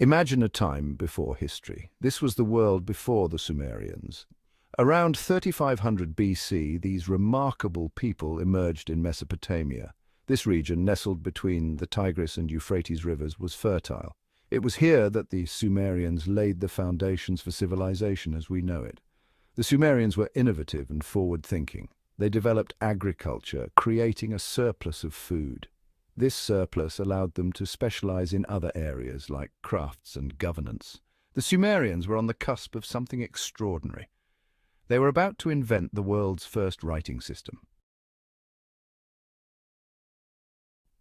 Imagine a time before history. This was the world before the Sumerians. Around 3500 BC, these remarkable people emerged in Mesopotamia. This region, nestled between the Tigris and Euphrates rivers, was fertile. It was here that the Sumerians laid the foundations for civilization as we know it. The Sumerians were innovative and forward-thinking. They developed agriculture, creating a surplus of food. This surplus allowed them to specialize in other areas like crafts and governance. The Sumerians were on the cusp of something extraordinary. They were about to invent the world's first writing system.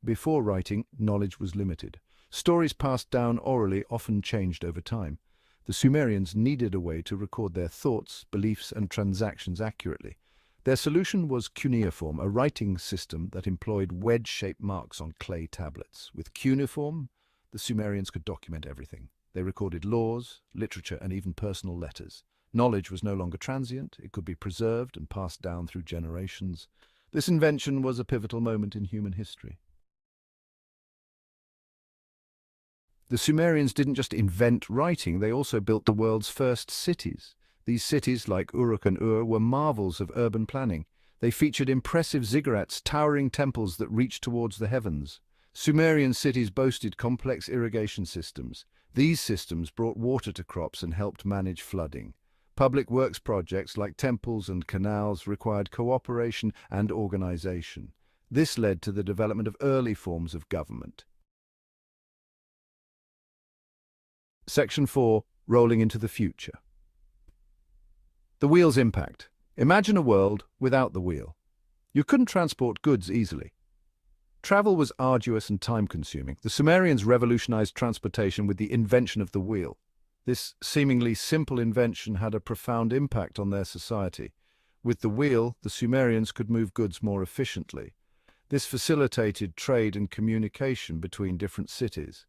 Before writing, knowledge was limited. Stories passed down orally often changed over time. The Sumerians needed a way to record their thoughts, beliefs, and transactions accurately. Their solution was cuneiform, a writing system that employed wedge-shaped marks on clay tablets. With cuneiform, the Sumerians could document everything. They recorded laws, literature, and even personal letters. Knowledge was no longer transient. It could be preserved and passed down through generations. This invention was a pivotal moment in human history. The Sumerians didn't just invent writing, they also built the world's first cities. These cities, like Uruk and Ur, were marvels of urban planning. They featured impressive ziggurats, towering temples that reached towards the heavens. Sumerian cities boasted complex irrigation systems. These systems brought water to crops and helped manage flooding. Public works projects like temples and canals required cooperation and organization. This led to the development of early forms of government. Section 4. Rolling into the future. The wheel's impact. Imagine a world without the wheel. You couldn't transport goods easily. Travel was arduous and time-consuming. The Sumerians revolutionized transportation with the invention of the wheel. This seemingly simple invention had a profound impact on their society. With the wheel, the Sumerians could move goods more efficiently. This facilitated trade and communication between different cities.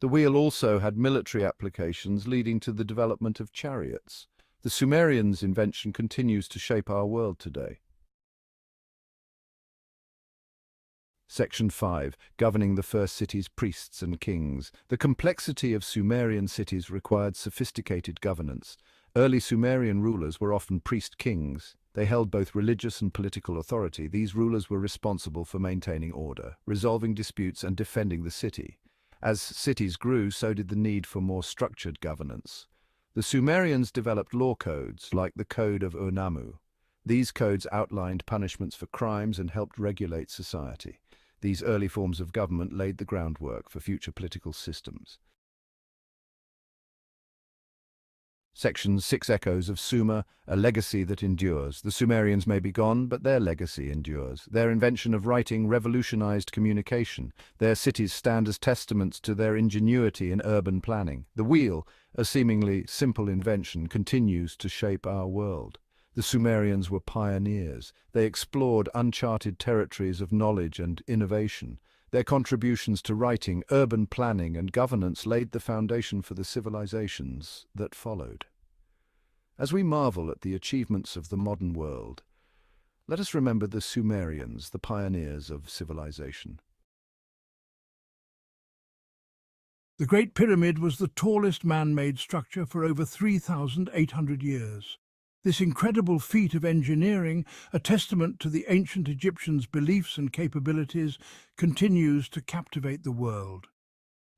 The wheel also had military applications, leading to the development of chariots. The Sumerians' invention continues to shape our world today. Section 5. Governing the first cities, priests and kings. The complexity of Sumerian cities required sophisticated governance. Early Sumerian rulers were often priest-kings. They held both religious and political authority. These rulers were responsible for maintaining order, resolving disputes and defending the city. As cities grew, so did the need for more structured governance. The Sumerians developed law codes, like the Code of Ur-Nammu. These codes outlined punishments for crimes and helped regulate society. These early forms of government laid the groundwork for future political systems. Section 6. Echoes of Sumer, a legacy that endures. The Sumerians may be gone, but their legacy endures. Their invention of writing revolutionized communication. Their cities stand as testaments to their ingenuity in urban planning. The wheel, a seemingly simple invention, continues to shape our world. The Sumerians were pioneers. They explored uncharted territories of knowledge and innovation. Their contributions to writing, urban planning, and governance laid the foundation for the civilizations that followed. As we marvel at the achievements of the modern world, let us remember the Sumerians, the pioneers of civilization. The Great Pyramid was the tallest man-made structure for over 3,800 years. This incredible feat of engineering, a testament to the ancient Egyptians' beliefs and capabilities, continues to captivate the world.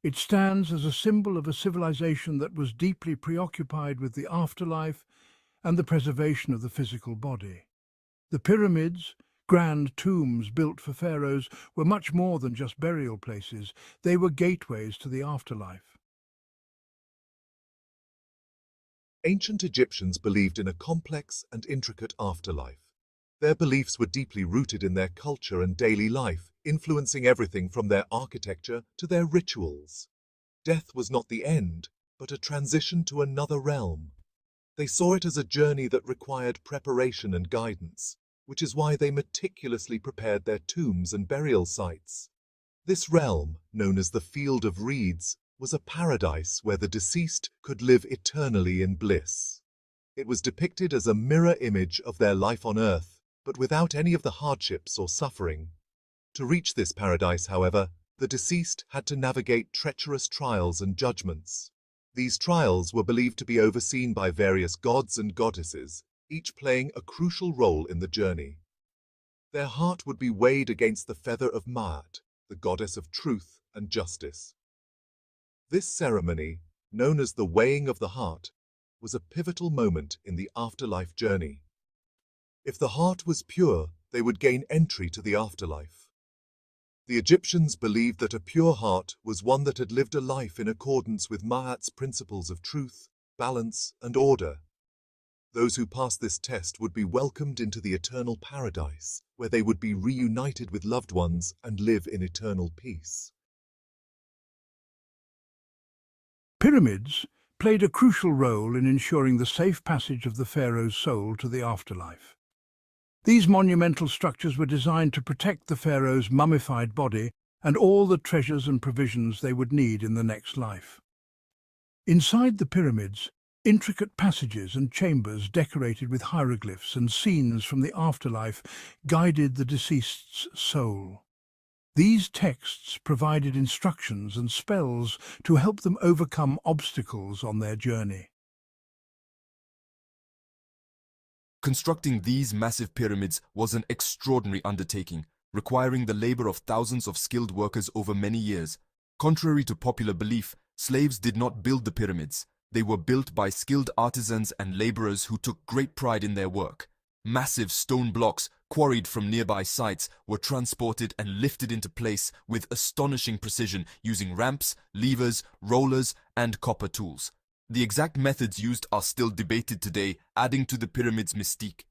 It stands as a symbol of a civilization that was deeply preoccupied with the afterlife and the preservation of the physical body. The pyramids, grand tombs built for pharaohs, were much more than just burial places. They were gateways to the afterlife. Ancient Egyptians believed in a complex and intricate afterlife. Their beliefs were deeply rooted in their culture and daily life, influencing everything from their architecture to their rituals. Death was not the end, but a transition to another realm. They saw it as a journey that required preparation and guidance, which is why they meticulously prepared their tombs and burial sites. This realm, known as the Field of Reeds, was a paradise where the deceased could live eternally in bliss. It was depicted as a mirror image of their life on earth, but without any of the hardships or suffering. To reach this paradise, however, The deceased had to navigate treacherous trials and judgments. These trials were believed to be overseen by various gods and goddesses, each playing a crucial role in the journey. Their heart would be weighed against the feather of Maat, the goddess of truth and justice. This ceremony, known as the weighing of the heart, was a pivotal moment in the afterlife journey. If the heart was pure, they would gain entry to the afterlife. The Egyptians believed that a pure heart was one that had lived a life in accordance with Maat's principles of truth, balance, and order. Those who passed this test would be welcomed into the eternal paradise, where they would be reunited with loved ones and live in eternal peace. Pyramids played a crucial role in ensuring the safe passage of the pharaoh's soul to the afterlife. These monumental structures were designed to protect the pharaoh's mummified body and all the treasures and provisions they would need in the next life. Inside the pyramids, intricate passages and chambers decorated with hieroglyphs and scenes from the afterlife guided the deceased's soul. These texts provided instructions and spells to help them overcome obstacles on their journey. Constructing these massive pyramids was an extraordinary undertaking, requiring the labor of thousands of skilled workers over many years. Contrary to popular belief, slaves did not build the pyramids. They were built by skilled artisans and laborers who took great pride in their work. Massive stone blocks, quarried from nearby sites, were transported and lifted into place with astonishing precision using ramps, levers, rollers, and copper tools. The exact methods used are still debated today, adding to the pyramid's mystique.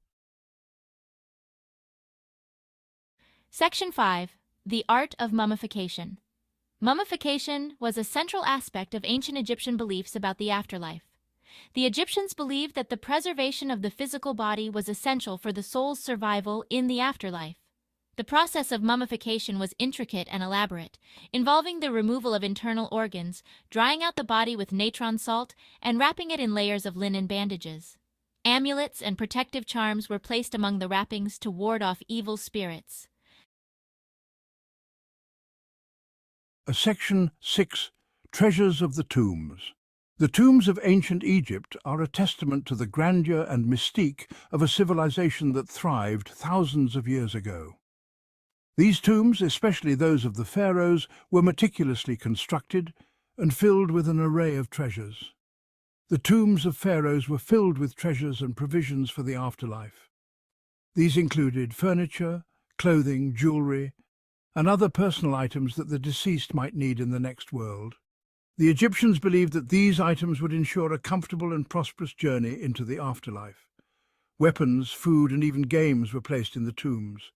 Section 5. The Art of Mummification. Mummification was a central aspect of ancient Egyptian beliefs about the afterlife. The Egyptians believed that the preservation of the physical body was essential for the soul's survival in the afterlife. The process of mummification was intricate and elaborate, involving the removal of internal organs, drying out the body with natron salt, and wrapping it in layers of linen bandages. Amulets and protective charms were placed among the wrappings to ward off evil spirits. Section 6. Treasures of the Tombs. The tombs of ancient Egypt are a testament to the grandeur and mystique of a civilization that thrived thousands of years ago. These tombs, especially those of the pharaohs, were meticulously constructed and filled with an array of treasures. The tombs of pharaohs were filled with treasures and provisions for the afterlife. These included furniture, clothing, jewelry, and other personal items that the deceased might need in the next world. The Egyptians believed that these items would ensure a comfortable and prosperous journey into the afterlife. Weapons, food, and even games were placed in the tombs.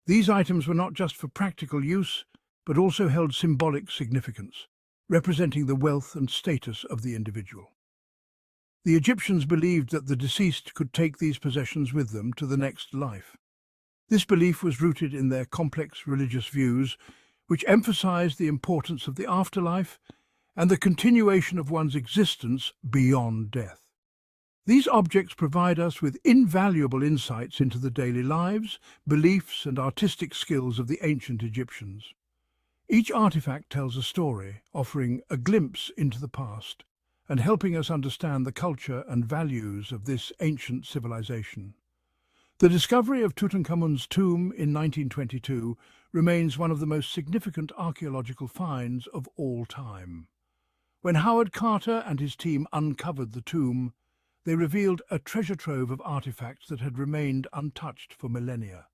These items were not just for practical use, but also held symbolic significance, representing the wealth and status of the individual. The Egyptians believed that the deceased could take these possessions with them to the next life. This belief was rooted in their complex religious views, which emphasized the importance of the afterlife and the continuation of one's existence beyond death. These objects provide us with invaluable insights into the daily lives, beliefs, and artistic skills of the ancient Egyptians. Each artifact tells a story, offering a glimpse into the past and helping us understand the culture and values of this ancient civilization. The discovery of Tutankhamun's tomb in 1922 remains one of the most significant archaeological finds of all time. When Howard Carter and his team uncovered the tomb, they revealed a treasure trove of artifacts that had remained untouched for millennia.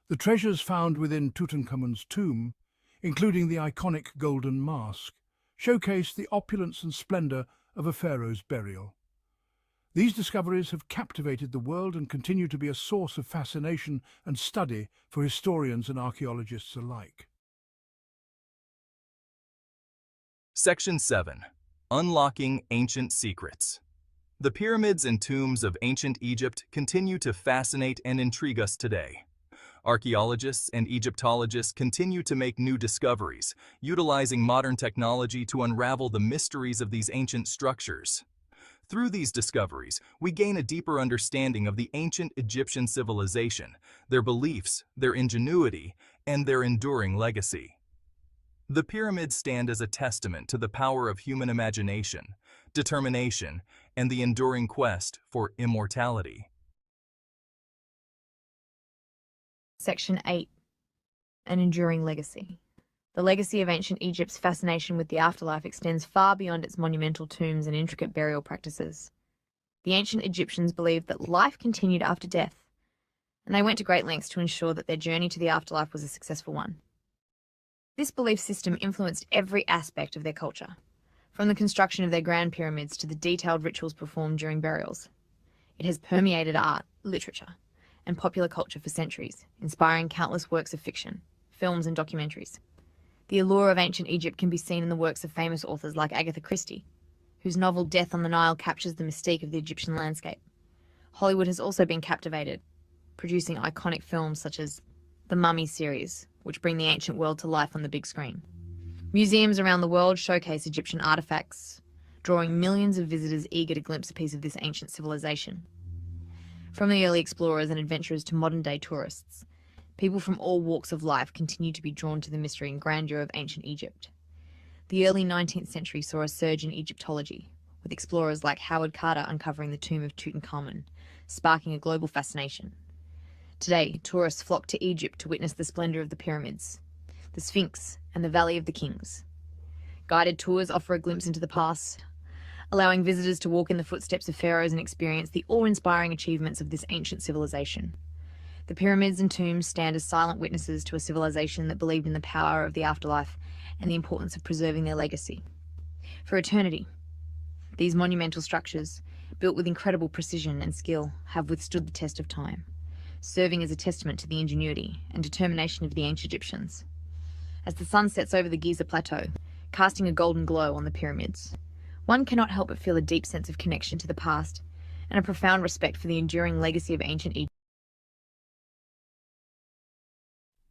The treasures found within Tutankhamun's tomb, including the iconic golden mask, showcase the opulence and splendor of a pharaoh's burial. These discoveries have captivated the world and continue to be a source of fascination and study for historians and archaeologists alike. Section 7. Unlocking Ancient Secrets. The pyramids and tombs of ancient Egypt continue to fascinate and intrigue us today. Archaeologists and Egyptologists continue to make new discoveries, utilizing modern technology to unravel the mysteries of these ancient structures. Through these discoveries, we gain a deeper understanding of the ancient Egyptian civilization, their beliefs, their ingenuity, and their enduring legacy. The pyramids stand as a testament to the power of human imagination, determination, and the enduring quest for immortality. Section 8. An enduring legacy. The legacy of ancient Egypt's fascination with the afterlife extends far beyond its monumental tombs and intricate burial practices. The ancient Egyptians believed that life continued after death, and they went to great lengths to ensure that their journey to the afterlife was a successful one. This belief system influenced every aspect of their culture, from the construction of their grand pyramids to the detailed rituals performed during burials. It has permeated art, literature, and popular culture for centuries, inspiring countless works of fiction, films, and documentaries. The allure of ancient Egypt can be seen in the works of famous authors like Agatha Christie, whose novel Death on the Nile captures the mystique of the Egyptian landscape. Hollywood has also been captivated, producing iconic films such as the Mummy series, which bring the ancient world to life on the big screen. Museums around the world showcase Egyptian artifacts, drawing millions of visitors eager to glimpse a piece of this ancient civilization. From the early explorers and adventurers to modern-day tourists, people from all walks of life continue to be drawn to the mystery and grandeur of ancient Egypt. The early 19th century saw a surge in Egyptology, with explorers like Howard Carter uncovering the tomb of Tutankhamun, sparking a global fascination. Today, tourists flock to Egypt to witness the splendor of the pyramids, the Sphinx, and the Valley of the Kings. Guided tours offer a glimpse into the past, allowing visitors to walk in the footsteps of pharaohs and experience the awe-inspiring achievements of this ancient civilization. The pyramids and tombs stand as silent witnesses to a civilization that believed in the power of the afterlife and the importance of preserving their legacy. For eternity, these monumental structures, built with incredible precision and skill, have withstood the test of time, serving as a testament to the ingenuity and determination of the ancient Egyptians. As the sun sets over the Giza Plateau, casting a golden glow on the pyramids, one cannot help but feel a deep sense of connection to the past and a profound respect for the enduring legacy of ancient Egypt.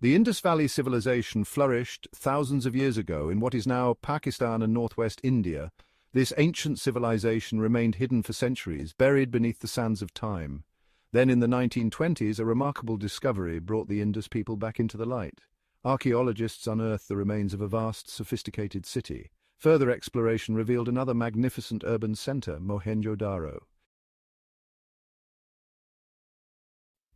The Indus Valley civilization flourished thousands of years ago in what is now Pakistan and northwest India. This ancient civilization remained hidden for centuries, buried beneath the sands of time. Then in the 1920s, a remarkable discovery brought the Indus people back into the light. Archaeologists unearthed the remains of a vast, sophisticated city. Further exploration revealed another magnificent urban center, Mohenjo-Daro.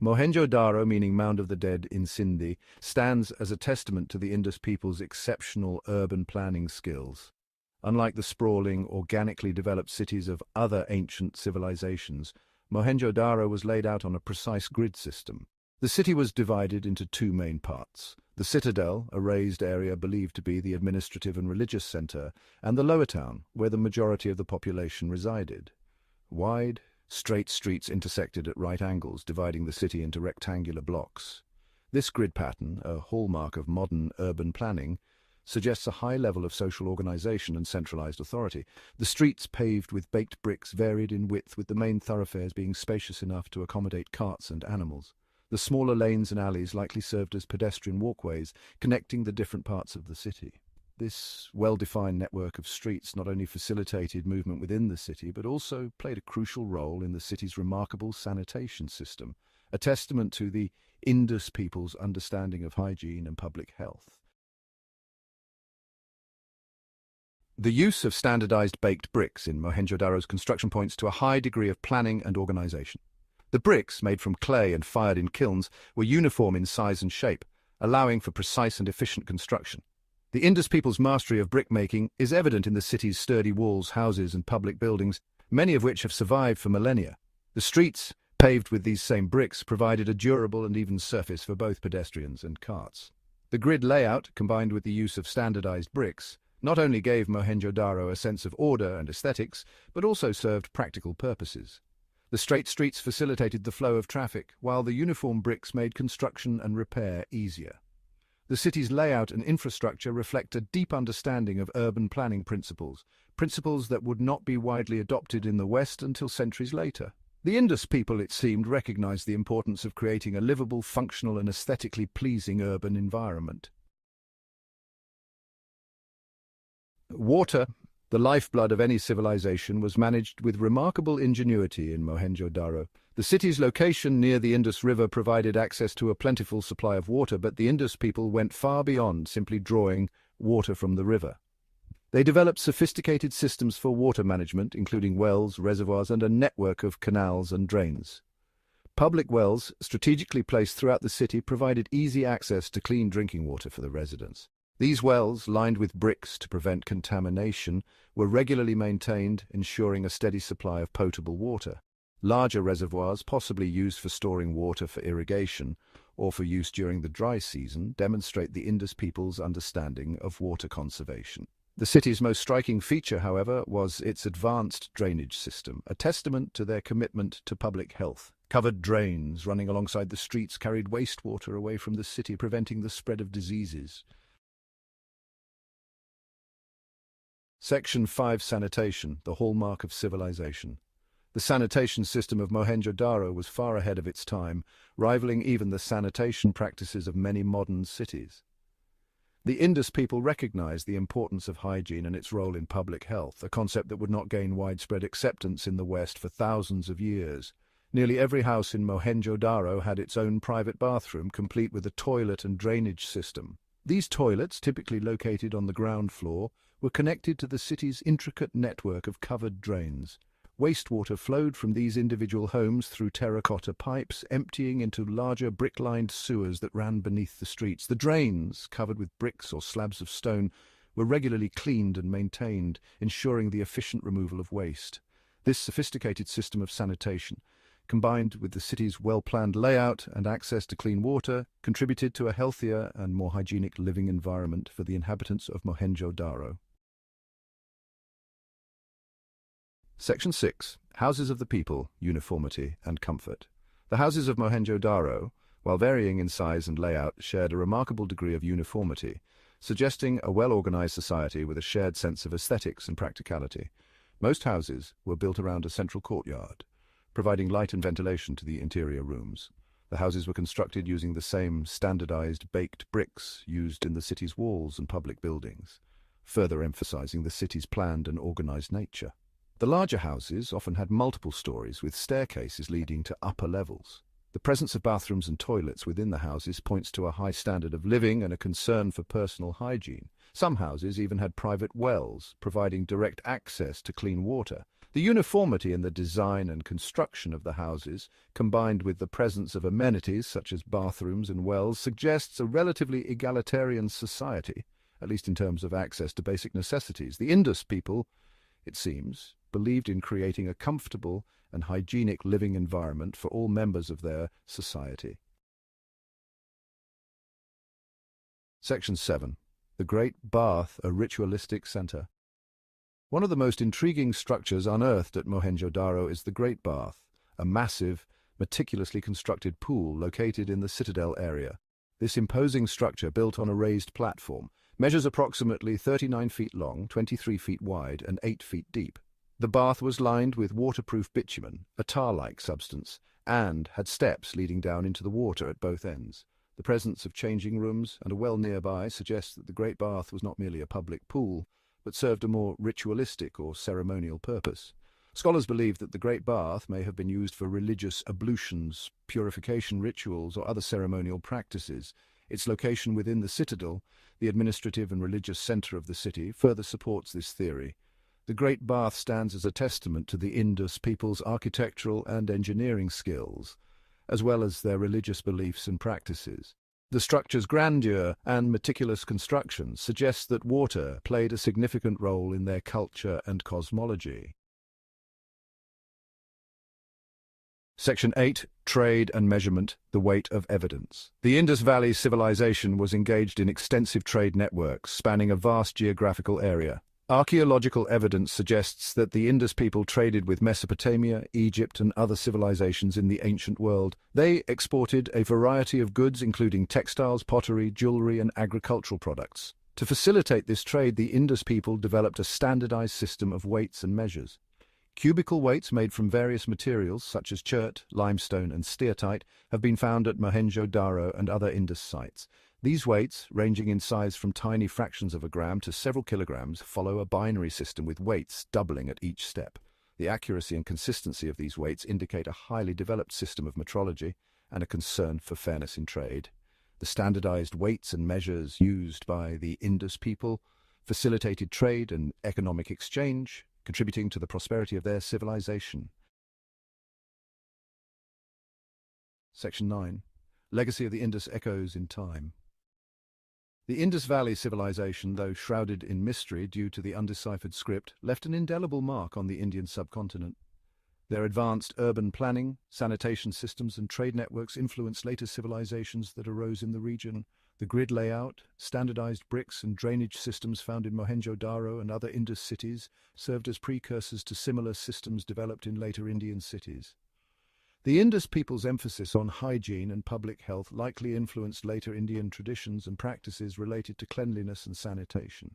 Mohenjo-Daro, meaning Mound of the Dead in Sindhi, stands as a testament to the Indus people's exceptional urban planning skills. Unlike the sprawling, organically developed cities of other ancient civilizations, Mohenjo-Daro was laid out on a precise grid system. The city was divided into two main parts: the citadel, a raised area believed to be the administrative and religious center, and the lower town, where the majority of the population resided. Wide, straight streets intersected at right angles, dividing the city into rectangular blocks. This grid pattern, a hallmark of modern urban planning, suggests a high level of social organization and centralized authority. The streets, paved with baked bricks, varied in width, with the main thoroughfares being spacious enough to accommodate carts and animals. The smaller lanes and alleys likely served as pedestrian walkways, connecting the different parts of the city. This well-defined network of streets not only facilitated movement within the city, but also played a crucial role in the city's remarkable sanitation system, a testament to the Indus people's understanding of hygiene and public health. The use of standardized baked bricks in Mohenjo-Daro's construction points to a high degree of planning and organization. The bricks, made from clay and fired in kilns, were uniform in size and shape, allowing for precise and efficient construction. The Indus people's mastery of brick-making is evident in the city's sturdy walls, houses, and public buildings, many of which have survived for millennia. The streets, paved with these same bricks, provided a durable and even surface for both pedestrians and carts. The grid layout, combined with the use of standardized bricks, not only gave Mohenjo-Daro a sense of order and aesthetics, but also served practical purposes. The straight streets facilitated the flow of traffic, while the uniform bricks made construction and repair easier. The city's layout and infrastructure reflect a deep understanding of urban planning principles that would not be widely adopted in the West until centuries later. The Indus people, it seemed, recognized the importance of creating a livable, functional, and aesthetically pleasing urban environment. Water, the lifeblood of any civilization, was managed with remarkable ingenuity in Mohenjo-Daro. The city's location near the Indus River provided access to a plentiful supply of water, but the Indus people went far beyond simply drawing water from the river. They developed sophisticated systems for water management, including wells, reservoirs, and a network of canals and drains. Public wells, strategically placed throughout the city, provided easy access to clean drinking water for the residents. These wells, lined with bricks to prevent contamination, were regularly maintained, ensuring a steady supply of potable water. Larger reservoirs, possibly used for storing water for irrigation or for use during the dry season, demonstrate the Indus people's understanding of water conservation. The city's most striking feature, however, was its advanced drainage system, a testament to their commitment to public health. Covered drains running alongside the streets carried wastewater away from the city, preventing the spread of diseases. Section 5. Sanitation, the hallmark of civilization. The sanitation system of Mohenjo-Daro was far ahead of its time, rivaling even the sanitation practices of many modern cities. The Indus people recognized the importance of hygiene and its role in public health, a concept that would not gain widespread acceptance in the West for thousands of years. Nearly every house in Mohenjo-Daro had its own private bathroom, complete with a toilet and drainage system. These toilets, typically located on the ground floor, were connected to the city's intricate network of covered drains. Wastewater flowed from these individual homes through terracotta pipes, emptying into larger brick-lined sewers that ran beneath the streets. The drains, covered with bricks or slabs of stone, were regularly cleaned and maintained, ensuring the efficient removal of waste. This sophisticated system of sanitation, combined with the city's well-planned layout and access to clean water, contributed to a healthier and more hygienic living environment for the inhabitants of Mohenjo-Daro. Section 6. Houses of the people, uniformity and comfort. The houses of Mohenjo-Daro, while varying in size and layout, shared a remarkable degree of uniformity, suggesting a well-organized society with a shared sense of aesthetics and practicality. Most houses were built around a central courtyard, providing light and ventilation to the interior rooms. The houses were constructed using the same standardized baked bricks used in the city's walls and public buildings, further emphasizing the city's planned and organized nature. The larger houses often had multiple stories with staircases leading to upper levels. The presence of bathrooms and toilets within the houses points to a high standard of living and a concern for personal hygiene. Some houses even had private wells, providing direct access to clean water. The uniformity in the design and construction of the houses, combined with the presence of amenities such as bathrooms and wells, suggests a relatively egalitarian society, at least in terms of access to basic necessities. The Indus people, it seems, believed in creating a comfortable and hygienic living environment for all members of their society. Section 7. The Great Bath, a ritualistic center. One of the most intriguing structures unearthed at Mohenjo-Daro is the Great Bath, a massive, meticulously constructed pool located in the citadel area. This imposing structure, built on a raised platform, measures approximately 39 feet long, 23 feet wide, and 8 feet deep. The bath was lined with waterproof bitumen, a tar-like substance, and had steps leading down into the water at both ends. The presence of changing rooms and a well nearby suggests that the Great Bath was not merely a public pool, but served a more ritualistic or ceremonial purpose. Scholars believe that the Great Bath may have been used for religious ablutions, purification rituals, or other ceremonial practices. Its location within the citadel, the administrative and religious center of the city, further supports this theory. The Great Bath stands as a testament to the Indus people's architectural and engineering skills, as well as their religious beliefs and practices. The structure's grandeur and meticulous construction suggests that water played a significant role in their culture and cosmology. Section 8. Trade and Measurement, the Weight of Evidence. The Indus Valley civilization was engaged in extensive trade networks spanning a vast geographical area. Archaeological evidence suggests that the Indus people traded with Mesopotamia, Egypt, and other civilizations in the ancient world. They exported a variety of goods including textiles, pottery, jewelry, and agricultural products. To facilitate this trade, the Indus people developed a standardized system of weights and measures. Cubical weights made from various materials such as chert, limestone, and steatite have been found at Mohenjo-Daro and other Indus sites. These weights, ranging in size from tiny fractions of a gram to several kilograms, follow a binary system with weights doubling at each step. The accuracy and consistency of these weights indicate a highly developed system of metrology and a concern for fairness in trade. The standardized weights and measures used by the Indus people facilitated trade and economic exchange, contributing to the prosperity of their civilization. Section 9. Legacy of the Indus echoes in time. The Indus Valley civilization, though shrouded in mystery due to the undeciphered script, left an indelible mark on the Indian subcontinent. Their advanced urban planning, sanitation systems, and trade networks influenced later civilizations that arose in the region. The grid layout, standardized bricks, and drainage systems found in Mohenjo-Daro and other Indus cities served as precursors to similar systems developed in later Indian cities. The Indus people's emphasis on hygiene and public health likely influenced later Indian traditions and practices related to cleanliness and sanitation.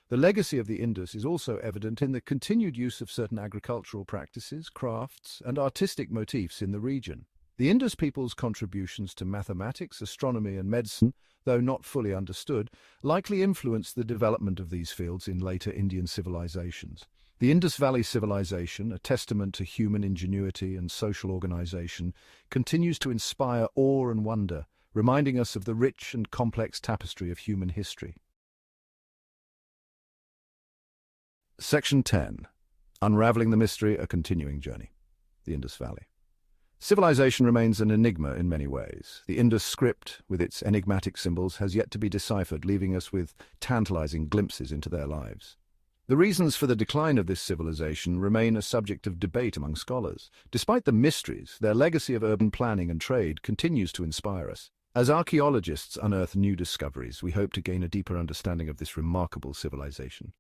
The legacy of the Indus is also evident in the continued use of certain agricultural practices, crafts, and artistic motifs in the region. The Indus people's contributions to mathematics, astronomy, and medicine, though not fully understood, likely influenced the development of these fields in later Indian civilizations. The Indus Valley civilization, a testament to human ingenuity and social organization, continues to inspire awe and wonder, reminding us of the rich and complex tapestry of human history. Section 10. Unraveling the Mystery, a Continuing Journey. The Indus Valley. Civilization remains an enigma in many ways. The Indus script, with its enigmatic symbols, has yet to be deciphered, leaving us with tantalizing glimpses into their lives. The reasons for the decline of this civilization remain a subject of debate among scholars. Despite the mysteries, their legacy of urban planning and trade continues to inspire us. As archaeologists unearth new discoveries, we hope to gain a deeper understanding of this remarkable civilization.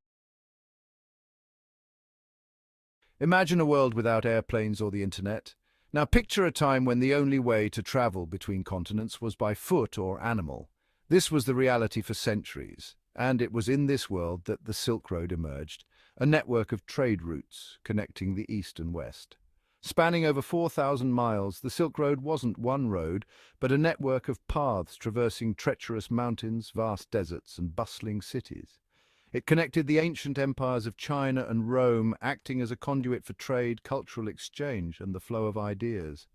Imagine a world without airplanes or the internet. Now picture a time when the only way to travel between continents was by foot or animal. This was the reality for centuries. And it was in this world that the Silk Road emerged, a network of trade routes connecting the East and West. Spanning over 4,000 miles, the Silk Road wasn't one road, but a network of paths traversing treacherous mountains, vast deserts, and bustling cities. It connected the ancient empires of China and Rome, acting as a conduit for trade, cultural exchange, and the flow of ideas.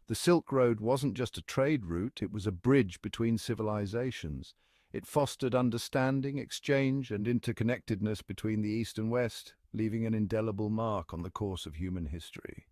The Silk Road wasn't just a trade route, it was a bridge between civilizations. It fostered understanding, exchange, and interconnectedness between the East and West, leaving an indelible mark on the course of human history.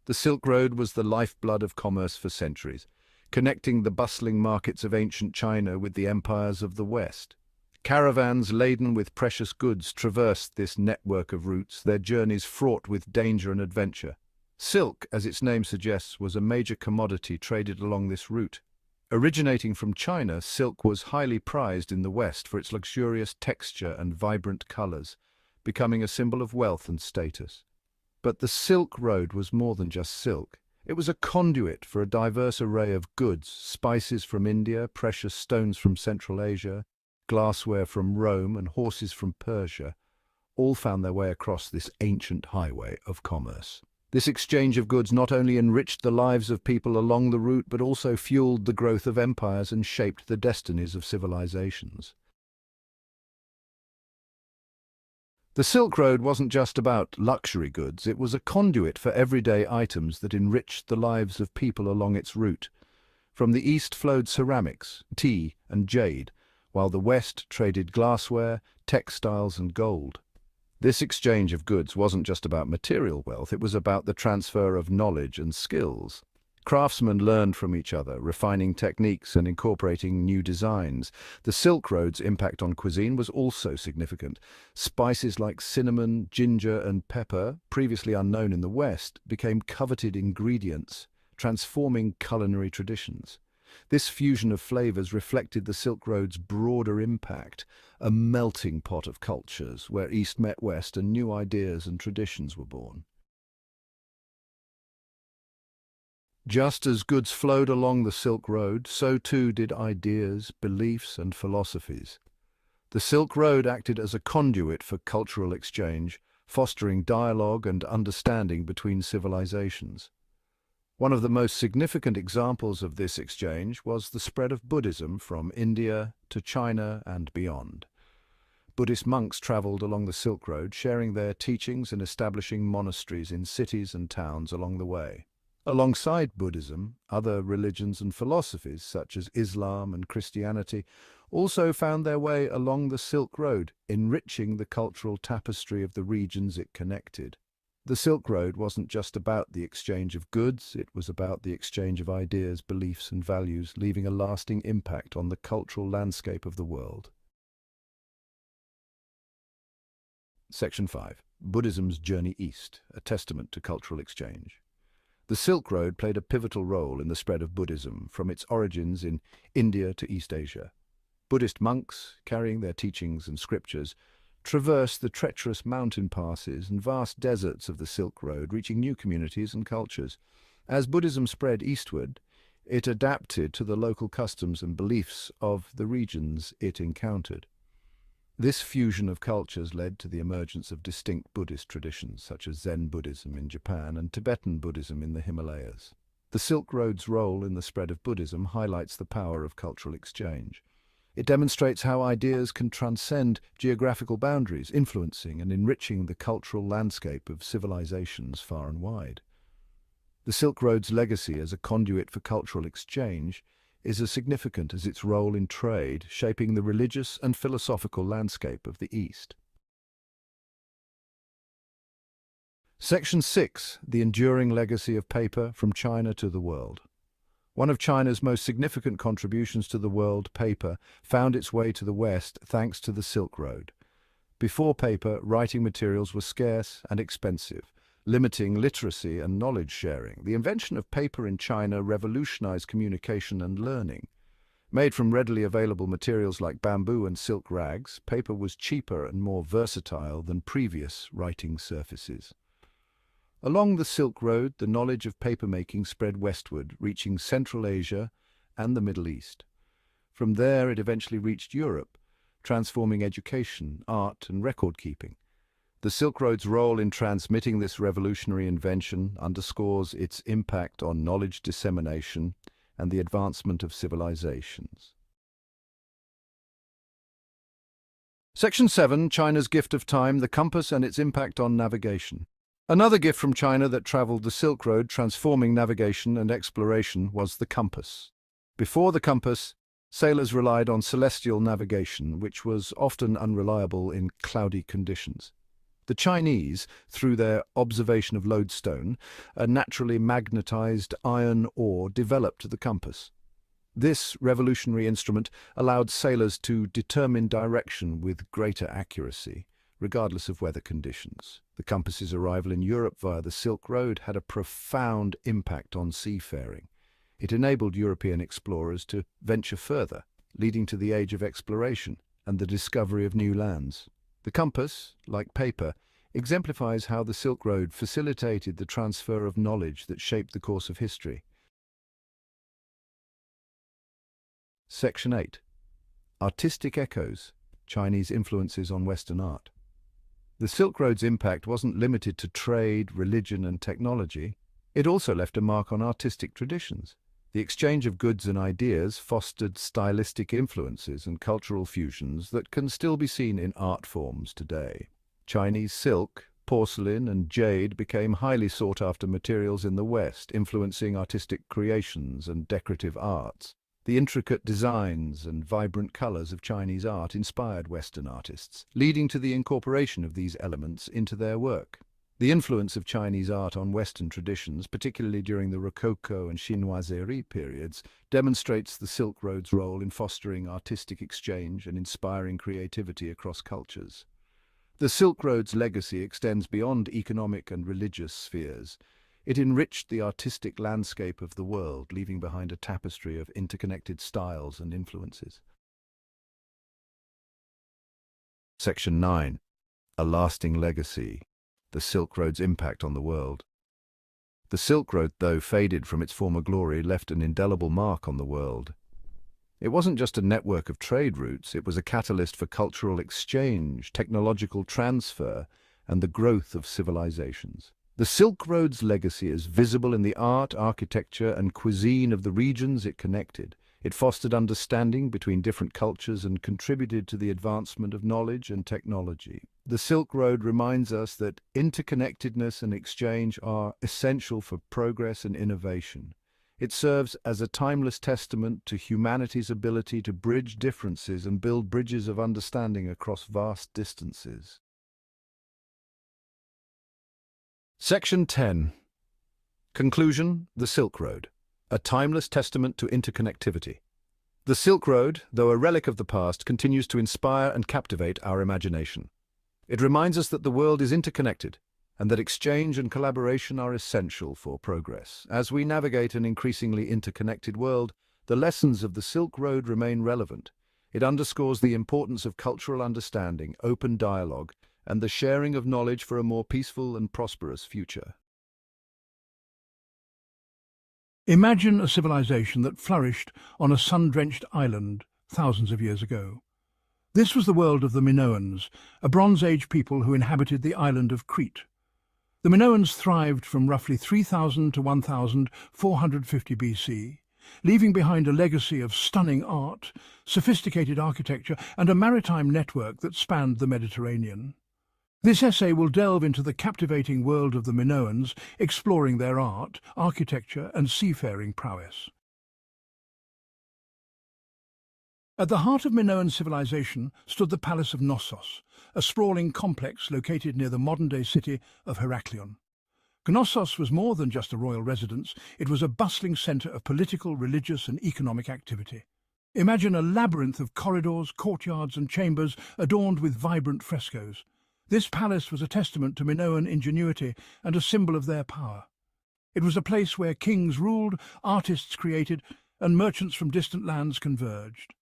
The Silk Road was the lifeblood of commerce for centuries, connecting the bustling markets of ancient China with the empires of the West. Caravans laden with precious goods traversed this network of routes, their journeys fraught with danger and adventure. Silk, as its name suggests, was a major commodity traded along this route. Originating from China, silk was highly prized in the West for its luxurious texture and vibrant colors, becoming a symbol of wealth and status. But the Silk Road was more than just silk. It was a conduit for a diverse array of goods, spices from India, precious stones from Central Asia, glassware from Rome, and horses from Persia, all found their way across this ancient highway of commerce. This exchange of goods not only enriched the lives of people along the route, but also fueled the growth of empires and shaped the destinies of civilizations. The Silk Road wasn't just about luxury goods, it was a conduit for everyday items that enriched the lives of people along its route. From the east flowed ceramics, tea, and jade, while the west traded glassware, textiles, and gold. This exchange of goods wasn't just about material wealth, it was about the transfer of knowledge and skills. Craftsmen learned from each other, refining techniques and incorporating new designs. The Silk Road's impact on cuisine was also significant. Spices like cinnamon, ginger, and pepper, previously unknown in the West, became coveted ingredients, transforming culinary traditions. This fusion of flavors reflected the Silk Road's broader impact, a melting pot of cultures where East met West and new ideas and traditions were born. Just as goods flowed along the Silk Road, so too did ideas, beliefs, and philosophies. The Silk Road acted as a conduit for cultural exchange, fostering dialogue and understanding between civilizations. One of the most significant examples of this exchange was the spread of Buddhism from India to China and beyond. Buddhist monks traveled along the Silk Road, sharing their teachings and establishing monasteries in cities and towns along the way. Alongside Buddhism, other religions and philosophies, such as Islam and Christianity, also found their way along the Silk Road, enriching the cultural tapestry of the regions it connected. The Silk Road wasn't just about the exchange of goods, it was about the exchange of ideas, beliefs, and values, leaving a lasting impact on the cultural landscape of the world. Section 5. Buddhism's Journey East, a testament to cultural exchange. The Silk Road played a pivotal role in the spread of Buddhism, from its origins in India to East Asia. Buddhist monks, carrying their teachings and scriptures, traversed the treacherous mountain passes and vast deserts of the Silk Road, reaching new communities and cultures. As Buddhism spread eastward, it adapted to the local customs and beliefs of the regions it encountered. This fusion of cultures led to the emergence of distinct Buddhist traditions, such as Zen Buddhism in Japan and Tibetan Buddhism in the Himalayas. The Silk Road's role in the spread of Buddhism highlights the power of cultural exchange. It demonstrates how ideas can transcend geographical boundaries, influencing and enriching the cultural landscape of civilizations far and wide. The Silk Road's legacy as a conduit for cultural exchange is as significant as its role in trade, shaping the religious and philosophical landscape of the East. Section 6. The Enduring Legacy of Paper from China to the World. One of China's most significant contributions to the world, paper, found its way to the West thanks to the Silk Road. Before paper, writing materials were scarce and expensive, limiting literacy and knowledge sharing. The invention of paper in China revolutionized communication and learning. Made from readily available materials like bamboo and silk rags, paper was cheaper and more versatile than previous writing surfaces. Along the Silk Road, the knowledge of papermaking spread westward, reaching Central Asia and the Middle East. From there, it eventually reached Europe, transforming education, art, and record-keeping. The Silk Road's role in transmitting this revolutionary invention underscores its impact on knowledge dissemination and the advancement of civilizations. Section 7. China's Gift of Time, the Compass and its Impact on Navigation. Another gift from China that traveled the Silk Road, transforming navigation and exploration, was the compass. Before the compass, sailors relied on celestial navigation, which was often unreliable in cloudy conditions. The Chinese, through their observation of lodestone, a naturally magnetized iron ore, developed the compass. This revolutionary instrument allowed sailors to determine direction with greater accuracy, regardless of weather conditions. The compass's arrival in Europe via the Silk Road had a profound impact on seafaring. It enabled European explorers to venture further, leading to the age of exploration and the discovery of new lands. The compass, like paper, exemplifies how the Silk Road facilitated the transfer of knowledge that shaped the course of history. Section 8. Artistic Echoes, Chinese Influences on Western Art. The Silk Road's impact wasn't limited to trade, religion, and technology. It also left a mark on artistic traditions. The exchange of goods and ideas fostered stylistic influences and cultural fusions that can still be seen in art forms today. Chinese silk, porcelain, and jade became highly sought-after materials in the West, influencing artistic creations and decorative arts. The intricate designs and vibrant colors of Chinese art inspired Western artists, leading to the incorporation of these elements into their work. The influence of Chinese art on Western traditions, particularly during the Rococo and Chinoiserie periods, demonstrates the Silk Road's role in fostering artistic exchange and inspiring creativity across cultures. The Silk Road's legacy extends beyond economic and religious spheres. It enriched the artistic landscape of the world, leaving behind a tapestry of interconnected styles and influences. Section 9. A Lasting Legacy. The Silk Road's Impact on the World. The Silk Road, though faded from its former glory, left an indelible mark on the world. It wasn't just a network of trade routes, it was a catalyst for cultural exchange, technological transfer, and the growth of civilizations. The Silk Road's legacy is visible in the art, architecture, and cuisine of the regions it connected. It fostered understanding between different cultures and contributed to the advancement of knowledge and technology. The Silk Road reminds us that interconnectedness and exchange are essential for progress and innovation. It serves as a timeless testament to humanity's ability to bridge differences and build bridges of understanding across vast distances. Section 10. Conclusion: The Silk Road, a timeless testament to interconnectivity. The Silk Road, though a relic of the past, continues to inspire and captivate our imagination. It reminds us that the world is interconnected and that exchange and collaboration are essential for progress. As we navigate an increasingly interconnected world, the lessons of the Silk Road remain relevant. It underscores the importance of cultural understanding, open dialogue, and the sharing of knowledge for a more peaceful and prosperous future. Imagine a civilization that flourished on a sun-drenched island thousands of years ago. This was the world of the Minoans, a Bronze Age people who inhabited the island of Crete. The Minoans thrived from roughly 3000 to 1450 BC, leaving behind a legacy of stunning art, sophisticated architecture, and a maritime network that spanned the Mediterranean. This essay will delve into the captivating world of the Minoans, exploring their art, architecture, and seafaring prowess. At the heart of Minoan civilization stood the Palace of Knossos, a sprawling complex located near the modern-day city of Heraklion. Knossos was more than just a royal residence, it was a bustling centre of political, religious, and economic activity. Imagine a labyrinth of corridors, courtyards, and chambers adorned with vibrant frescoes. This palace was a testament to Minoan ingenuity and a symbol of their power. It was a place where kings ruled, artists created, and merchants from distant lands converged.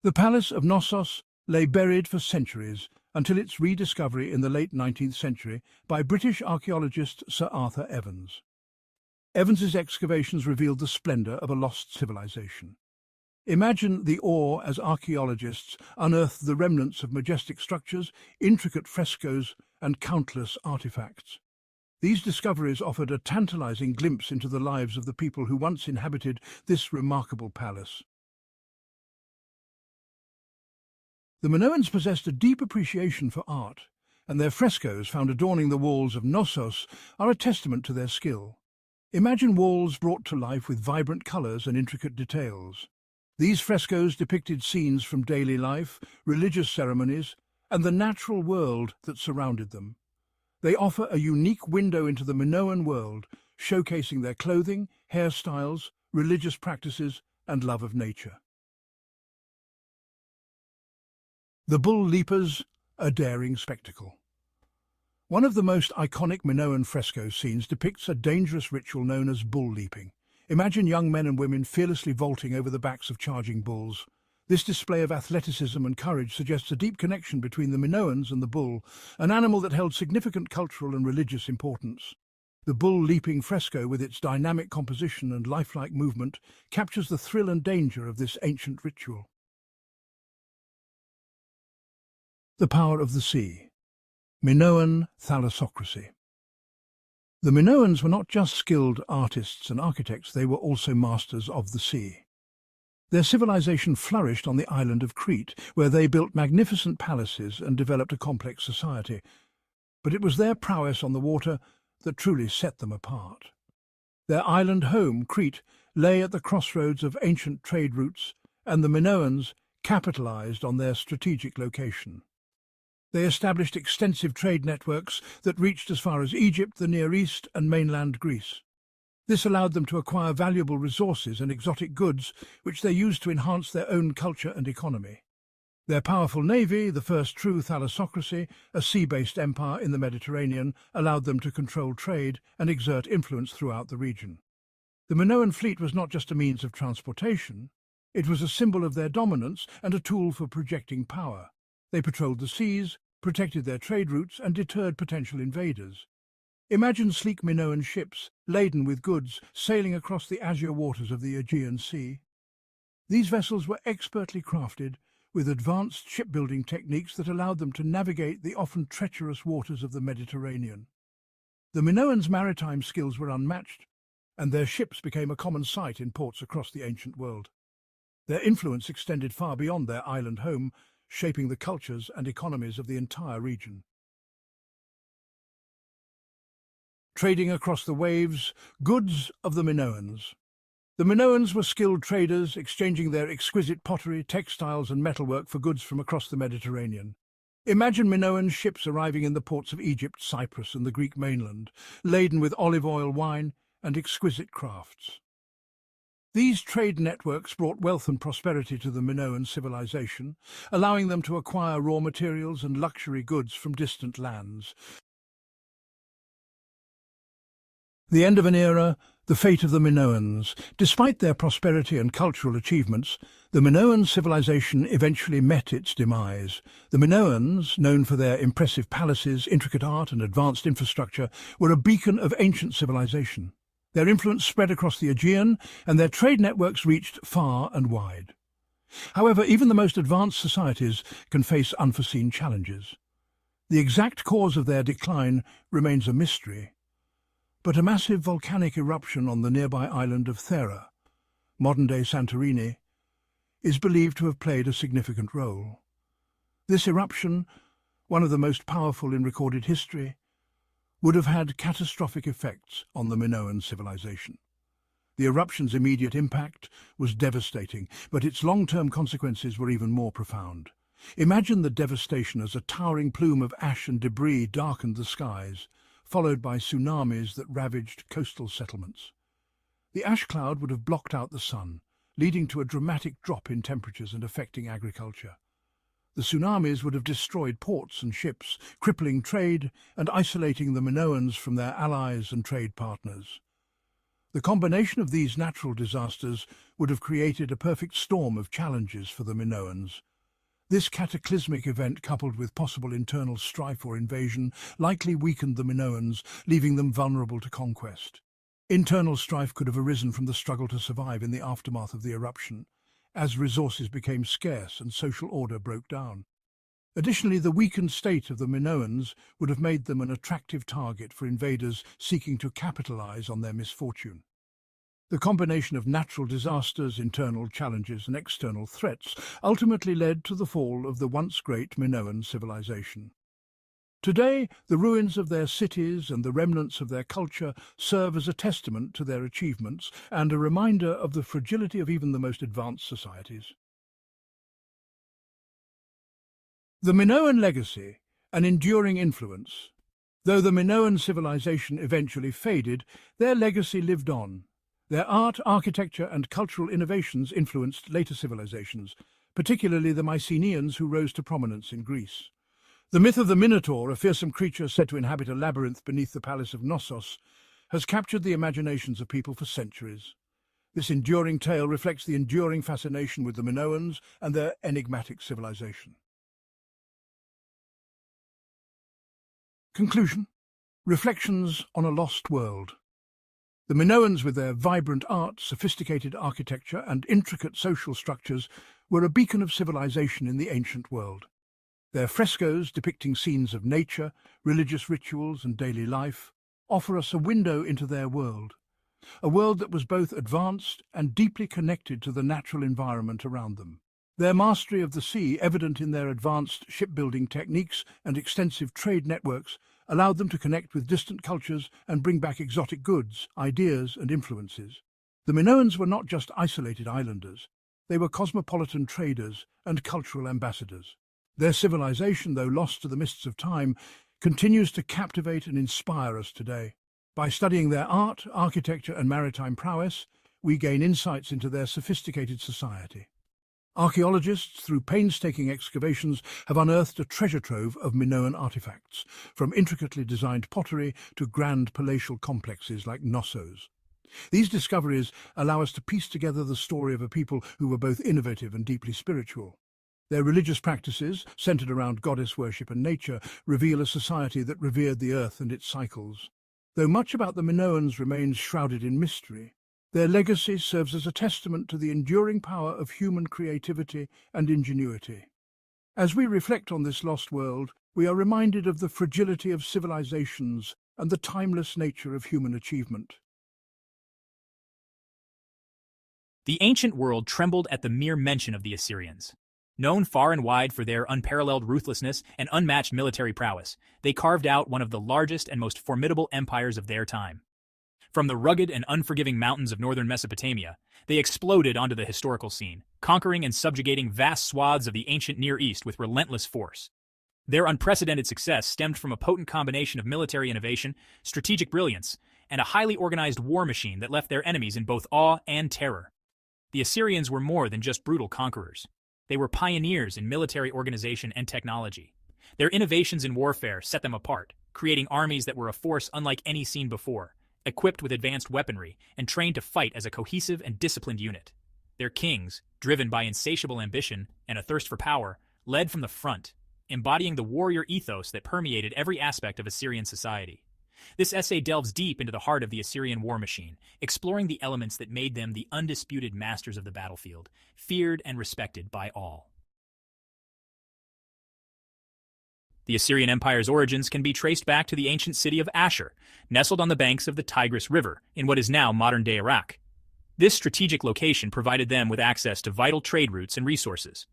The Palace of Knossos lay buried for centuries until its rediscovery in the late 19th century by British archaeologist Sir Arthur Evans. Evans's excavations revealed the splendour of a lost civilization. Imagine the awe as archaeologists unearthed the remnants of majestic structures, intricate frescoes, and countless artifacts. These discoveries offered a tantalizing glimpse into the lives of the people who once inhabited this remarkable palace. The Minoans possessed a deep appreciation for art, and their frescoes found adorning the walls of Knossos are a testament to their skill. Imagine walls brought to life with vibrant colours and intricate details. These frescoes depicted scenes from daily life, religious ceremonies, and the natural world that surrounded them. They offer a unique window into the Minoan world, showcasing their clothing, hairstyles, religious practices, and love of nature. The Bull Leapers, a daring spectacle. One of the most iconic Minoan fresco scenes depicts a dangerous ritual known as bull leaping. Imagine young men and women fearlessly vaulting over the backs of charging bulls. This display of athleticism and courage suggests a deep connection between the Minoans and the bull, an animal that held significant cultural and religious importance. The bull leaping fresco, with its dynamic composition and lifelike movement, captures the thrill and danger of this ancient ritual. The power of the sea. Minoan thalassocracy. The Minoans were not just skilled artists and architects, they were also masters of the sea. Their civilization flourished on the island of Crete, where they built magnificent palaces and developed a complex society. But it was their prowess on the water that truly set them apart. Their island home, Crete, lay at the crossroads of ancient trade routes, and the Minoans capitalized on their strategic location. They established extensive trade networks that reached as far as Egypt, the Near East, and mainland Greece. This allowed them to acquire valuable resources and exotic goods, which they used to enhance their own culture and economy. Their powerful navy, the first true thalassocracy, a sea-based empire in the Mediterranean, allowed them to control trade and exert influence throughout the region. The Minoan fleet was not just a means of transportation, it was a symbol of their dominance and a tool for projecting power. They patrolled the seas, protected their trade routes, and deterred potential invaders. Imagine sleek Minoan ships, laden with goods, sailing across the azure waters of the Aegean Sea. These vessels were expertly crafted, with advanced shipbuilding techniques that allowed them to navigate the often treacherous waters of the Mediterranean. The Minoans' maritime skills were unmatched, and their ships became a common sight in ports across the ancient world. Their influence extended far beyond their island home, shaping the cultures and economies of the entire region. Trading across the waves, goods of the Minoans. The Minoans were skilled traders, exchanging their exquisite pottery, textiles and metalwork for goods from across the Mediterranean. Imagine Minoan ships arriving in the ports of Egypt, Cyprus and the Greek mainland, laden with olive oil, wine and exquisite crafts. These trade networks brought wealth and prosperity to the Minoan civilization, allowing them to acquire raw materials and luxury goods from distant lands. The end of an era, the fate of the Minoans. Despite their prosperity and cultural achievements, the Minoan civilization eventually met its demise. The Minoans, known for their impressive palaces, intricate art and advanced infrastructure, were a beacon of ancient civilization. Their influence spread across the Aegean, and their trade networks reached far and wide. However, even the most advanced societies can face unforeseen challenges. The exact cause of their decline remains a mystery. But a massive volcanic eruption on the nearby island of Thera, modern-day Santorini, is believed to have played a significant role. This eruption, one of the most powerful in recorded history, would have had catastrophic effects on the Minoan civilization. The eruption's immediate impact was devastating, but its long-term consequences were even more profound. Imagine the devastation as a towering plume of ash and debris darkened the skies, followed by tsunamis that ravaged coastal settlements. The ash cloud would have blocked out the sun, leading to a dramatic drop in temperatures and affecting agriculture. The tsunamis would have destroyed ports and ships, crippling trade and isolating the Minoans from their allies and trade partners. The combination of these natural disasters would have created a perfect storm of challenges for the Minoans. This cataclysmic event, coupled with possible internal strife or invasion, likely weakened the Minoans, leaving them vulnerable to conquest. Internal strife could have arisen from the struggle to survive in the aftermath of the eruption, as resources became scarce and social order broke down. Additionally, the weakened state of the Minoans would have made them an attractive target for invaders seeking to capitalize on their misfortune. The combination of natural disasters, internal challenges and external threats ultimately led to the fall of the once great Minoan civilization. Today, the ruins of their cities and the remnants of their culture serve as a testament to their achievements and a reminder of the fragility of even the most advanced societies. The Minoan Legacy, an enduring influence. Though the Minoan civilization eventually faded, their legacy lived on. Their art, architecture and cultural innovations influenced later civilizations, particularly the Mycenaeans who rose to prominence in Greece. The myth of the Minotaur, a fearsome creature said to inhabit a labyrinth beneath the palace of Knossos, has captured the imaginations of people for centuries. This enduring tale reflects the enduring fascination with the Minoans and their enigmatic civilization. Conclusion. Reflections on a lost world. The Minoans, with their vibrant art, sophisticated architecture and intricate social structures, were a beacon of civilization in the ancient world. Their frescoes, depicting scenes of nature, religious rituals and daily life, offer us a window into their world, a world that was both advanced and deeply connected to the natural environment around them. Their mastery of the sea, evident in their advanced shipbuilding techniques and extensive trade networks, allowed them to connect with distant cultures and bring back exotic goods, ideas and influences. The Minoans were not just isolated islanders, they were cosmopolitan traders and cultural ambassadors. Their civilization, though lost to the mists of time, continues to captivate and inspire us today. By studying their art, architecture and maritime prowess, we gain insights into their sophisticated society. Archaeologists, through painstaking excavations, have unearthed a treasure trove of Minoan artifacts, from intricately designed pottery to grand palatial complexes like Knossos. These discoveries allow us to piece together the story of a people who were both innovative and deeply spiritual. Their religious practices, centered around goddess worship and nature, reveal a society that revered the earth and its cycles. Though much about the Minoans remains shrouded in mystery, their legacy serves as a testament to the enduring power of human creativity and ingenuity. As we reflect on this lost world, we are reminded of the fragility of civilizations and the timeless nature of human achievement. The ancient world trembled at the mere mention of the Assyrians. Known far and wide for their unparalleled ruthlessness and unmatched military prowess, they carved out one of the largest and most formidable empires of their time. From the rugged and unforgiving mountains of northern Mesopotamia, they exploded onto the historical scene, conquering and subjugating vast swaths of the ancient Near East with relentless force. Their unprecedented success stemmed from a potent combination of military innovation, strategic brilliance, and a highly organized war machine that left their enemies in both awe and terror. The Assyrians were more than just brutal conquerors. They were pioneers in military organization and technology. Their innovations in warfare set them apart, creating armies that were a force unlike any seen before, equipped with advanced weaponry and trained to fight as a cohesive and disciplined unit. Their kings, driven by insatiable ambition and a thirst for power, led from the front, embodying the warrior ethos that permeated every aspect of Assyrian society. This essay delves deep into the heart of the Assyrian war machine, exploring the elements that made them the undisputed masters of the battlefield, feared and respected by all. The Assyrian Empire's origins can be traced back to the ancient city of Ashur, nestled on the banks of the Tigris River in what is now modern-day Iraq. This strategic location provided them with access to vital trade routes and resources.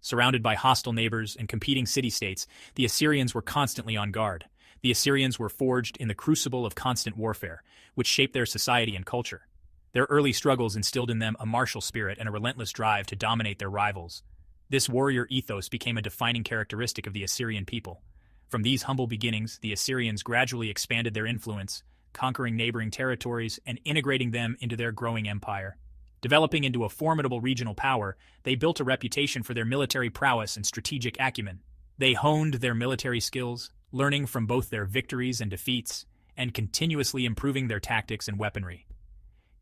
Surrounded by hostile neighbors and competing city-states, the Assyrians were constantly on guard. The Assyrians were forged in the crucible of constant warfare, which shaped their society and culture. Their early struggles instilled in them a martial spirit and a relentless drive to dominate their rivals. This warrior ethos became a defining characteristic of the Assyrian people. From these humble beginnings, the Assyrians gradually expanded their influence, conquering neighboring territories and integrating them into their growing empire. Developing into a formidable regional power, they built a reputation for their military prowess and strategic acumen. They honed their military skills, learning from both their victories and defeats, and continuously improving their tactics and weaponry.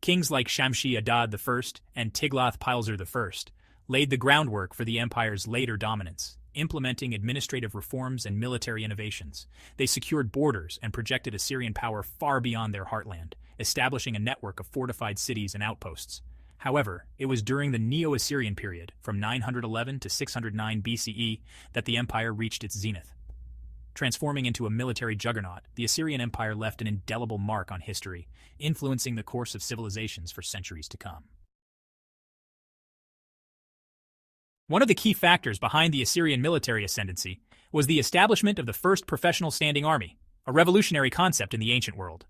Kings like Shamshi-Adad I and Tiglath-Pileser I laid the groundwork for the empire's later dominance, implementing administrative reforms and military innovations. They secured borders and projected Assyrian power far beyond their heartland, establishing a network of fortified cities and outposts. However, it was during the Neo-Assyrian period, from 911 to 609 BCE, that the empire reached its zenith. Transforming into a military juggernaut, the Assyrian Empire left an indelible mark on history, influencing the course of civilizations for centuries to come. One of the key factors behind the Assyrian military ascendancy was the establishment of the first professional standing army, a revolutionary concept in the ancient world.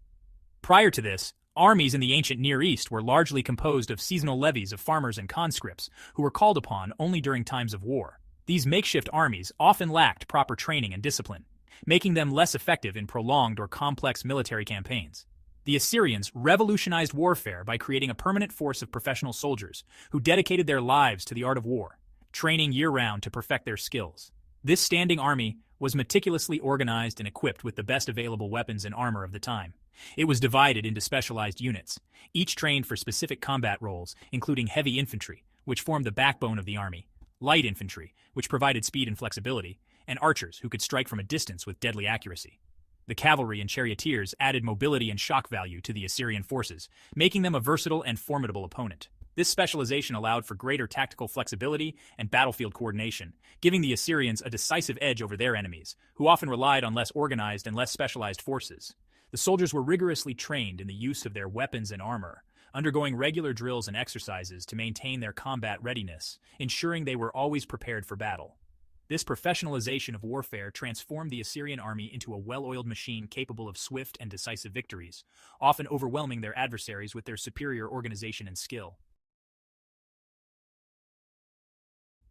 Prior to this, armies in the ancient Near East were largely composed of seasonal levies of farmers and conscripts who were called upon only during times of war. These makeshift armies often lacked proper training and discipline, making them less effective in prolonged or complex military campaigns. The Assyrians revolutionized warfare by creating a permanent force of professional soldiers who dedicated their lives to the art of war, training year-round to perfect their skills. This standing army was meticulously organized and equipped with the best available weapons and armor of the time. It was divided into specialized units, each trained for specific combat roles, including heavy infantry, which formed the backbone of the army, light infantry, which provided speed and flexibility, and archers who could strike from a distance with deadly accuracy. The cavalry and charioteers added mobility and shock value to the Assyrian forces, making them a versatile and formidable opponent. This specialization allowed for greater tactical flexibility and battlefield coordination, giving the Assyrians a decisive edge over their enemies, who often relied on less organized and less specialized forces. The soldiers were rigorously trained in the use of their weapons and armor, undergoing regular drills and exercises to maintain their combat readiness, ensuring they were always prepared for battle. This professionalization of warfare transformed the Assyrian army into a well-oiled machine capable of swift and decisive victories, often overwhelming their adversaries with their superior organization and skill.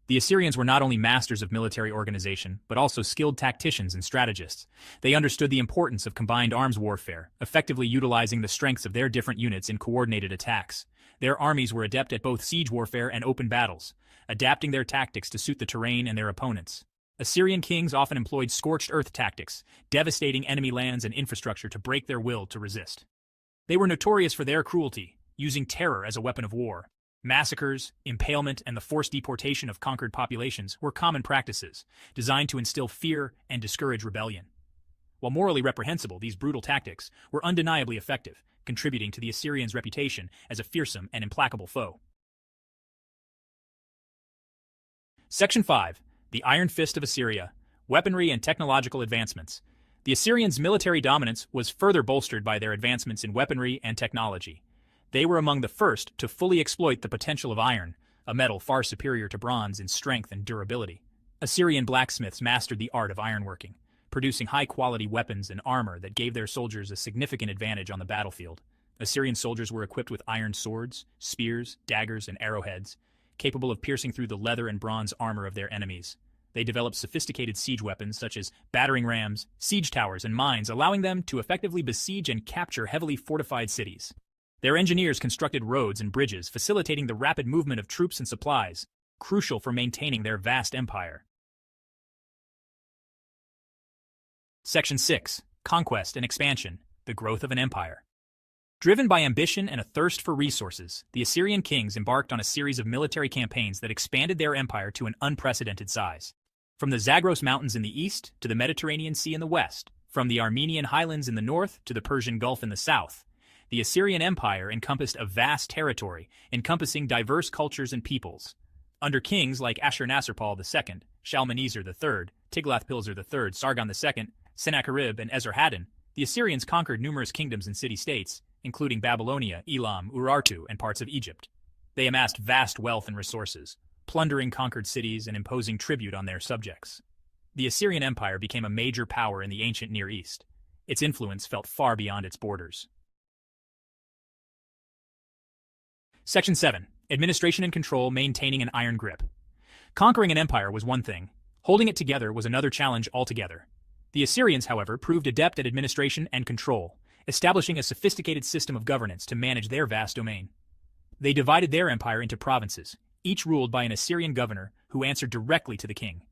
The Assyrians were not only masters of military organization, but also skilled tacticians and strategists. They understood the importance of combined arms warfare, effectively utilizing the strengths of their different units in coordinated attacks. Their armies were adept at both siege warfare and open battles, adapting their tactics to suit the terrain and their opponents. Assyrian kings often employed scorched earth tactics, devastating enemy lands and infrastructure to break their will to resist. They were notorious for their cruelty, using terror as a weapon of war. Massacres, impalement, and the forced deportation of conquered populations were common practices, designed to instill fear and discourage rebellion. While morally reprehensible, these brutal tactics were undeniably effective, contributing to the Assyrians' reputation as a fearsome and implacable foe. Section 5. The Iron Fist of Assyria. Weaponry and Technological Advancements. The Assyrians' military dominance was further bolstered by their advancements in weaponry and technology. They were among the first to fully exploit the potential of iron, a metal far superior to bronze in strength and durability. Assyrian blacksmiths mastered the art of ironworking, producing high-quality weapons and armor that gave their soldiers a significant advantage on the battlefield. Assyrian soldiers were equipped with iron swords, spears, daggers, and arrowheads, capable of piercing through the leather and bronze armor of their enemies. They developed sophisticated siege weapons such as battering rams, siege towers, and mines, allowing them to effectively besiege and capture heavily fortified cities. Their engineers constructed roads and bridges, facilitating the rapid movement of troops and supplies, crucial for maintaining their vast empire. Section 6. Conquest and Expansion, the Growth of an Empire. Driven by ambition and a thirst for resources, the Assyrian kings embarked on a series of military campaigns that expanded their empire to an unprecedented size. From the Zagros Mountains in the east to the Mediterranean Sea in the west, from the Armenian highlands in the north to the Persian Gulf in the south, the Assyrian Empire encompassed a vast territory, encompassing diverse cultures and peoples. Under kings like Ashurnasirpal II, Shalmaneser III, Tiglath-Pileser III, Sargon II, Sennacherib, and Esarhaddon, the Assyrians conquered numerous kingdoms and city-states, including Babylonia, Elam, Urartu, and parts of Egypt. They amassed vast wealth and resources, plundering conquered cities and imposing tribute on their subjects. The Assyrian Empire became a major power in the ancient Near East. Its influence felt far beyond its borders. Section 7. Administration and Control, Maintaining an Iron Grip. Conquering an empire was one thing. Holding it together was another challenge altogether. The Assyrians, however, proved adept at administration and control, establishing a sophisticated system of governance to manage their vast domain. They divided their empire into provinces, each ruled by an Assyrian governor who answered directly to the king.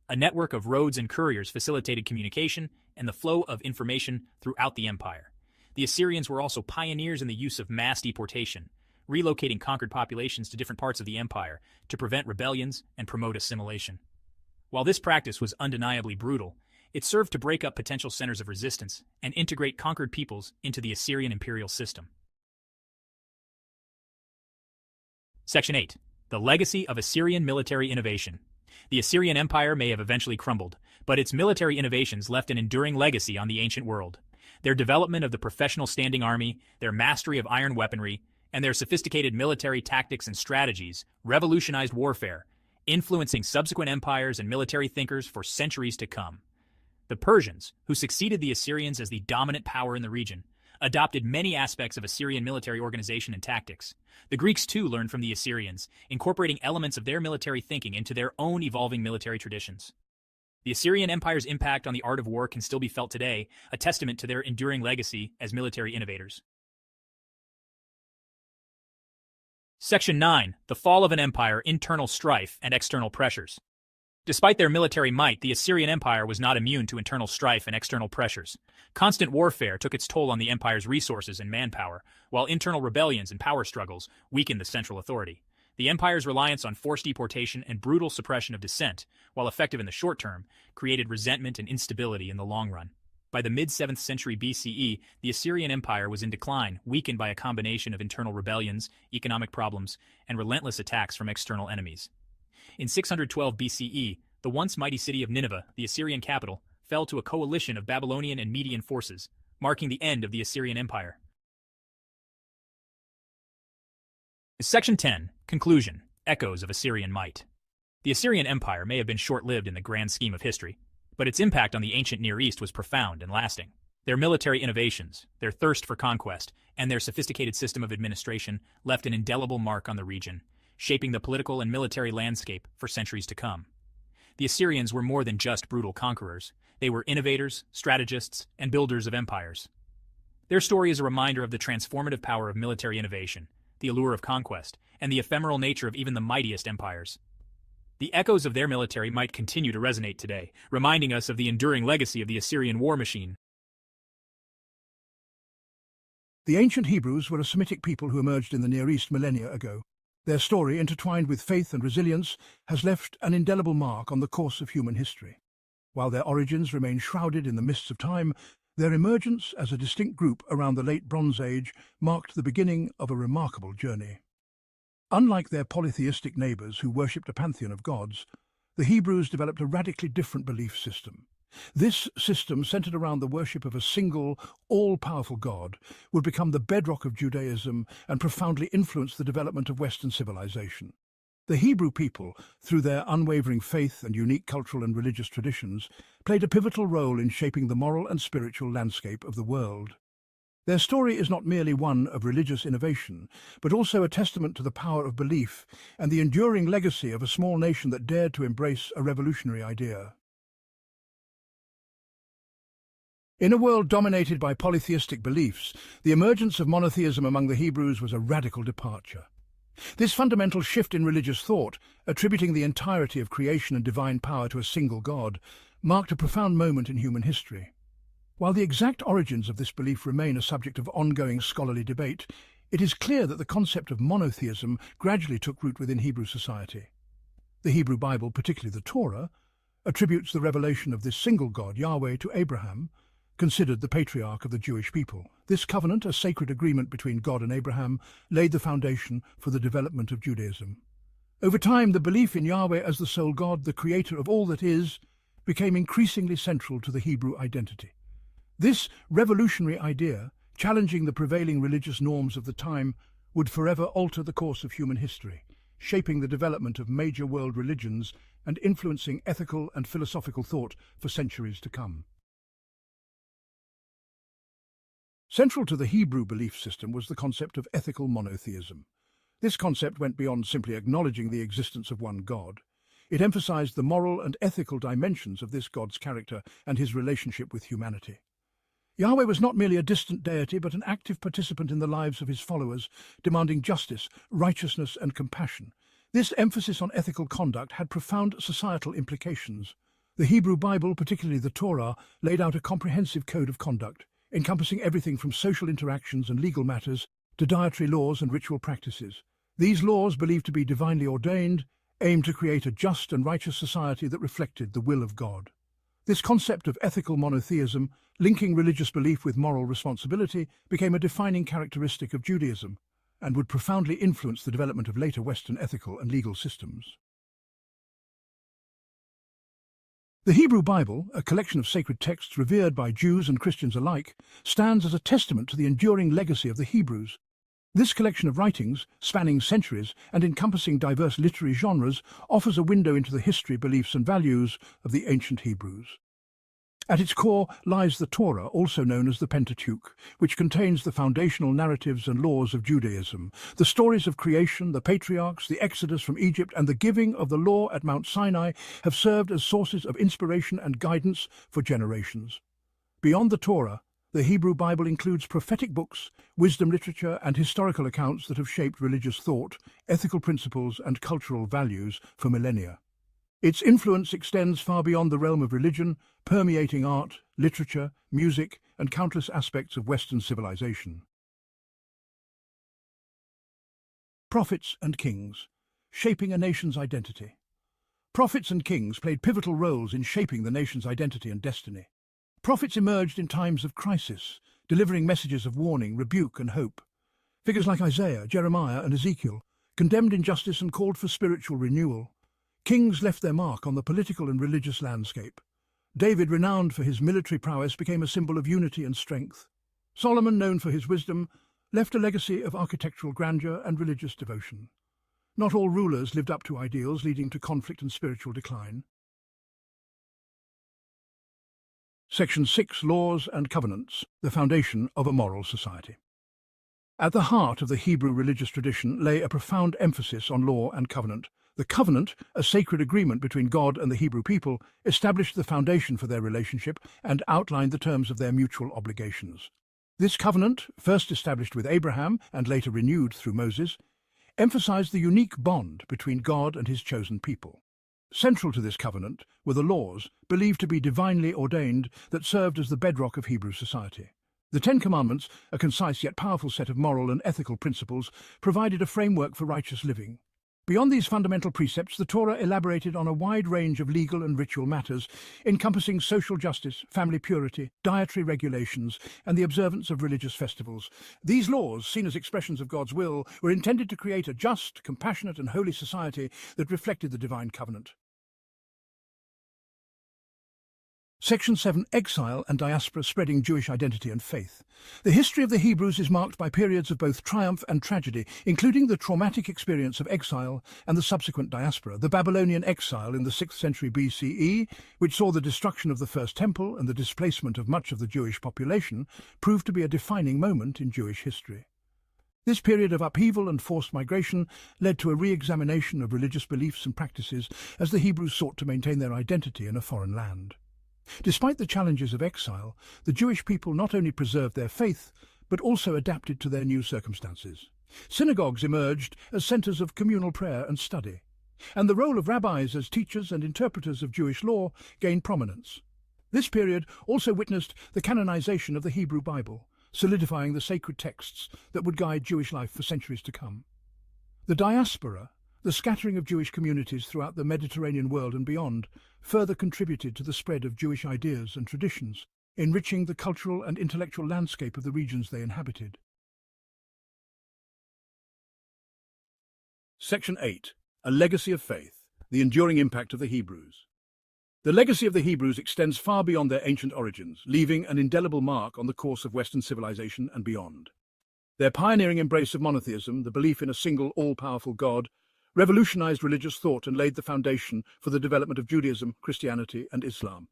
A network of roads and couriers facilitated communication and the flow of information throughout the empire. The Assyrians were also pioneers in the use of mass deportation, relocating conquered populations to different parts of the empire to prevent rebellions and promote assimilation. While this practice was undeniably brutal, it served to break up potential centers of resistance and integrate conquered peoples into the Assyrian imperial system. Section 8. The Legacy of Assyrian Military Innovation. The Assyrian Empire may have eventually crumbled, but its military innovations left an enduring legacy on the ancient world. Their development of the professional standing army, their mastery of iron weaponry, and their sophisticated military tactics and strategies revolutionized warfare, influencing subsequent empires and military thinkers for centuries to come. The Persians, who succeeded the Assyrians as the dominant power in the region, adopted many aspects of Assyrian military organization and tactics. The Greeks too learned from the Assyrians, incorporating elements of their military thinking into their own evolving military traditions. The Assyrian Empire's impact on the art of war can still be felt today, a testament to their enduring legacy as military innovators. Section 9. The Fall of an Empire, Internal Strife and External Pressures. Despite their military might, the Assyrian Empire was not immune to internal strife and external pressures. Constant warfare took its toll on the empire's resources and manpower, while internal rebellions and power struggles weakened the central authority. The empire's reliance on forced deportation and brutal suppression of dissent, while effective in the short term, created resentment and instability in the long run. By the mid-7th century BCE, the Assyrian Empire was in decline, weakened by a combination of internal rebellions, economic problems, and relentless attacks from external enemies. In 612 BCE, the once mighty city of Nineveh, the Assyrian capital, fell to a coalition of Babylonian and Median forces, marking the end of the Assyrian Empire. Section 10. Conclusion. Echoes of Assyrian Might. The Assyrian Empire may have been short-lived in the grand scheme of history, but its impact on the ancient Near East was profound and lasting. Their military innovations, their thirst for conquest, and their sophisticated system of administration left an indelible mark on the region, shaping the political and military landscape for centuries to come. The Assyrians were more than just brutal conquerors. They were innovators, strategists, and builders of empires. Their story is a reminder of the transformative power of military innovation, the allure of conquest, and the ephemeral nature of even the mightiest empires. The echoes of their military might continue to resonate today, reminding us of the enduring legacy of the Assyrian war machine. The ancient Hebrews were a Semitic people who emerged in the Near East millennia ago. Their story, intertwined with faith and resilience, has left an indelible mark on the course of human history. While their origins remain shrouded in the mists of time, their emergence as a distinct group around the late Bronze Age marked the beginning of a remarkable journey. Unlike their polytheistic neighbours who worshipped a pantheon of gods, the Hebrews developed a radically different belief system. This system, centered around the worship of a single, all-powerful God, would become the bedrock of Judaism and profoundly influence the development of Western civilization. The Hebrew people, through their unwavering faith and unique cultural and religious traditions, played a pivotal role in shaping the moral and spiritual landscape of the world. Their story is not merely one of religious innovation, but also a testament to the power of belief and the enduring legacy of a small nation that dared to embrace a revolutionary idea. In a world dominated by polytheistic beliefs, the emergence of monotheism among the Hebrews was a radical departure. This fundamental shift in religious thought, attributing the entirety of creation and divine power to a single God, marked a profound moment in human history. While the exact origins of this belief remain a subject of ongoing scholarly debate, it is clear that the concept of monotheism gradually took root within Hebrew society. The Hebrew Bible, particularly the Torah, attributes the revelation of this single God, Yahweh, to Abraham, considered the patriarch of the Jewish people. This covenant, a sacred agreement between God and Abraham, laid the foundation for the development of Judaism. Over time, the belief in Yahweh as the sole God, the creator of all that is, became increasingly central to the Hebrew identity. This revolutionary idea, challenging the prevailing religious norms of the time, would forever alter the course of human history, shaping the development of major world religions and influencing ethical and philosophical thought for centuries to come. Central to the Hebrew belief system was the concept of ethical monotheism. This concept went beyond simply acknowledging the existence of one God. It emphasized the moral and ethical dimensions of this God's character and his relationship with humanity. Yahweh was not merely a distant deity, but an active participant in the lives of his followers, demanding justice, righteousness, and compassion. This emphasis on ethical conduct had profound societal implications. The Hebrew Bible, particularly the Torah, laid out a comprehensive code of conduct, encompassing everything from social interactions and legal matters to dietary laws and ritual practices. These laws, believed to be divinely ordained, aimed to create a just and righteous society that reflected the will of God. This concept of ethical monotheism, linking religious belief with moral responsibility, became a defining characteristic of Judaism and would profoundly influence the development of later Western ethical and legal systems. The Hebrew Bible, a collection of sacred texts revered by Jews and Christians alike, stands as a testament to the enduring legacy of the Hebrews. This collection of writings, spanning centuries and encompassing diverse literary genres, offers a window into the history, beliefs and values of the ancient Hebrews. At its core lies the Torah, also known as the Pentateuch, which contains the foundational narratives and laws of Judaism. The stories of creation, the patriarchs, the exodus from Egypt, and the giving of the law at Mount Sinai have served as sources of inspiration and guidance for generations. Beyond the Torah, the Hebrew Bible includes prophetic books, wisdom literature, and historical accounts that have shaped religious thought, ethical principles, and cultural values for millennia. Its influence extends far beyond the realm of religion, permeating art, literature, music, and countless aspects of Western civilization. Prophets and kings, shaping a nation's identity. Prophets and kings played pivotal roles in shaping the nation's identity and destiny. Prophets emerged in times of crisis, delivering messages of warning, rebuke, and hope. Figures like Isaiah, Jeremiah, and Ezekiel condemned injustice and called for spiritual renewal. Kings left their mark on the political and religious landscape. David, renowned for his military prowess, became a symbol of unity and strength. Solomon, known for his wisdom, left a legacy of architectural grandeur and religious devotion. Not all rulers lived up to ideals, leading to conflict and spiritual decline. Section 6. Laws and Covenants, the foundation of a moral society. At the heart of the Hebrew religious tradition lay a profound emphasis on law and covenant. The covenant, a sacred agreement between God and the Hebrew people, established the foundation for their relationship and outlined the terms of their mutual obligations. This covenant, first established with Abraham and later renewed through Moses, emphasized the unique bond between God and his chosen people. Central to this covenant were the laws, believed to be divinely ordained, that served as the bedrock of Hebrew society. The Ten Commandments, a concise yet powerful set of moral and ethical principles, provided a framework for righteous living. Beyond these fundamental precepts, the Torah elaborated on a wide range of legal and ritual matters, encompassing social justice, family purity, dietary regulations, and the observance of religious festivals. These laws, seen as expressions of God's will, were intended to create a just, compassionate, and holy society that reflected the divine covenant. Section 7. Exile and diaspora spreading Jewish identity and faith. The history of the Hebrews is marked by periods of both triumph and tragedy, including the traumatic experience of exile and the subsequent diaspora. The Babylonian exile in the 6th century BCE, which saw the destruction of the First Temple and the displacement of much of the Jewish population, proved to be a defining moment in Jewish history. This period of upheaval and forced migration led to a re-examination of religious beliefs and practices as the Hebrews sought to maintain their identity in a foreign land. Despite the challenges of exile, the Jewish people not only preserved their faith, but also adapted to their new circumstances. Synagogues emerged as centers of communal prayer and study, and the role of rabbis as teachers and interpreters of Jewish law gained prominence. This period also witnessed the canonization of the Hebrew Bible, solidifying the sacred texts that would guide Jewish life for centuries to come. The diaspora, the scattering of Jewish communities throughout the Mediterranean world and beyond, further contributed to the spread of Jewish ideas and traditions, enriching the cultural and intellectual landscape of the regions they inhabited. Section 8. A Legacy of Faith, the enduring impact of the Hebrews. The legacy of the Hebrews extends far beyond their ancient origins, leaving an indelible mark on the course of Western civilization and beyond. Their pioneering embrace of monotheism, the belief in a single, all-powerful God, revolutionized religious thought and laid the foundation for the development of Judaism, Christianity, and Islam.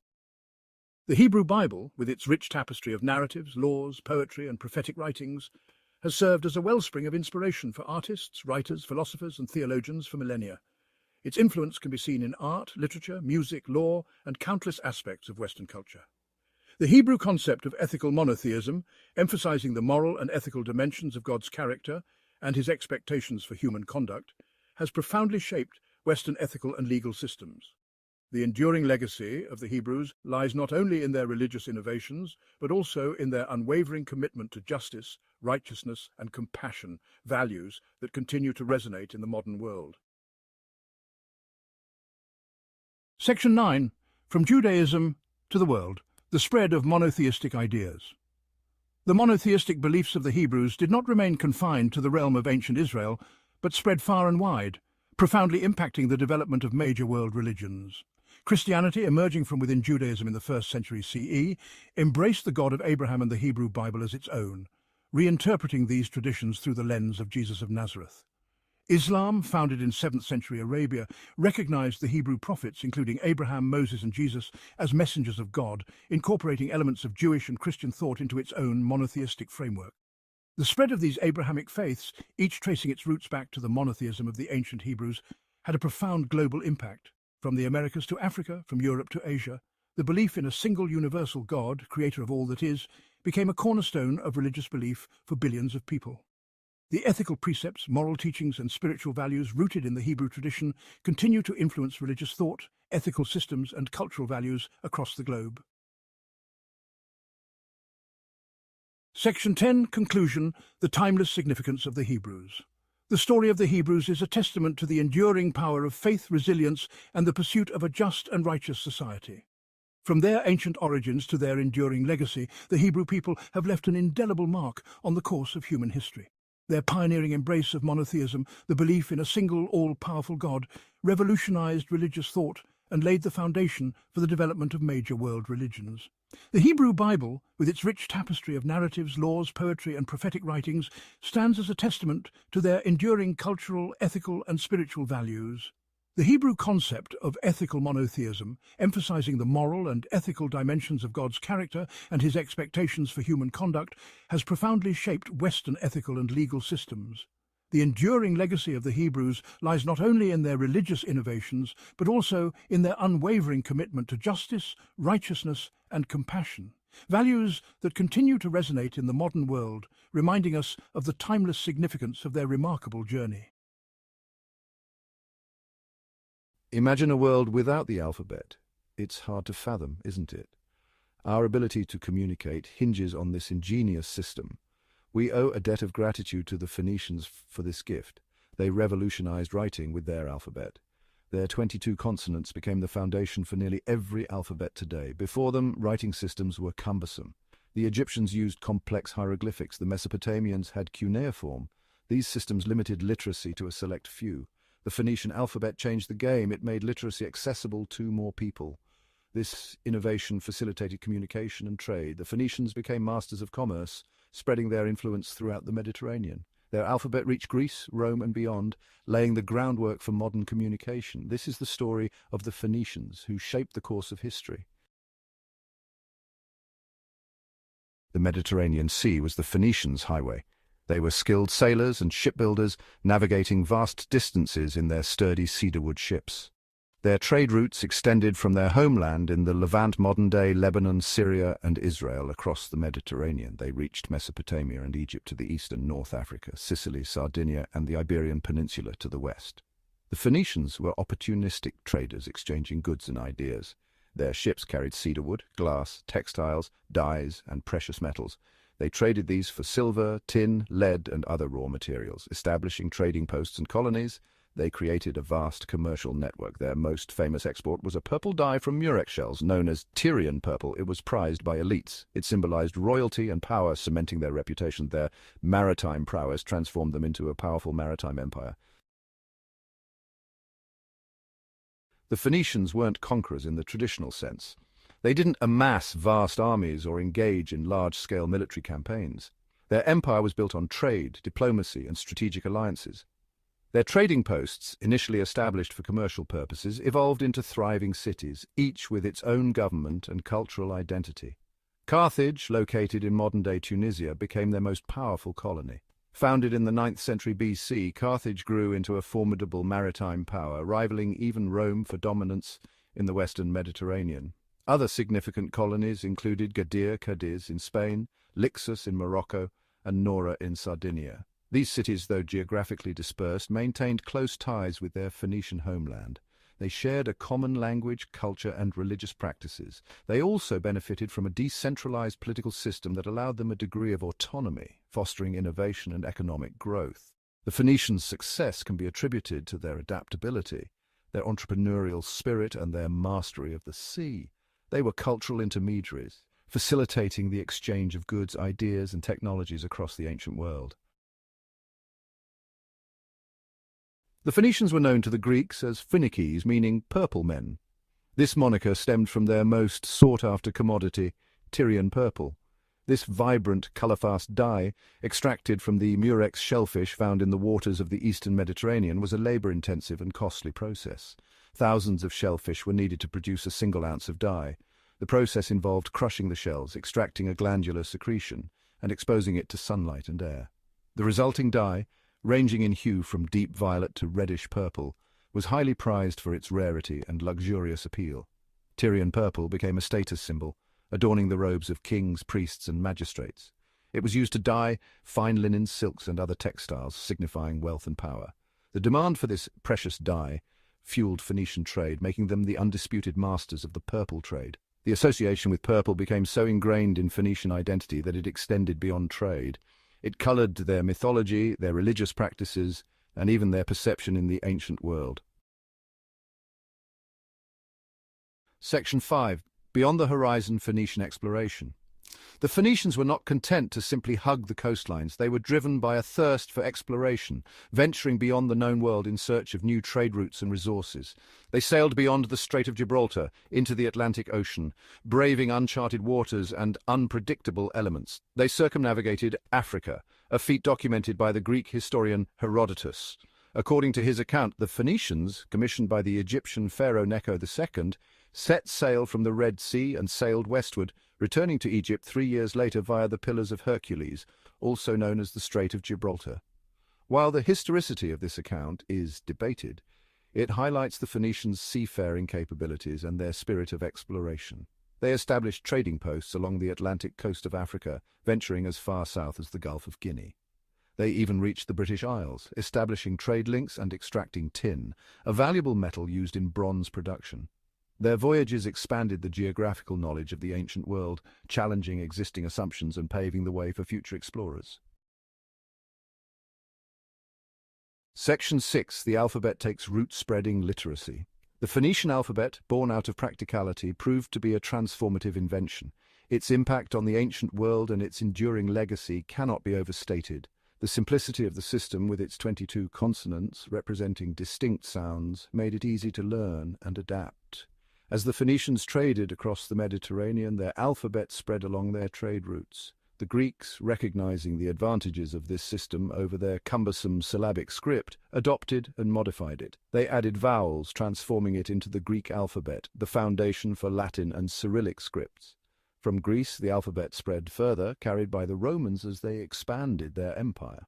The Hebrew Bible, with its rich tapestry of narratives, laws, poetry, and prophetic writings, has served as a wellspring of inspiration for artists, writers, philosophers, and theologians for millennia. Its influence can be seen in art, literature, music, law, and countless aspects of Western culture. The Hebrew concept of ethical monotheism, emphasizing the moral and ethical dimensions of God's character and his expectations for human conduct, has profoundly shaped Western ethical and legal systems. The enduring legacy of the Hebrews lies not only in their religious innovations, but also in their unwavering commitment to justice, righteousness, and compassion, values that continue to resonate in the modern world. Section 9. From Judaism to the world, the spread of monotheistic ideas. The monotheistic beliefs of the Hebrews did not remain confined to the realm of ancient Israel, but spread far and wide, profoundly impacting the development of major world religions. Christianity, emerging from within Judaism in the 1st century CE, embraced the God of Abraham and the Hebrew Bible as its own, reinterpreting these traditions through the lens of Jesus of Nazareth. Islam, founded in 7th century Arabia, recognized the Hebrew prophets, including Abraham, Moses, and Jesus, as messengers of God, incorporating elements of Jewish and Christian thought into its own monotheistic framework. The spread of these Abrahamic faiths, each tracing its roots back to the monotheism of the ancient Hebrews, had a profound global impact. From the Americas to Africa, from Europe to Asia, the belief in a single universal God, creator of all that is, became a cornerstone of religious belief for billions of people. The ethical precepts, moral teachings, and spiritual values rooted in the Hebrew tradition continue to influence religious thought, ethical systems, and cultural values across the globe. Section 10. Conclusion. The timeless significance of the Hebrews. The story of the Hebrews is a testament to the enduring power of faith, resilience, and the pursuit of a just and righteous society. From their ancient origins to their enduring legacy, the Hebrew people have left an indelible mark on the course of human history. Their pioneering embrace of monotheism, the belief in a single, all-powerful God, revolutionized religious thought and laid the foundation for the development of major world religions. The Hebrew Bible, with its rich tapestry of narratives, laws, poetry, and prophetic writings, stands as a testament to their enduring cultural, ethical, and spiritual values. The Hebrew concept of ethical monotheism, emphasizing the moral and ethical dimensions of God's character and his expectations for human conduct, has profoundly shaped Western ethical and legal systems. The enduring legacy of the Hebrews lies not only in their religious innovations, but also in their unwavering commitment to justice, righteousness, and compassion, values that continue to resonate in the modern world, reminding us of the timeless significance of their remarkable journey. Imagine a world without the alphabet. It's hard to fathom, isn't it? Our ability to communicate hinges on this ingenious system. We owe a debt of gratitude to the Phoenicians for this gift. They revolutionized writing with their alphabet. Their 22 consonants became the foundation for nearly every alphabet today. Before them, writing systems were cumbersome. The Egyptians used complex hieroglyphics. The Mesopotamians had cuneiform. These systems limited literacy to a select few. The Phoenician alphabet changed the game. It made literacy accessible to more people. This innovation facilitated communication and trade. The Phoenicians became masters of commerce, spreading their influence throughout the Mediterranean. Their alphabet reached Greece, Rome, and beyond, laying the groundwork for modern communication. This is the story of the Phoenicians, who shaped the course of history. The Mediterranean Sea was the Phoenicians' highway. They were skilled sailors and shipbuilders, navigating vast distances in their sturdy cedarwood ships. Their trade routes extended from their homeland in the Levant, modern-day Lebanon, Syria, and Israel across the Mediterranean. They reached Mesopotamia and Egypt to the east and North Africa, Sicily, Sardinia, and the Iberian Peninsula to the west. The Phoenicians were opportunistic traders exchanging goods and ideas. Their ships carried cedarwood, glass, textiles, dyes, and precious metals. They traded these for silver, tin, lead, and other raw materials, establishing trading posts and colonies. They created a vast commercial network. Their most famous export was a purple dye from murex shells, known as Tyrian purple. It was prized by elites. It symbolized royalty and power, cementing their reputation. Their maritime prowess transformed them into a powerful maritime empire. The Phoenicians weren't conquerors in the traditional sense. They didn't amass vast armies or engage in large-scale military campaigns. Their empire was built on trade, diplomacy, and strategic alliances. Their trading posts, initially established for commercial purposes, evolved into thriving cities, each with its own government and cultural identity. Carthage, located in modern-day Tunisia, became their most powerful colony. Founded in the 9th century BC, Carthage grew into a formidable maritime power, rivaling even Rome for dominance in the western Mediterranean. Other significant colonies included Gadir, Cadiz in Spain, Lixus in Morocco, and Nora in Sardinia. These cities, though geographically dispersed, maintained close ties with their Phoenician homeland. They shared a common language, culture, and religious practices. They also benefited from a decentralized political system that allowed them a degree of autonomy, fostering innovation and economic growth. The Phoenicians' success can be attributed to their adaptability, their entrepreneurial spirit, and their mastery of the sea. They were cultural intermediaries, facilitating the exchange of goods, ideas, and technologies across the ancient world. The Phoenicians were known to the Greeks as Phoenices, meaning purple men. This moniker stemmed from their most sought-after commodity, Tyrian purple. This vibrant, colour-fast dye, extracted from the murex shellfish found in the waters of the eastern Mediterranean, was a labour-intensive and costly process. Thousands of shellfish were needed to produce a single ounce of dye. The process involved crushing the shells, extracting a glandular secretion, and exposing it to sunlight and air. The resulting dye, ranging in hue from deep violet to reddish purple, was highly prized for its rarity and luxurious appeal. Tyrian purple became a status symbol, adorning the robes of kings, priests, and magistrates. It was used to dye fine linens, silks, and other textiles, signifying wealth and power. The demand for this precious dye fueled Phoenician trade, making them the undisputed masters of the purple trade. The association with purple became so ingrained in Phoenician identity that it extended beyond trade. It coloured their mythology, their religious practices, and even their perception in the ancient world. Section 5. Beyond the Horizon Phoenician Exploration. The Phoenicians were not content to simply hug the coastlines. They were driven by a thirst for exploration, venturing beyond the known world in search of new trade routes and resources. They sailed beyond the Strait of Gibraltar into the Atlantic Ocean, braving uncharted waters and unpredictable elements. They circumnavigated Africa, a feat documented by the Greek historian Herodotus. According to his account, the Phoenicians, commissioned by the Egyptian pharaoh Necho II, set sail from the Red Sea and sailed westward, returning to Egypt 3 years later via the Pillars of Hercules, also known as the Strait of Gibraltar. While the historicity of this account is debated, it highlights the Phoenicians' seafaring capabilities and their spirit of exploration. They established trading posts along the Atlantic coast of Africa, venturing as far south as the Gulf of Guinea. They even reached the British Isles, establishing trade links and extracting tin, a valuable metal used in bronze production. Their voyages expanded the geographical knowledge of the ancient world, challenging existing assumptions and paving the way for future explorers. Section 6. The alphabet takes root, spreading literacy. The Phoenician alphabet, born out of practicality, proved to be a transformative invention. Its impact on the ancient world and its enduring legacy cannot be overstated. The simplicity of the system, with its 22 consonants representing distinct sounds, made it easy to learn and adapt. As the Phoenicians traded across the Mediterranean, their alphabet spread along their trade routes. The Greeks, recognizing the advantages of this system over their cumbersome syllabic script, adopted and modified it. They added vowels, transforming it into the Greek alphabet, the foundation for Latin and Cyrillic scripts. From Greece, the alphabet spread further, carried by the Romans as they expanded their empire.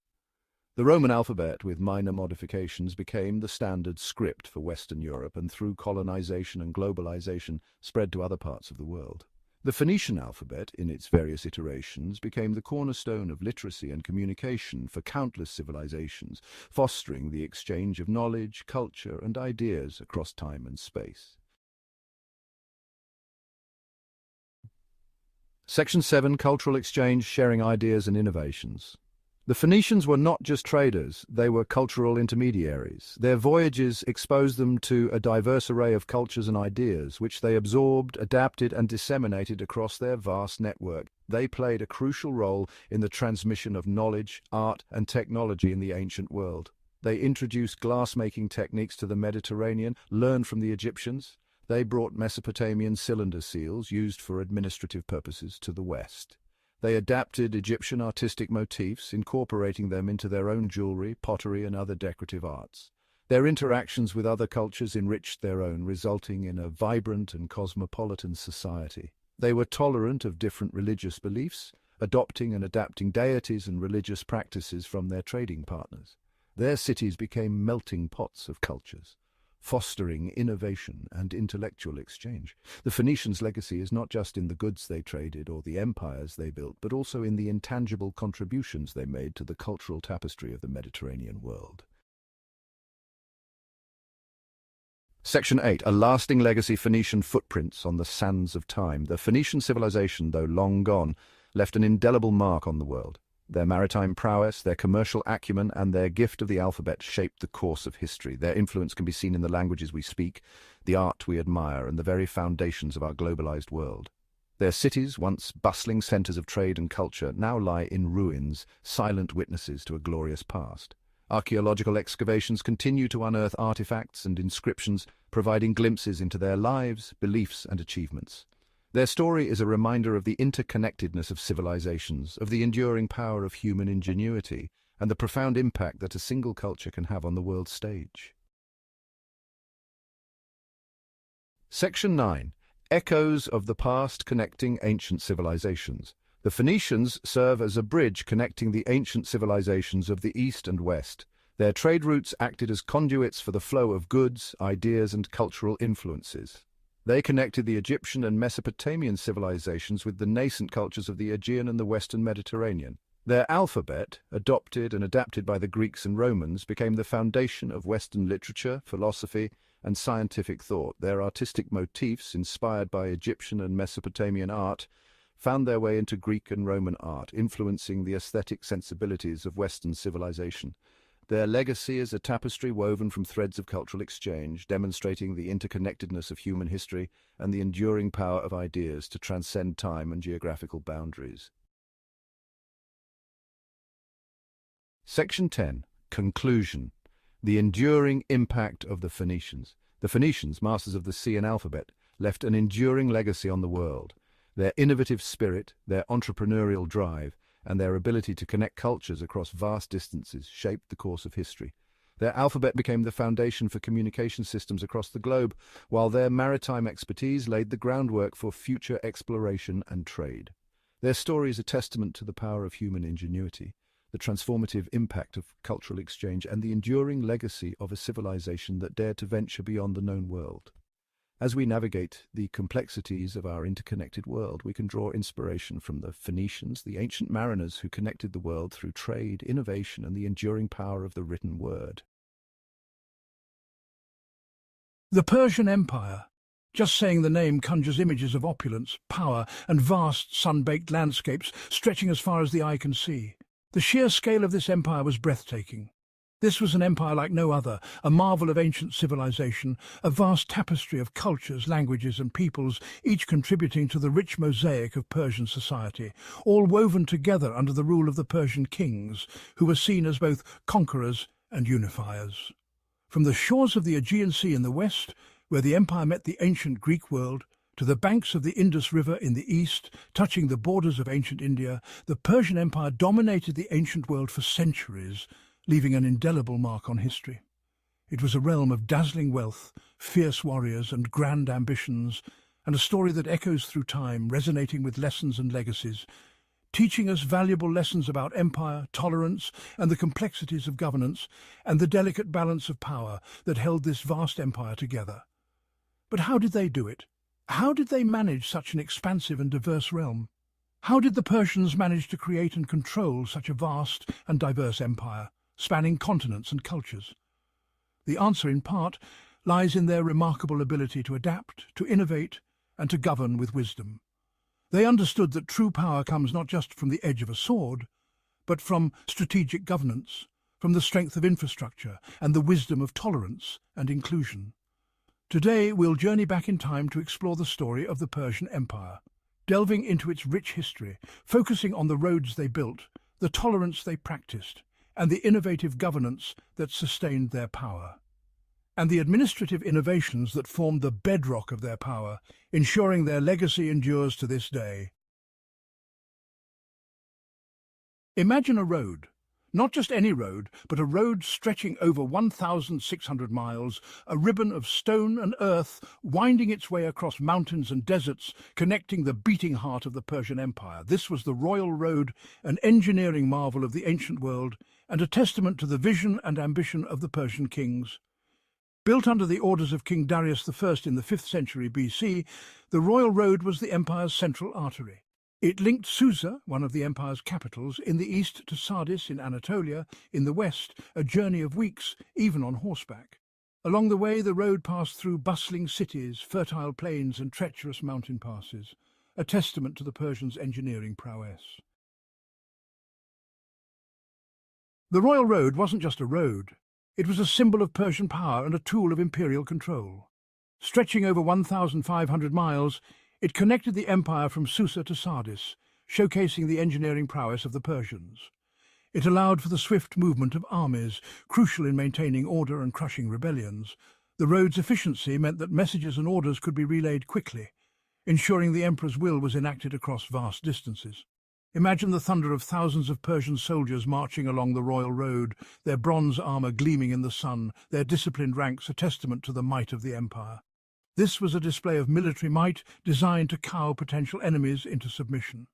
The Roman alphabet, with minor modifications, became the standard script for Western Europe and through colonization and globalization spread to other parts of the world. The Phoenician alphabet, in its various iterations, became the cornerstone of literacy and communication for countless civilizations, fostering the exchange of knowledge, culture, and ideas across time and space. Section 7. Cultural exchange, sharing ideas and innovations. The Phoenicians were not just traders, they were cultural intermediaries. Their voyages exposed them to a diverse array of cultures and ideas, which they absorbed, adapted, and disseminated across their vast network. They played a crucial role in the transmission of knowledge, art, and technology in the ancient world. They introduced glass-making techniques to the Mediterranean, learned from the Egyptians. They brought Mesopotamian cylinder seals, used for administrative purposes, to the West. They adapted Egyptian artistic motifs, incorporating them into their own jewelry, pottery, and other decorative arts. Their interactions with other cultures enriched their own, resulting in a vibrant and cosmopolitan society. They were tolerant of different religious beliefs, adopting and adapting deities and religious practices from their trading partners. Their cities became melting pots of cultures, fostering innovation and intellectual exchange. The Phoenicians' legacy is not just in the goods they traded or the empires they built, but also in the intangible contributions they made to the cultural tapestry of the Mediterranean world. Section 8. A lasting legacy: Phoenician footprints on the sands of time. The Phoenician civilization, though long gone, left an indelible mark on the world. Their maritime prowess, their commercial acumen, and their gift of the alphabet shaped the course of history. Their influence can be seen in the languages we speak, the art we admire, and the very foundations of our globalized world. Their cities, once bustling centers of trade and culture, now lie in ruins, silent witnesses to a glorious past. Archaeological excavations continue to unearth artifacts and inscriptions, providing glimpses into their lives, beliefs, and achievements. Their story is a reminder of the interconnectedness of civilizations, of the enduring power of human ingenuity, and the profound impact that a single culture can have on the world stage. Section 9. Echoes of the past connecting ancient civilizations. The Phoenicians serve as a bridge connecting the ancient civilizations of the East and West. Their trade routes acted as conduits for the flow of goods, ideas, and cultural influences. They connected the Egyptian and Mesopotamian civilizations with the nascent cultures of the Aegean and the Western Mediterranean. Their alphabet, adopted and adapted by the Greeks and Romans, became the foundation of Western literature, philosophy, and scientific thought. Their artistic motifs, inspired by Egyptian and Mesopotamian art, found their way into Greek and Roman art, influencing the aesthetic sensibilities of Western civilization. Their legacy is a tapestry woven from threads of cultural exchange, demonstrating the interconnectedness of human history and the enduring power of ideas to transcend time and geographical boundaries. Section 10. Conclusion. The enduring impact of the Phoenicians. The Phoenicians, masters of the sea and alphabet, left an enduring legacy on the world. Their innovative spirit, their entrepreneurial drive, and their ability to connect cultures across vast distances shaped the course of history. Their alphabet became the foundation for communication systems across the globe, while their maritime expertise laid the groundwork for future exploration and trade. Their story is a testament to the power of human ingenuity, the transformative impact of cultural exchange, and the enduring legacy of a civilization that dared to venture beyond the known world. As we navigate the complexities of our interconnected world, we can draw inspiration from the Phoenicians, the ancient mariners who connected the world through trade, innovation, and the enduring power of the written word. The Persian Empire. Just saying the name conjures images of opulence, power, and vast sun-baked landscapes stretching as far as the eye can see. The sheer scale of this empire was breathtaking. This was an empire like no other, a marvel of ancient civilization, a vast tapestry of cultures, languages, and peoples, each contributing to the rich mosaic of Persian society, all woven together under the rule of the Persian kings, who were seen as both conquerors and unifiers. From the shores of the Aegean Sea in the west, where the empire met the ancient Greek world, to the banks of the Indus River in the east, touching the borders of ancient India, the Persian Empire dominated the ancient world for centuries, leaving an indelible mark on history. It was a realm of dazzling wealth, fierce warriors and grand ambitions, and a story that echoes through time, resonating with lessons and legacies, teaching us valuable lessons about empire, tolerance, and the complexities of governance, and the delicate balance of power that held this vast empire together. But how did they do it? How did they manage such an expansive and diverse realm? How did the Persians manage to create and control such a vast and diverse empire, spanning continents and cultures? The answer, in part, lies in their remarkable ability to adapt, to innovate, and to govern with wisdom. They understood that true power comes not just from the edge of a sword, but from strategic governance, from the strength of infrastructure, and the wisdom of tolerance and inclusion. Today, we'll journey back in time to explore the story of the Persian Empire, delving into its rich history, focusing on the roads they built, the tolerance they practiced, and the innovative governance that sustained their power, and the administrative innovations that formed the bedrock of their power, ensuring their legacy endures to this day. Imagine a road. Not just any road, but a road stretching over 1,600 miles, a ribbon of stone and earth winding its way across mountains and deserts, connecting the beating heart of the Persian Empire. This was the Royal Road, an engineering marvel of the ancient world, and a testament to the vision and ambition of the Persian kings. Built under the orders of King Darius I in the 5th century BC, the Royal Road was the empire's central artery. It linked Susa, one of the empire's capitals, in the east to Sardis in Anatolia, in the west, a journey of weeks, even on horseback. Along the way, the road passed through bustling cities, fertile plains and treacherous mountain passes, a testament to the Persians' engineering prowess. The Royal Road wasn't just a road. It was a symbol of Persian power and a tool of imperial control. Stretching over 1,500 miles, it connected the empire from Susa to Sardis, showcasing the engineering prowess of the Persians. It allowed for the swift movement of armies, crucial in maintaining order and crushing rebellions. The road's efficiency meant that messages and orders could be relayed quickly, ensuring the emperor's will was enacted across vast distances. Imagine the thunder of thousands of Persian soldiers marching along the Royal Road, their bronze armour gleaming in the sun, their disciplined ranks a testament to the might of the empire. This was a display of military might designed to cow potential enemies into submission.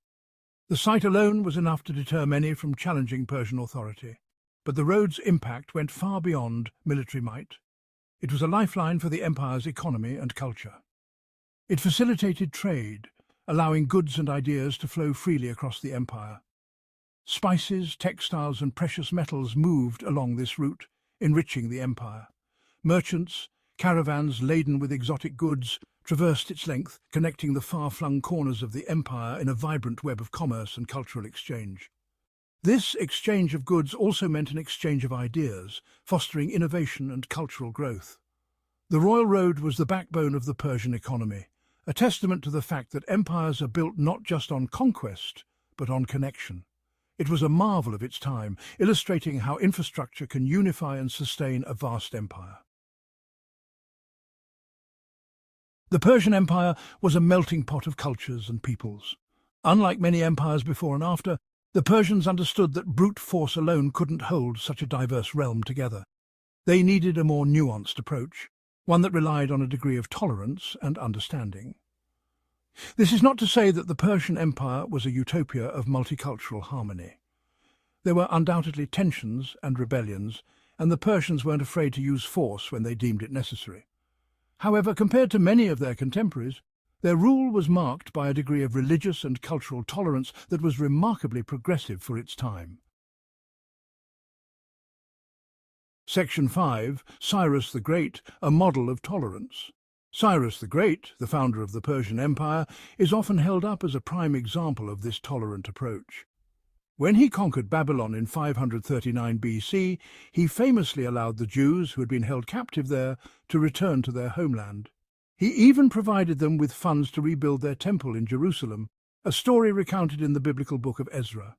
The sight alone was enough to deter many from challenging Persian authority. But the road's impact went far beyond military might. It was a lifeline for the empire's economy and culture. It facilitated trade, allowing goods and ideas to flow freely across the empire. Spices, textiles, and precious metals moved along this route, enriching the empire. Merchants, caravans laden with exotic goods, traversed its length, connecting the far-flung corners of the empire in a vibrant web of commerce and cultural exchange. This exchange of goods also meant an exchange of ideas, fostering innovation and cultural growth. The Royal Road was the backbone of the Persian economy, a testament to the fact that empires are built not just on conquest, but on connection. It was a marvel of its time, illustrating how infrastructure can unify and sustain a vast empire. The Persian Empire was a melting pot of cultures and peoples. Unlike many empires before and after, the Persians understood that brute force alone couldn't hold such a diverse realm together. They needed a more nuanced approach, one that relied on a degree of tolerance and understanding. This is not to say that the Persian Empire was a utopia of multicultural harmony. There were undoubtedly tensions and rebellions, and the Persians weren't afraid to use force when they deemed it necessary. However, compared to many of their contemporaries, their rule was marked by a degree of religious and cultural tolerance that was remarkably progressive for its time. Section 5. Cyrus the Great, a model of tolerance. Cyrus the Great, the founder of the Persian Empire, is often held up as a prime example of this tolerant approach. When he conquered Babylon in 539 BC, he famously allowed the Jews who had been held captive there to return to their homeland. He even provided them with funds to rebuild their temple in Jerusalem, a story recounted in the biblical book of Ezra.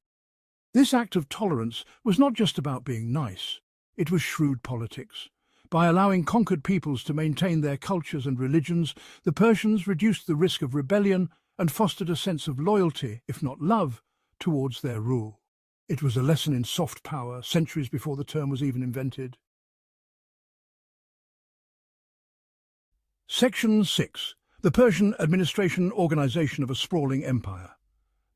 This act of tolerance was not just about being nice. It was shrewd politics. By allowing conquered peoples to maintain their cultures and religions, the Persians reduced the risk of rebellion and fostered a sense of loyalty, if not love, towards their rule. It was a lesson in soft power, centuries before the term was even invented. Section 6. The Persian Administration Organization of a Sprawling Empire.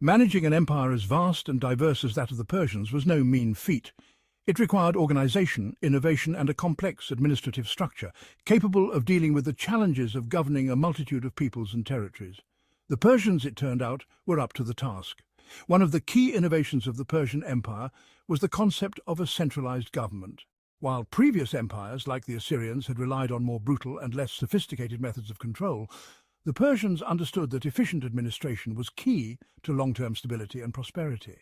Managing an empire as vast and diverse as that of the Persians was no mean feat. It required organization, innovation, and a complex administrative structure, capable of dealing with the challenges of governing a multitude of peoples and territories. The Persians, it turned out, were up to the task. One of the key innovations of the Persian Empire was the concept of a centralized government. While previous empires, like the Assyrians, had relied on more brutal and less sophisticated methods of control, the Persians understood that efficient administration was key to long-term stability and prosperity.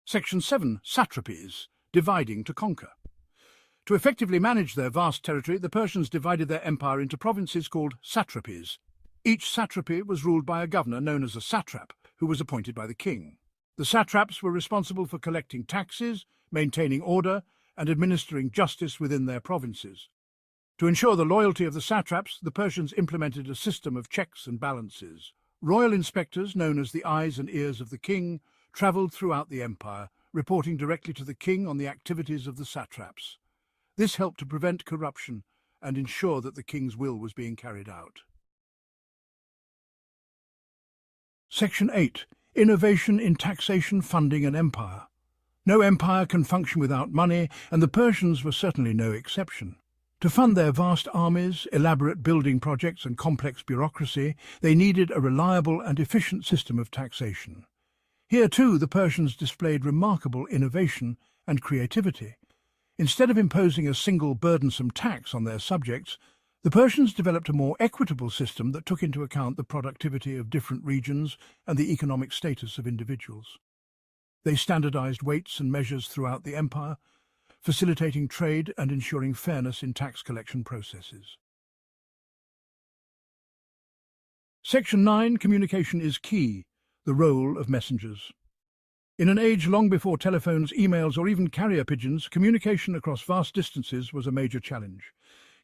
Section 7. Satrapies, dividing to conquer. To effectively manage their vast territory, the Persians divided their empire into provinces called satrapies. Each satrapy was ruled by a governor known as a satrap, who was appointed by the king. The satraps were responsible for collecting taxes, maintaining order, and administering justice within their provinces. To ensure the loyalty of the satraps, the Persians implemented a system of checks and balances. Royal inspectors, known as the eyes and ears of the king, travelled throughout the empire, reporting directly to the king on the activities of the satraps. This helped to prevent corruption and ensure that the king's will was being carried out. Section 8. Innovation in taxation, funding and empire. No empire can function without money, and the Persians were certainly no exception. To fund their vast armies, elaborate building projects and complex bureaucracy, they needed a reliable and efficient system of taxation. Here too the Persians displayed remarkable innovation and creativity. Instead of imposing a single burdensome tax on their subjects, the Persians developed a more equitable system that took into account the productivity of different regions and the economic status of individuals. They standardized weights and measures throughout the empire, facilitating trade and ensuring fairness in tax collection processes. Section 9. Communication is key. The role of messengers. In an age long before telephones, emails, or even carrier pigeons, communication across vast distances was a major challenge.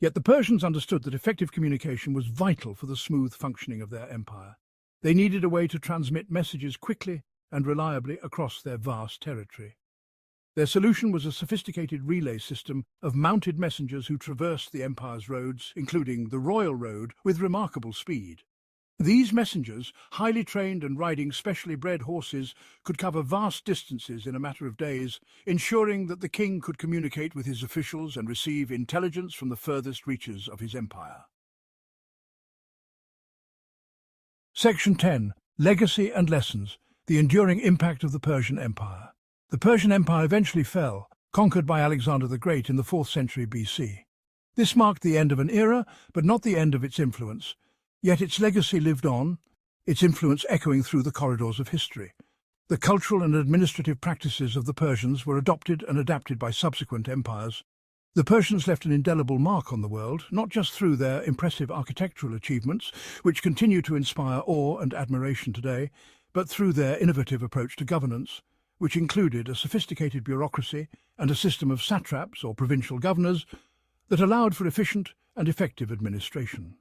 Yet the Persians understood that effective communication was vital for the smooth functioning of their empire. They needed a way to transmit messages quickly and reliably across their vast territory. Their solution was a sophisticated relay system of mounted messengers who traversed the empire's roads, including the Royal Road, with remarkable speed. These messengers, highly trained and riding specially bred horses, could cover vast distances in a matter of days, ensuring that the king could communicate with his officials and receive intelligence from the furthest reaches of his empire. Section 10. Legacy and Lessons. The enduring impact of the Persian Empire. The Persian Empire eventually fell, conquered by Alexander the Great in the 4th century BC. This marked the end of an era, but not the end of its influence. Yet its legacy lived on, its influence echoing through the corridors of history. The cultural and administrative practices of the Persians were adopted and adapted by subsequent empires. The Persians left an indelible mark on the world, not just through their impressive architectural achievements, which continue to inspire awe and admiration today, but through their innovative approach to governance, which included a sophisticated bureaucracy and a system of satraps or provincial governors that allowed for efficient and effective administration.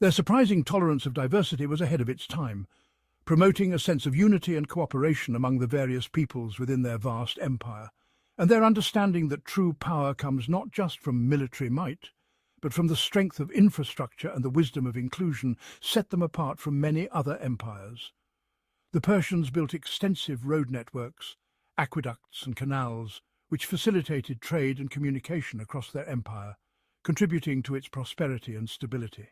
Their surprising tolerance of diversity was ahead of its time, promoting a sense of unity and cooperation among the various peoples within their vast empire, and their understanding that true power comes not just from military might, but from the strength of infrastructure and the wisdom of inclusion set them apart from many other empires. The Persians built extensive road networks, aqueducts and canals, which facilitated trade and communication across their empire, contributing to its prosperity and stability.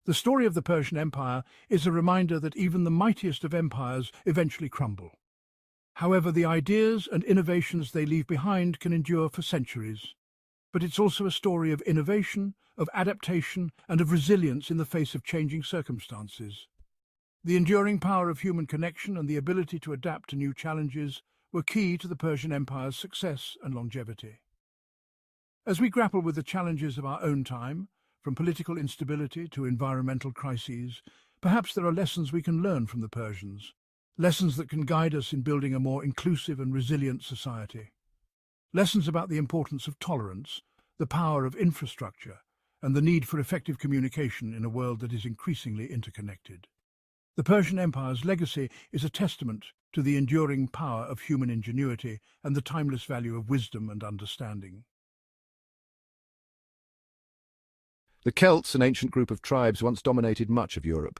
The story of the Persian Empire is a reminder that even the mightiest of empires eventually crumble. However, the ideas and innovations they leave behind can endure for centuries. But it's also a story of innovation, of adaptation, and of resilience in the face of changing circumstances. The enduring power of human connection and the ability to adapt to new challenges were key to the Persian Empire's success and longevity. As we grapple with the challenges of our own time, from political instability to environmental crises, perhaps there are lessons we can learn from the Persians, lessons that can guide us in building a more inclusive and resilient society. Lessons about the importance of tolerance, the power of infrastructure, and the need for effective communication in a world that is increasingly interconnected. The Persian Empire's legacy is a testament to the enduring power of human ingenuity and the timeless value of wisdom and understanding. The Celts, an ancient group of tribes, once dominated much of Europe.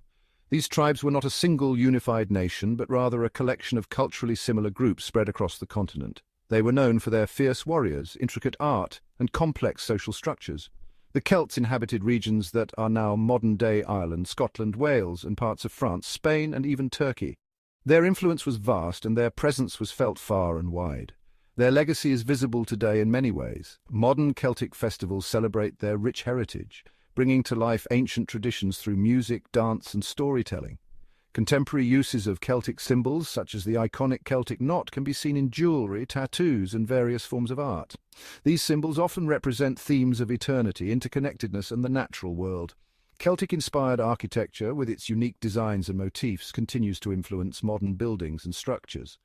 These tribes were not a single unified nation, but rather a collection of culturally similar groups spread across the continent. They were known for their fierce warriors, intricate art, and complex social structures. The Celts inhabited regions that are now modern-day Ireland, Scotland, Wales, and parts of France, Spain, and even Turkey. Their influence was vast, and their presence was felt far and wide. Their legacy is visible today in many ways. Modern Celtic festivals celebrate their rich heritage, bringing to life ancient traditions through music, dance, and storytelling. Contemporary uses of Celtic symbols, such as the iconic Celtic knot, can be seen in jewellery, tattoos, and various forms of art. These symbols often represent themes of eternity, interconnectedness, and the natural world. Celtic-inspired architecture, with its unique designs and motifs, continues to influence modern buildings and structures.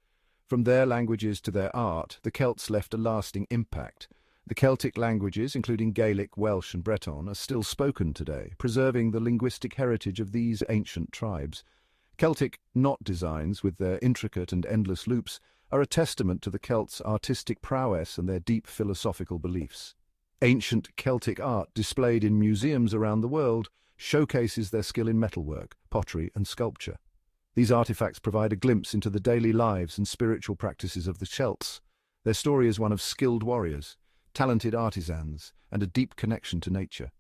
From their languages to their art, the Celts left a lasting impact. The Celtic languages, including Gaelic, Welsh, and Breton, are still spoken today, preserving the linguistic heritage of these ancient tribes. Celtic knot designs, with their intricate and endless loops, are a testament to the Celts' artistic prowess and their deep philosophical beliefs. Ancient Celtic art, displayed in museums around the world, showcases their skill in metalwork, pottery, and sculpture. These artifacts provide a glimpse into the daily lives and spiritual practices of the Celts. Their story is one of skilled warriors, talented artisans, and a deep connection to nature.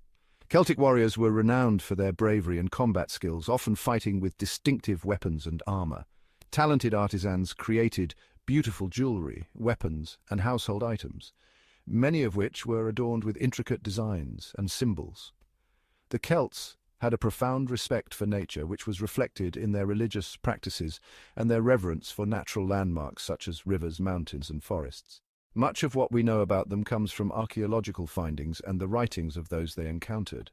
Celtic warriors were renowned for their bravery and combat skills, often fighting with distinctive weapons and armor. Talented artisans created beautiful jewelry, weapons, and household items, many of which were adorned with intricate designs and symbols. The Celts had a profound respect for nature, which was reflected in their religious practices and their reverence for natural landmarks such as rivers, mountains, and forests. Much of what we know about them comes from archaeological findings and the writings of those they encountered.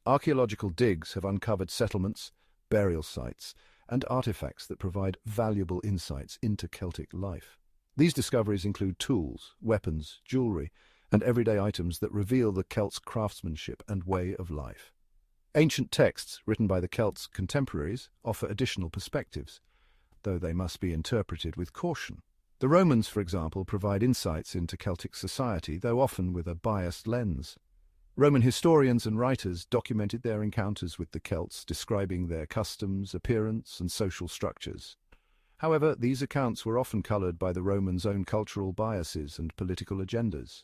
Archaeological digs have uncovered settlements, burial sites, and artifacts that provide valuable insights into Celtic life. These discoveries include tools, weapons, jewelry, and everyday items that reveal the Celts' craftsmanship and way of life. Ancient texts, written by the Celts' contemporaries, offer additional perspectives, though they must be interpreted with caution. The Romans, for example, provide insights into Celtic society, though often with a biased lens. Roman historians and writers documented their encounters with the Celts, describing their customs, appearance, and social structures. However, these accounts were often coloured by the Romans' own cultural biases and political agendas.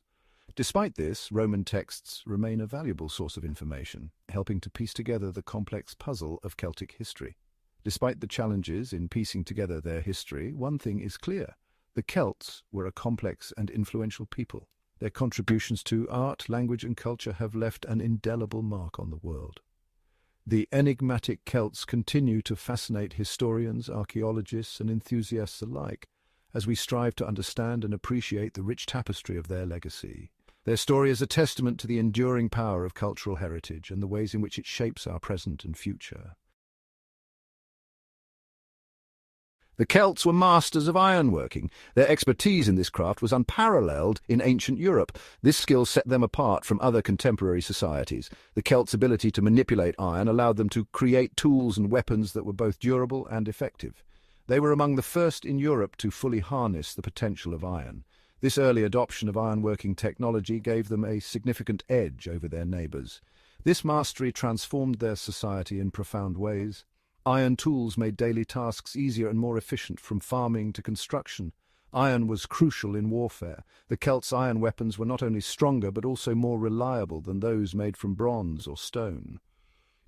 Despite this, Roman texts remain a valuable source of information, helping to piece together the complex puzzle of Celtic history. Despite the challenges in piecing together their history, one thing is clear. The Celts were a complex and influential people. Their contributions to art, language, and culture have left an indelible mark on the world. The enigmatic Celts continue to fascinate historians, archaeologists, and enthusiasts alike, as we strive to understand and appreciate the rich tapestry of their legacy. Their story is a testament to the enduring power of cultural heritage and the ways in which it shapes our present and future. The Celts were masters of ironworking. Their expertise in this craft was unparalleled in ancient Europe. This skill set them apart from other contemporary societies. The Celts' ability to manipulate iron allowed them to create tools and weapons that were both durable and effective. They were among the first in Europe to fully harness the potential of iron. This early adoption of ironworking technology gave them a significant edge over their neighbours. This mastery transformed their society in profound ways. Iron tools made daily tasks easier and more efficient, from farming to construction. Iron was crucial in warfare. The Celts' iron weapons were not only stronger but also more reliable than those made from bronze or stone.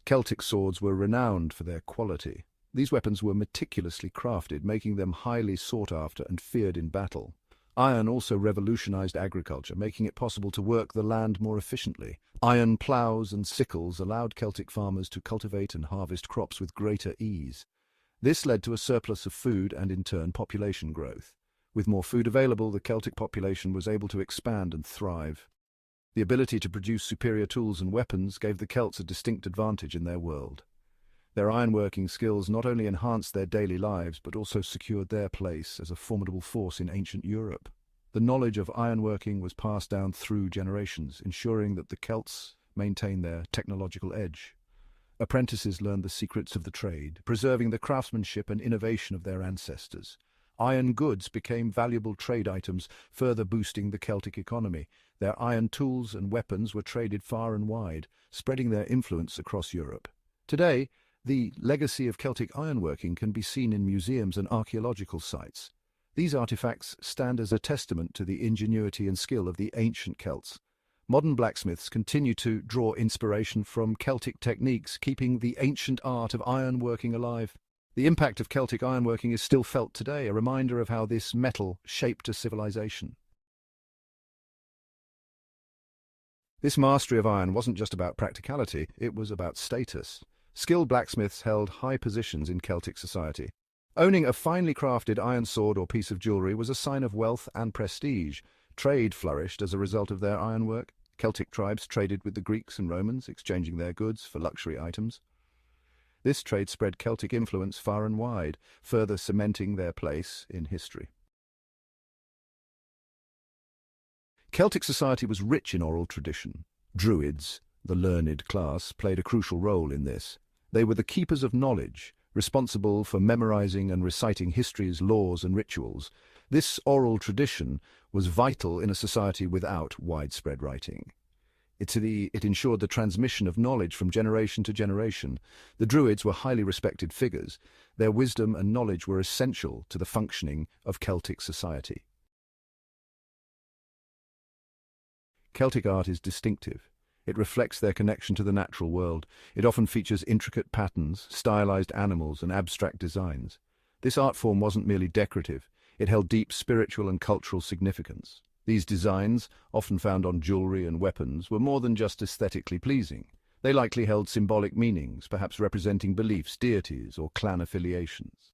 Celtic swords were renowned for their quality. These weapons were meticulously crafted, making them highly sought after and feared in battle. Iron also revolutionized agriculture, making it possible to work the land more efficiently. Iron ploughs and sickles allowed Celtic farmers to cultivate and harvest crops with greater ease. This led to a surplus of food and, in turn, population growth. With more food available, the Celtic population was able to expand and thrive. The ability to produce superior tools and weapons gave the Celts a distinct advantage in their world. Their ironworking skills not only enhanced their daily lives, but also secured their place as a formidable force in ancient Europe. The knowledge of ironworking was passed down through generations, ensuring that the Celts maintained their technological edge. Apprentices learned the secrets of the trade, preserving the craftsmanship and innovation of their ancestors. Iron goods became valuable trade items, further boosting the Celtic economy. Their iron tools and weapons were traded far and wide, spreading their influence across Europe. Today, the legacy of Celtic ironworking can be seen in museums and archaeological sites. These artifacts stand as a testament to the ingenuity and skill of the ancient Celts. Modern blacksmiths continue to draw inspiration from Celtic techniques, keeping the ancient art of ironworking alive. The impact of Celtic ironworking is still felt today, a reminder of how this metal shaped a civilization. This mastery of iron wasn't just about practicality, it was about status. Skilled blacksmiths held high positions in Celtic society. Owning a finely crafted iron sword or piece of jewellery was a sign of wealth and prestige. Trade flourished as a result of their ironwork. Celtic tribes traded with the Greeks and Romans, exchanging their goods for luxury items. This trade spread Celtic influence far and wide, further cementing their place in history. Celtic society was rich in oral tradition. Druids, the learned class, played a crucial role in this. They were the keepers of knowledge, responsible for memorizing and reciting history's laws and rituals. This oral tradition was vital in a society without widespread writing. It ensured the transmission of knowledge from generation to generation. The Druids were highly respected figures. Their wisdom and knowledge were essential to the functioning of Celtic society. Celtic art is distinctive. It reflects their connection to the natural world. It often features intricate patterns, stylized animals, and abstract designs. This art form wasn't merely decorative. It held deep spiritual and cultural significance. These designs, often found on jewelry and weapons, were more than just aesthetically pleasing. They likely held symbolic meanings, perhaps representing beliefs, deities, or clan affiliations.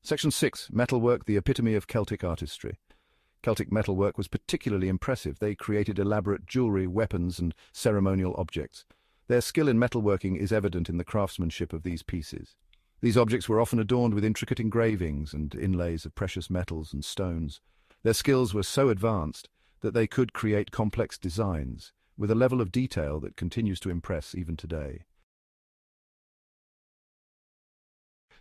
Section 6. Metalwork, the epitome of Celtic artistry. Celtic metalwork was particularly impressive. They created elaborate jewelry, weapons, and ceremonial objects. Their skill in metalworking is evident in the craftsmanship of these pieces. These objects were often adorned with intricate engravings and inlays of precious metals and stones. Their skills were so advanced that they could create complex designs with a level of detail that continues to impress even today.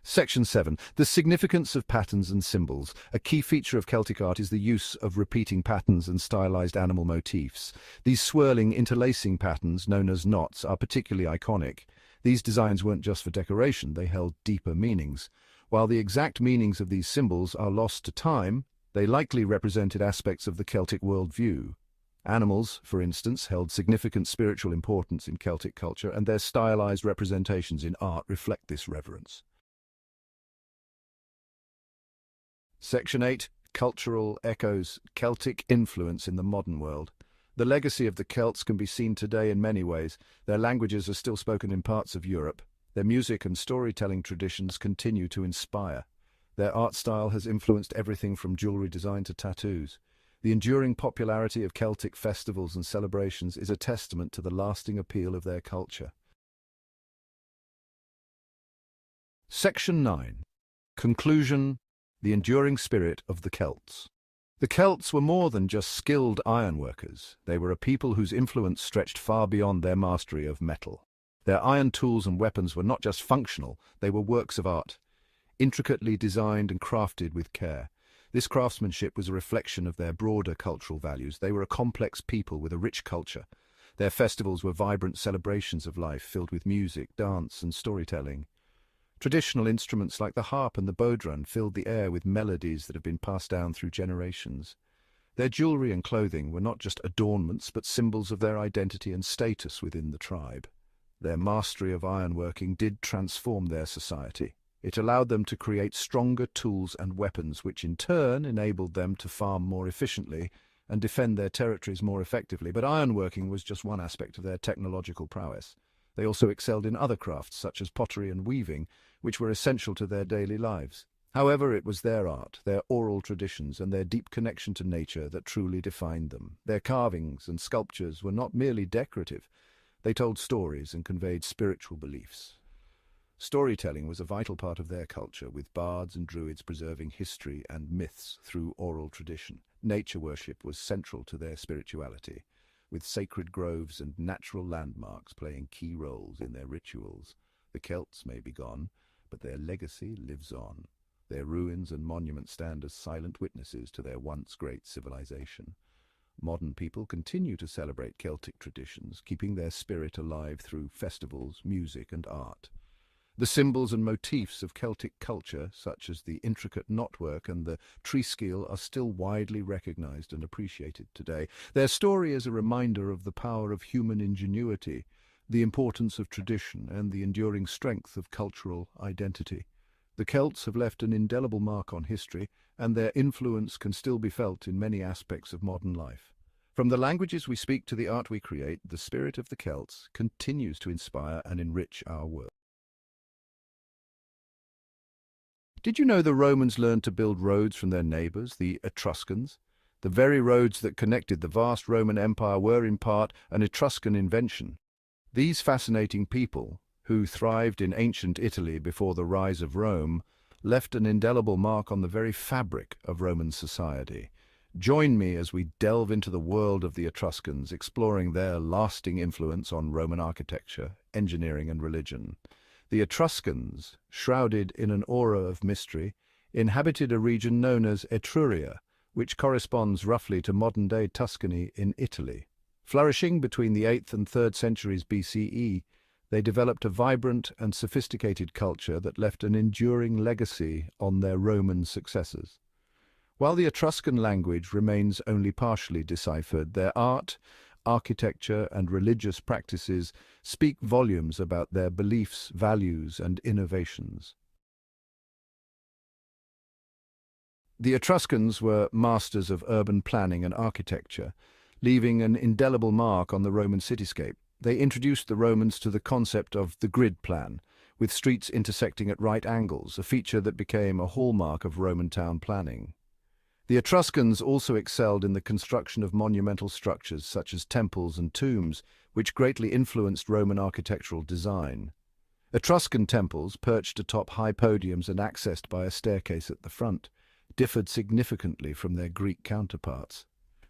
Section 7. The significance of patterns and symbols. A key feature of Celtic art is the use of repeating patterns and stylized animal motifs. These swirling, interlacing patterns, known as knots, are particularly iconic. These designs weren't just for decoration, they held deeper meanings. While the exact meanings of these symbols are lost to time, they likely represented aspects of the Celtic worldview. Animals, for instance, held significant spiritual importance in Celtic culture, and their stylized representations in art reflect this reverence. Section 8. Cultural echoes. Celtic influence in the modern world. The legacy of the Celts can be seen today in many ways. Their languages are still spoken in parts of Europe. Their music and storytelling traditions continue to inspire. Their art style has influenced everything from jewelry design to tattoos. The enduring popularity of Celtic festivals and celebrations is a testament to the lasting appeal of their culture. Section 9. Conclusion. The enduring spirit of the Celts. The Celts were more than just skilled ironworkers. They were a people whose influence stretched far beyond their mastery of metal. Their iron tools and weapons were not just functional, they were works of art, intricately designed and crafted with care. This craftsmanship was a reflection of their broader cultural values. They were a complex people with a rich culture. Their festivals were vibrant celebrations of life, filled with music, dance, and storytelling. Traditional instruments like the harp and the bodhrán filled the air with melodies that have been passed down through generations. Their jewelry and clothing were not just adornments, but symbols of their identity and status within the tribe. Their mastery of ironworking did transform their society. It allowed them to create stronger tools and weapons, which in turn enabled them to farm more efficiently and defend their territories more effectively. But ironworking was just one aspect of their technological prowess. They also excelled in other crafts, such as pottery and weaving, which were essential to their daily lives. However, it was their art, their oral traditions, and their deep connection to nature that truly defined them. Their carvings and sculptures were not merely decorative. They told stories and conveyed spiritual beliefs. Storytelling was a vital part of their culture, with bards and druids preserving history and myths through oral tradition. Nature worship was central to their spirituality, with sacred groves and natural landmarks playing key roles in their rituals. The Celts may be gone, but their legacy lives on. Their ruins and monuments stand as silent witnesses to their once great civilization. Modern people continue to celebrate Celtic traditions, keeping their spirit alive through festivals, music, and art. The symbols and motifs of Celtic culture, such as the intricate knotwork and the treescale, are still widely recognized and appreciated today. Their story is a reminder of the power of human ingenuity, the importance of tradition, and the enduring strength of cultural identity. The Celts have left an indelible mark on history, and their influence can still be felt in many aspects of modern life. From the languages we speak to the art we create, the spirit of the Celts continues to inspire and enrich our world. Did you know the Romans learned to build roads from their neighbours, the Etruscans? The very roads that connected the vast Roman Empire were in part an Etruscan invention. These fascinating people, who thrived in ancient Italy before the rise of Rome, left an indelible mark on the very fabric of Roman society. Join me as we delve into the world of the Etruscans, exploring their lasting influence on Roman architecture, engineering, and religion. The Etruscans, shrouded in an aura of mystery, inhabited a region known as Etruria, which corresponds roughly to modern-day Tuscany in Italy. Flourishing between the 8th and 3rd centuries BCE, they developed a vibrant and sophisticated culture that left an enduring legacy on their Roman successors. While the Etruscan language remains only partially deciphered, their art, architecture, and religious practices speak volumes about their beliefs, values, and innovations. The Etruscans were masters of urban planning and architecture, leaving an indelible mark on the Roman cityscape. They introduced the Romans to the concept of the grid plan, with streets intersecting at right angles, a feature that became a hallmark of Roman town planning. The Etruscans also excelled in the construction of monumental structures such as temples and tombs, which greatly influenced Roman architectural design. Etruscan temples, perched atop high podiums and accessed by a staircase at the front, differed significantly from their Greek counterparts.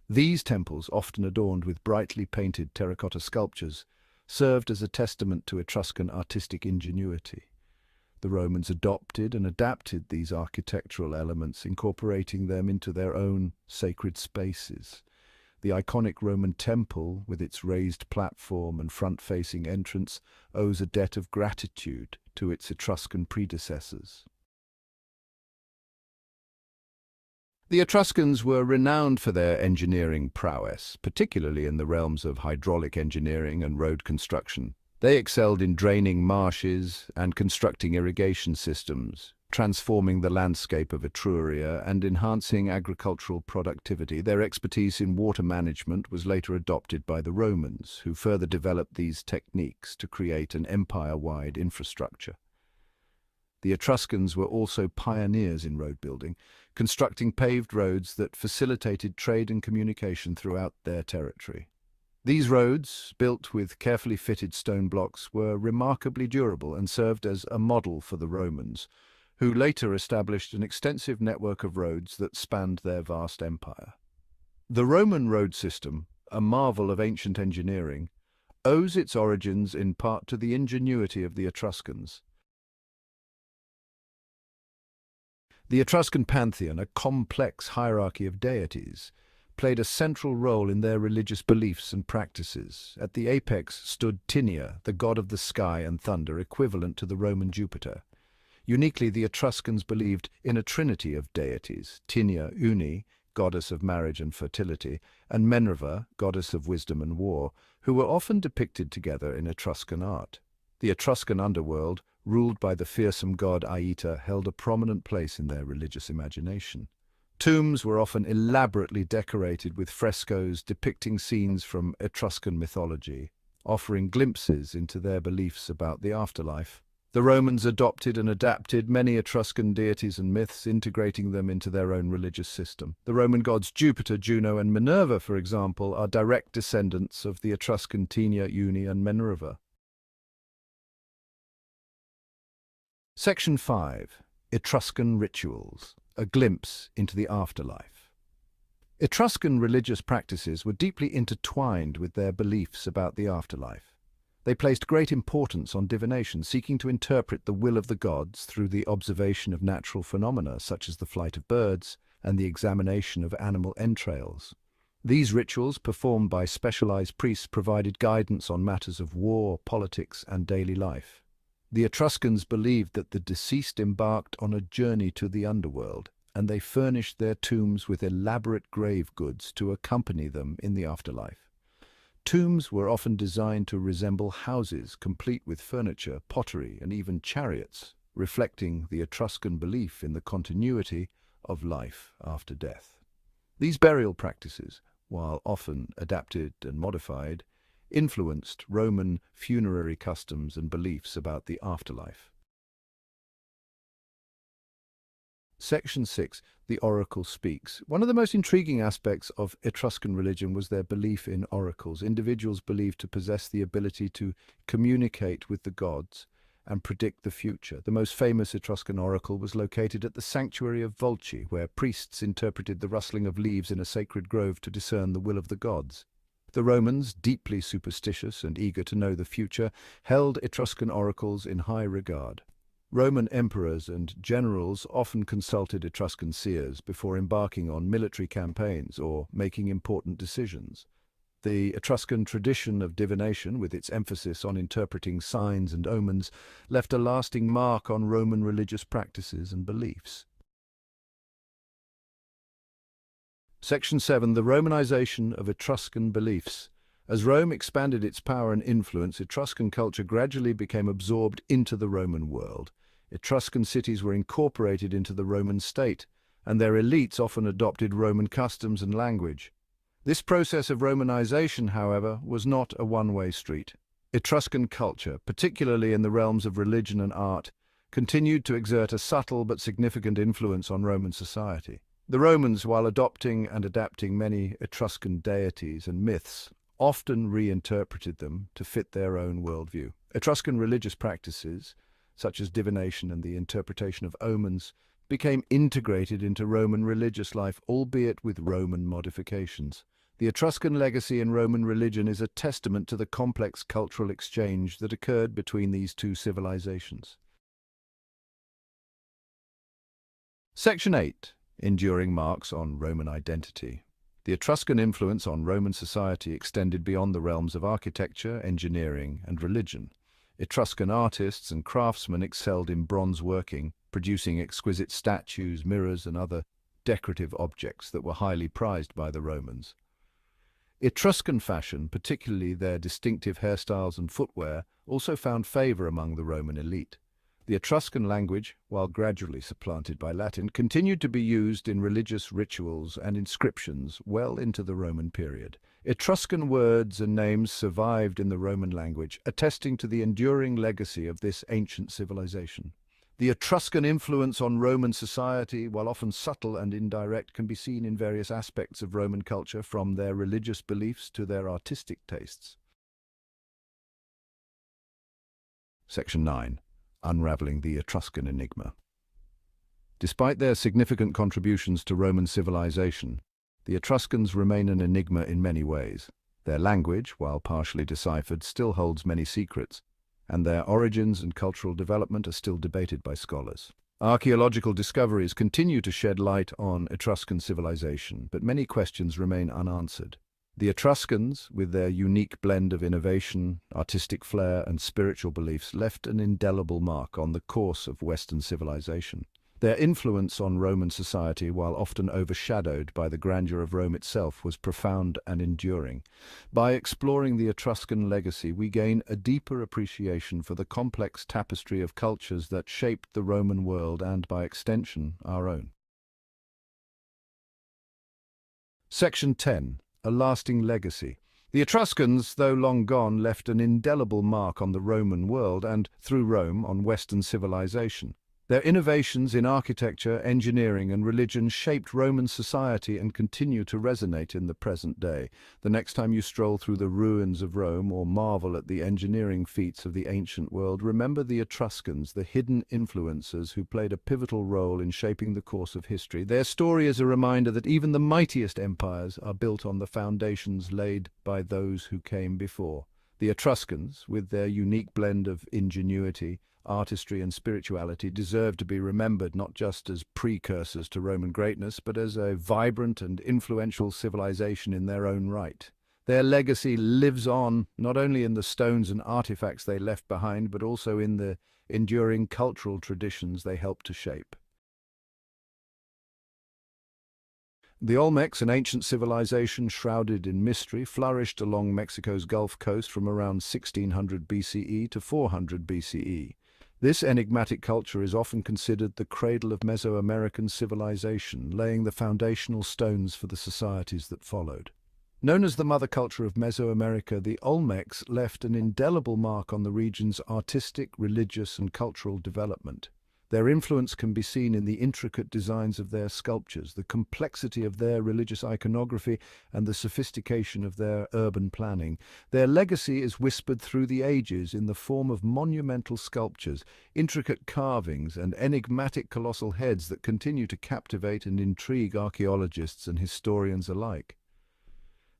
These temples, often adorned with brightly painted terracotta sculptures, served as a testament to Etruscan artistic ingenuity. The Romans adopted and adapted these architectural elements, incorporating them into their own sacred spaces. The iconic Roman temple, with its raised platform and front-facing entrance, owes a debt of gratitude to its Etruscan predecessors. The Etruscans were renowned for their engineering prowess, particularly in the realms of hydraulic engineering and road construction. They excelled in draining marshes and constructing irrigation systems, transforming the landscape of Etruria and enhancing agricultural productivity. Their expertise in water management was later adopted by the Romans, who further developed these techniques to create an empire-wide infrastructure. The Etruscans were also pioneers in road building, constructing paved roads that facilitated trade and communication throughout their territory. These roads, built with carefully fitted stone blocks, were remarkably durable and served as a model for the Romans, who later established an extensive network of roads that spanned their vast empire. The Roman road system, a marvel of ancient engineering, owes its origins in part to the ingenuity of the Etruscans. The Etruscan pantheon, a complex hierarchy of deities, played a central role in their religious beliefs and practices. At the apex stood Tinia, the god of the sky and thunder, equivalent to the Roman Jupiter. Uniquely, the Etruscans believed in a trinity of deities: Tinia Uni, goddess of marriage and fertility, and Minerva, goddess of wisdom and war, who were often depicted together in Etruscan art. The Etruscan underworld, ruled by the fearsome god Aita, held a prominent place in their religious imagination. Tombs were often elaborately decorated with frescoes depicting scenes from Etruscan mythology, offering glimpses into their beliefs about the afterlife. The Romans adopted and adapted many Etruscan deities and myths, integrating them into their own religious system. The Roman gods Jupiter, Juno, and Minerva, for example, are direct descendants of the Etruscan Tinia, Uni, and Minerva. Section 5. Etruscan Rituals, a glimpse into the afterlife. Etruscan religious practices were deeply intertwined with their beliefs about the afterlife. They placed great importance on divination, seeking to interpret the will of the gods through the observation of natural phenomena such as the flight of birds and the examination of animal entrails. These rituals, performed by specialized priests, provided guidance on matters of war, politics, and daily life. The Etruscans believed that the deceased embarked on a journey to the underworld, and they furnished their tombs with elaborate grave goods to accompany them in the afterlife. Tombs were often designed to resemble houses, complete with furniture, pottery, and even chariots, reflecting the Etruscan belief in the continuity of life after death. These burial practices, while often adapted and modified, influenced Roman funerary customs and beliefs about the afterlife. Section 6. The Oracle Speaks. One of the most intriguing aspects of Etruscan religion was their belief in oracles. Individuals believed to possess the ability to communicate with the gods and predict the future. The most famous Etruscan oracle was located at the sanctuary of Volci, where priests interpreted the rustling of leaves in a sacred grove to discern the will of the gods. The Romans, deeply superstitious and eager to know the future, held Etruscan oracles in high regard. Roman emperors and generals often consulted Etruscan seers before embarking on military campaigns or making important decisions. The Etruscan tradition of divination, with its emphasis on interpreting signs and omens, left a lasting mark on Roman religious practices and beliefs. Section 7. The Romanization of Etruscan Beliefs. As Rome expanded its power and influence, Etruscan culture gradually became absorbed into the Roman world. Etruscan cities were incorporated into the Roman state, and their elites often adopted Roman customs and language. This process of Romanization, however, was not a one-way street. Etruscan culture, particularly in the realms of religion and art, continued to exert a subtle but significant influence on Roman society. The Romans, while adopting and adapting many Etruscan deities and myths, often reinterpreted them to fit their own worldview. Etruscan religious practices, such as divination and the interpretation of omens, became integrated into Roman religious life, albeit with Roman modifications. The Etruscan legacy in Roman religion is a testament to the complex cultural exchange that occurred between these two civilizations. Section 8. Enduring marks on Roman identity. The Etruscan influence on Roman society extended beyond the realms of architecture, engineering, and religion. Etruscan artists and craftsmen excelled in bronze working, producing exquisite statues, mirrors, and other decorative objects that were highly prized by the Romans. Etruscan fashion, particularly their distinctive hairstyles and footwear, also found favor among the Roman elite. The Etruscan language, while gradually supplanted by Latin, continued to be used in religious rituals and inscriptions well into the Roman period. Etruscan words and names survived in the Roman language, attesting to the enduring legacy of this ancient civilization. The Etruscan influence on Roman society, while often subtle and indirect, can be seen in various aspects of Roman culture, from their religious beliefs to their artistic tastes. Section 9. Unraveling the Etruscan Enigma. Despite their significant contributions to Roman civilization, the Etruscans remain an enigma in many ways. Their language, while partially deciphered, still holds many secrets, and their origins and cultural development are still debated by scholars. Archaeological discoveries continue to shed light on Etruscan civilization, but many questions remain unanswered. The Etruscans, with their unique blend of innovation, artistic flair, and spiritual beliefs, left an indelible mark on the course of Western civilization. Their influence on Roman society, while often overshadowed by the grandeur of Rome itself, was profound and enduring. By exploring the Etruscan legacy, we gain a deeper appreciation for the complex tapestry of cultures that shaped the Roman world and, by extension, our own. Section 10. A lasting legacy. The Etruscans, though long gone, left an indelible mark on the Roman world and, through Rome, on Western civilization. Their innovations in architecture, engineering, and religion shaped Roman society and continue to resonate in the present day. The next time you stroll through the ruins of Rome or marvel at the engineering feats of the ancient world, remember the Etruscans, the hidden influencers who played a pivotal role in shaping the course of history. Their story is a reminder that even the mightiest empires are built on the foundations laid by those who came before. The Etruscans, with their unique blend of ingenuity, artistry and spirituality, deserve to be remembered not just as precursors to Roman greatness, but as a vibrant and influential civilization in their own right. Their legacy lives on, not only in the stones and artifacts they left behind, but also in the enduring cultural traditions they helped to shape. The Olmecs, an ancient civilization shrouded in mystery, flourished along Mexico's Gulf Coast from around 1600 BCE to 400 BCE. This enigmatic culture is often considered the cradle of Mesoamerican civilization, laying the foundational stones for the societies that followed. Known as the mother culture of Mesoamerica, the Olmecs left an indelible mark on the region's artistic, religious, and cultural development. Their influence can be seen in the intricate designs of their sculptures, the complexity of their religious iconography, and the sophistication of their urban planning. Their legacy is whispered through the ages in the form of monumental sculptures, intricate carvings, and enigmatic colossal heads that continue to captivate and intrigue archaeologists and historians alike.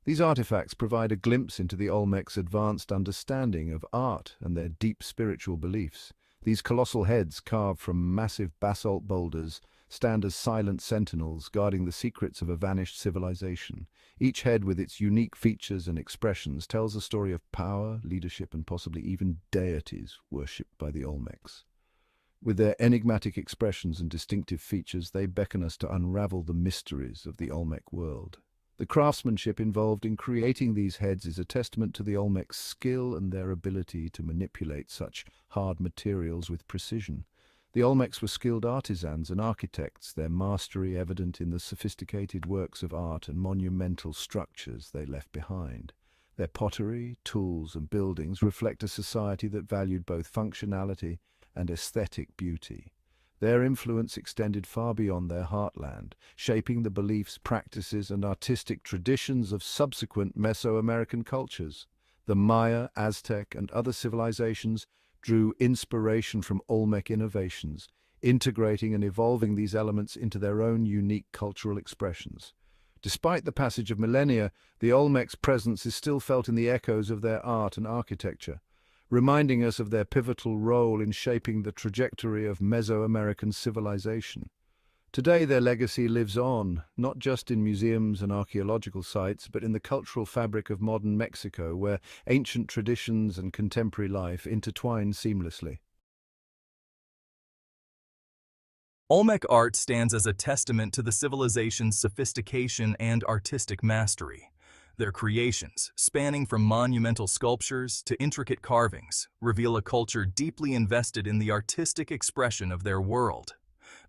These artifacts provide a glimpse into the Olmecs' advanced understanding of art and their deep spiritual beliefs. These colossal heads, carved from massive basalt boulders, stand as silent sentinels guarding the secrets of a vanished civilization. Each head, with its unique features and expressions, tells a story of power, leadership, and possibly even deities worshipped by the Olmecs. With their enigmatic expressions and distinctive features, they beckon us to unravel the mysteries of the Olmec world. The craftsmanship involved in creating these heads is a testament to the Olmecs' skill and their ability to manipulate such hard materials with precision. The Olmecs were skilled artisans and architects, their mastery evident in the sophisticated works of art and monumental structures they left behind. Their pottery, tools, and buildings reflect a society that valued both functionality and aesthetic beauty. Their influence extended far beyond their heartland, shaping the beliefs, practices, and artistic traditions of subsequent Mesoamerican cultures. The Maya, Aztec, and other civilizations drew inspiration from Olmec innovations, integrating and evolving these elements into their own unique cultural expressions. Despite the passage of millennia, the Olmec's presence is still felt in the echoes of their art and architecture, reminding us of their pivotal role in shaping the trajectory of Mesoamerican civilization. Today, their legacy lives on, not just in museums and archaeological sites, but in the cultural fabric of modern Mexico, where ancient traditions and contemporary life intertwine seamlessly. Olmec art stands as a testament to the civilization's sophistication and artistic mastery. Their creations, spanning from monumental sculptures to intricate carvings, reveal a culture deeply invested in the artistic expression of their world.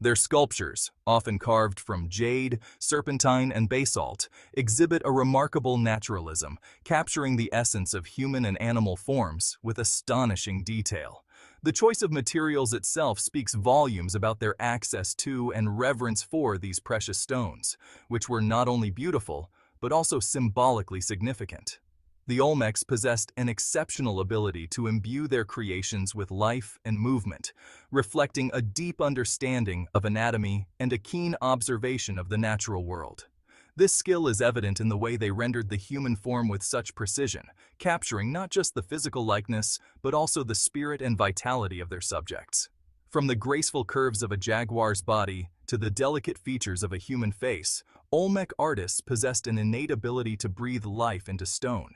Their sculptures, often carved from jade, serpentine, and basalt, exhibit a remarkable naturalism, capturing the essence of human and animal forms with astonishing detail. The choice of materials itself speaks volumes about their access to and reverence for these precious stones, which were not only beautiful, but also symbolically significant. The Olmecs possessed an exceptional ability to imbue their creations with life and movement, reflecting a deep understanding of anatomy and a keen observation of the natural world. This skill is evident in the way they rendered the human form with such precision, capturing not just the physical likeness, but also the spirit and vitality of their subjects. From the graceful curves of a jaguar's body to the delicate features of a human face, Olmec artists possessed an innate ability to breathe life into stone.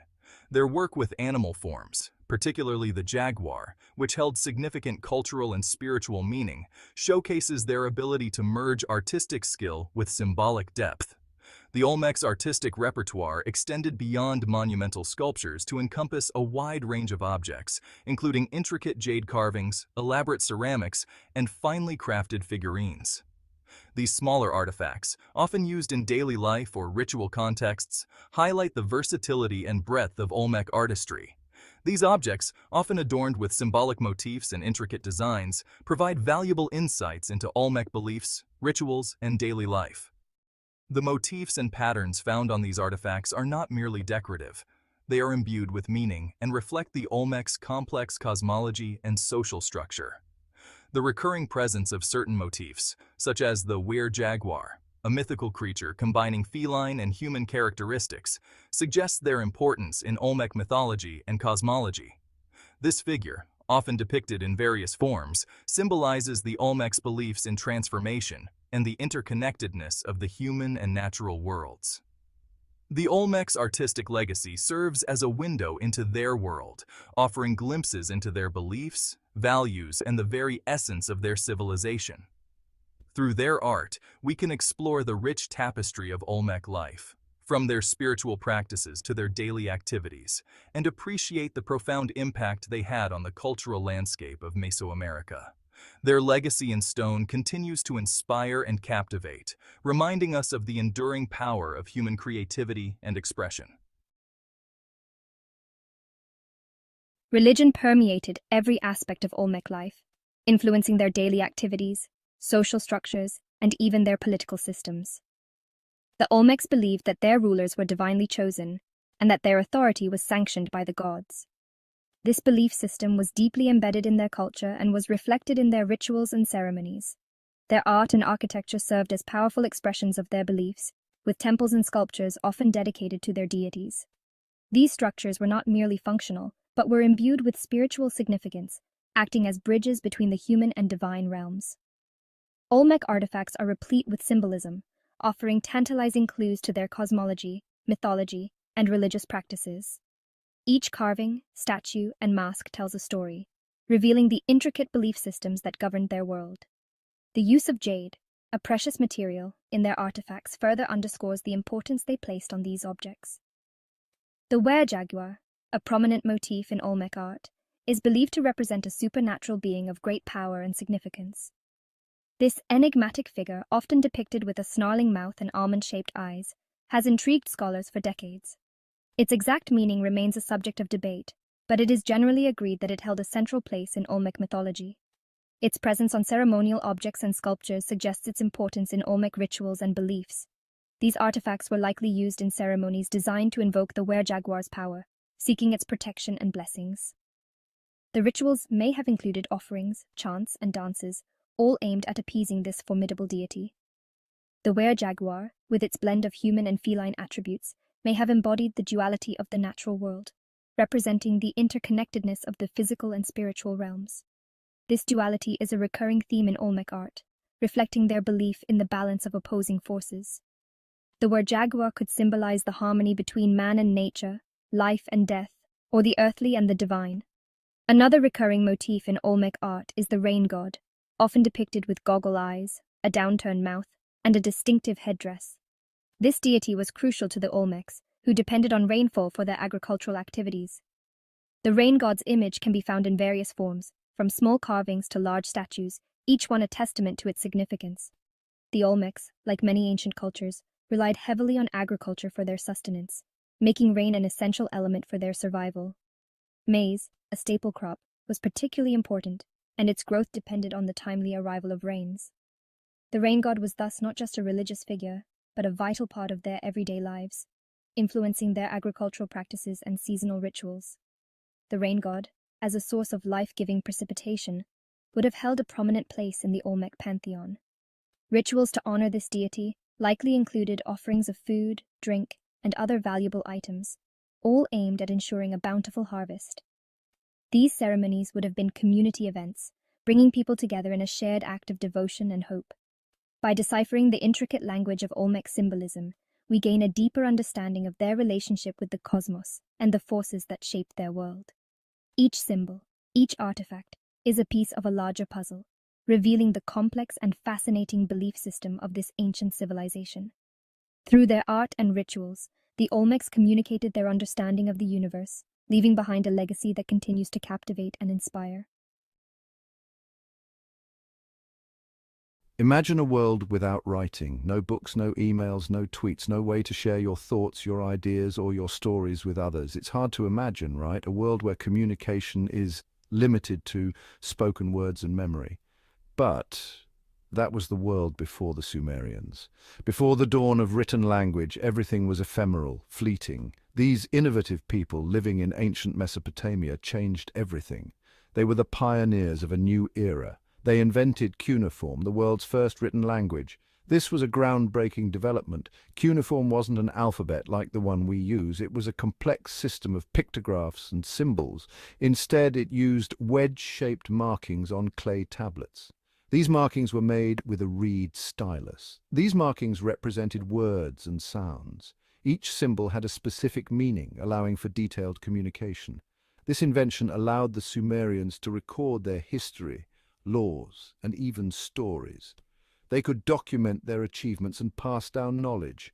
Their work with animal forms, particularly the jaguar, which held significant cultural and spiritual meaning, showcases their ability to merge artistic skill with symbolic depth. The Olmec's artistic repertoire extended beyond monumental sculptures to encompass a wide range of objects, including intricate jade carvings, elaborate ceramics, and finely crafted figurines. These smaller artifacts, often used in daily life or ritual contexts, highlight the versatility and breadth of Olmec artistry. These objects, often adorned with symbolic motifs and intricate designs, provide valuable insights into Olmec beliefs, rituals, and daily life. The motifs and patterns found on these artifacts are not merely decorative. They are imbued with meaning and reflect the Olmec's complex cosmology and social structure. The recurring presence of certain motifs, such as the were-jaguar, a mythical creature combining feline and human characteristics, suggests their importance in Olmec mythology and cosmology. This figure, often depicted in various forms, symbolizes the Olmec's beliefs in transformation and the interconnectedness of the human and natural worlds. The Olmec's artistic legacy serves as a window into their world, offering glimpses into their beliefs, values, and the very essence of their civilization. Through their art, we can explore the rich tapestry of Olmec life, from their spiritual practices to their daily activities, and appreciate the profound impact they had on the cultural landscape of Mesoamerica. Their legacy in stone continues to inspire and captivate, reminding us of the enduring power of human creativity and expression. Religion permeated every aspect of Olmec life, influencing their daily activities, social structures, and even their political systems. The Olmecs believed that their rulers were divinely chosen and that their authority was sanctioned by the gods. This belief system was deeply embedded in their culture and was reflected in their rituals and ceremonies. Their art and architecture served as powerful expressions of their beliefs, with temples and sculptures often dedicated to their deities. These structures were not merely functional, but were imbued with spiritual significance, acting as bridges between the human and divine realms. Olmec artifacts are replete with symbolism, offering tantalizing clues to their cosmology, mythology, and religious practices. Each carving, statue, and mask tells a story, revealing the intricate belief systems that governed their world. The use of jade, a precious material, in their artifacts further underscores the importance they placed on these objects. The were-jaguar, a prominent motif in Olmec art, is believed to represent a supernatural being of great power and significance. This enigmatic figure, often depicted with a snarling mouth and almond-shaped eyes, has intrigued scholars for decades. Its exact meaning remains a subject of debate, but it is generally agreed that it held a central place in Olmec mythology. Its presence on ceremonial objects and sculptures suggests its importance in Olmec rituals and beliefs. These artifacts were likely used in ceremonies designed to invoke the were-jaguar's power, seeking its protection and blessings. The rituals may have included offerings, chants, and dances, all aimed at appeasing this formidable deity. The were-jaguar, with its blend of human and feline attributes, may have embodied the duality of the natural world, representing the interconnectedness of the physical and spiritual realms. This duality is a recurring theme in Olmec art, reflecting their belief in the balance of opposing forces. The were-jaguar could symbolize the harmony between man and nature, life and death, or the earthly and the divine. Another recurring motif in Olmec art is the rain god, often depicted with goggle eyes, a downturned mouth, and a distinctive headdress. This deity was crucial to the Olmecs, who depended on rainfall for their agricultural activities. The rain god's image can be found in various forms, from small carvings to large statues, each one a testament to its significance. The Olmecs, like many ancient cultures, relied heavily on agriculture for their sustenance, making rain an essential element for their survival. Maize, a staple crop, was particularly important, and its growth depended on the timely arrival of rains. The rain god was thus not just a religious figure, but a vital part of their everyday lives, influencing their agricultural practices and seasonal rituals. The rain god, as a source of life-giving precipitation, would have held a prominent place in the Olmec pantheon. Rituals to honor this deity likely included offerings of food, drink, and other valuable items, all aimed at ensuring a bountiful harvest. These ceremonies would have been community events, bringing people together in a shared act of devotion and hope. By deciphering the intricate language of Olmec symbolism, we gain a deeper understanding of their relationship with the cosmos and the forces that shaped their world. Each symbol, each artifact, is a piece of a larger puzzle, revealing the complex and fascinating belief system of this ancient civilization. Through their art and rituals, the Olmecs communicated their understanding of the universe, leaving behind a legacy that continues to captivate and inspire. Imagine a world without writing, no books, no emails, no tweets, no way to share your thoughts, your ideas, or your stories with others. It's hard to imagine, right? A world where communication is limited to spoken words and memory. But that was the world before the Sumerians. Before the dawn of written language, everything was ephemeral, fleeting. These innovative people living in ancient Mesopotamia changed everything. They were the pioneers of a new era. They invented cuneiform, the world's first written language. This was a groundbreaking development. Cuneiform wasn't an alphabet like the one we use. It was a complex system of pictographs and symbols. Instead, it used wedge-shaped markings on clay tablets. These markings were made with a reed stylus. These markings represented words and sounds. Each symbol had a specific meaning, allowing for detailed communication. This invention allowed the Sumerians to record their history, laws, and even stories. They could document their achievements and pass down knowledge.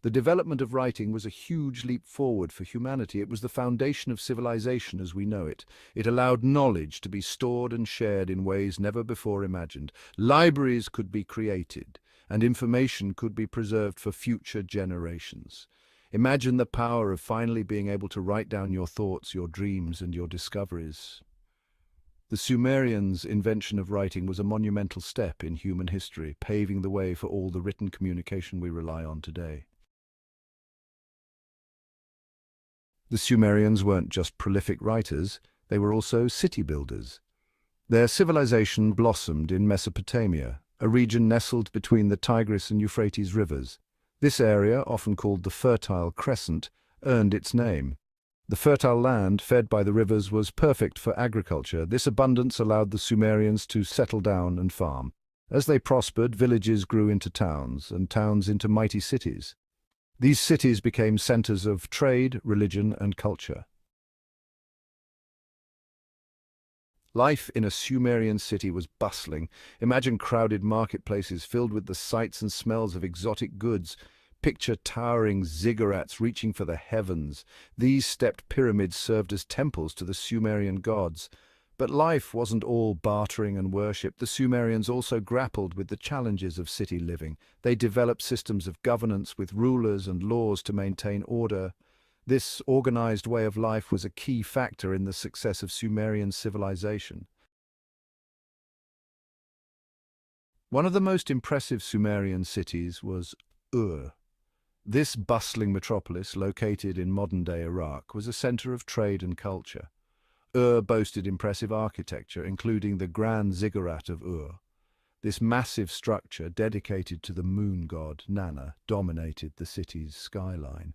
The development of writing was a huge leap forward for humanity. It was the foundation of civilization as we know it. It allowed knowledge to be stored and shared in ways never before imagined. Libraries could be created, and information could be preserved for future generations. Imagine the power of finally being able to write down your thoughts, your dreams, and your discoveries. The Sumerians' invention of writing was a monumental step in human history, paving the way for all the written communication we rely on today. The Sumerians weren't just prolific writers, they were also city builders. Their civilization blossomed in Mesopotamia, a region nestled between the Tigris and Euphrates rivers. This area, often called the Fertile Crescent, earned its name. The fertile land, fed by the rivers, was perfect for agriculture. This abundance allowed the Sumerians to settle down and farm. As they prospered, villages grew into towns, and towns into mighty cities. These cities became centers of trade, religion, and culture. Life in a Sumerian city was bustling. Imagine crowded marketplaces filled with the sights and smells of exotic goods. Picture towering ziggurats reaching for the heavens. These stepped pyramids served as temples to the Sumerian gods. But life wasn't all bartering and worship. The Sumerians also grappled with the challenges of city living. They developed systems of governance with rulers and laws to maintain order. This organized way of life was a key factor in the success of Sumerian civilization. One of the most impressive Sumerian cities was Ur. This bustling metropolis, located in modern-day Iraq, was a center of trade and culture. Ur boasted impressive architecture, including the grand ziggurat of Ur. This massive structure, dedicated to the moon god Nana, dominated the city's skyline.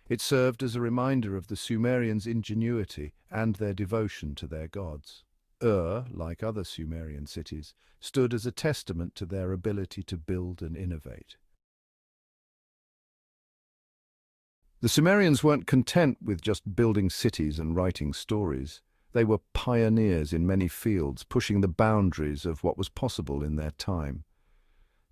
It served as a reminder of the Sumerians' ingenuity and their devotion to their gods. Ur, like other Sumerian cities, stood as a testament to their ability to build and innovate. The Sumerians weren't content with just building cities and writing stories. They were pioneers in many fields, pushing the boundaries of what was possible in their time.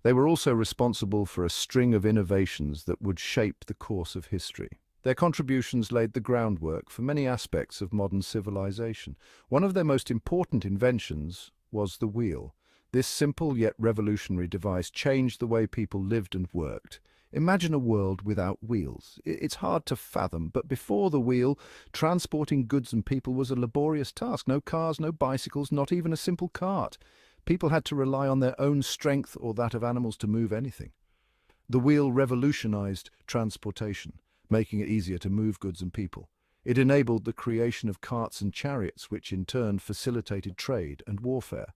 They were also responsible for a string of innovations that would shape the course of history. Their contributions laid the groundwork for many aspects of modern civilization. One of their most important inventions was the wheel. This simple yet revolutionary device changed the way people lived and worked. Imagine a world without wheels. It's hard to fathom, but before the wheel, transporting goods and people was a laborious task. No cars, no bicycles, not even a simple cart. People had to rely on their own strength or that of animals to move anything. The wheel revolutionized transportation, making it easier to move goods and people. It enabled the creation of carts and chariots, which in turn facilitated trade and warfare.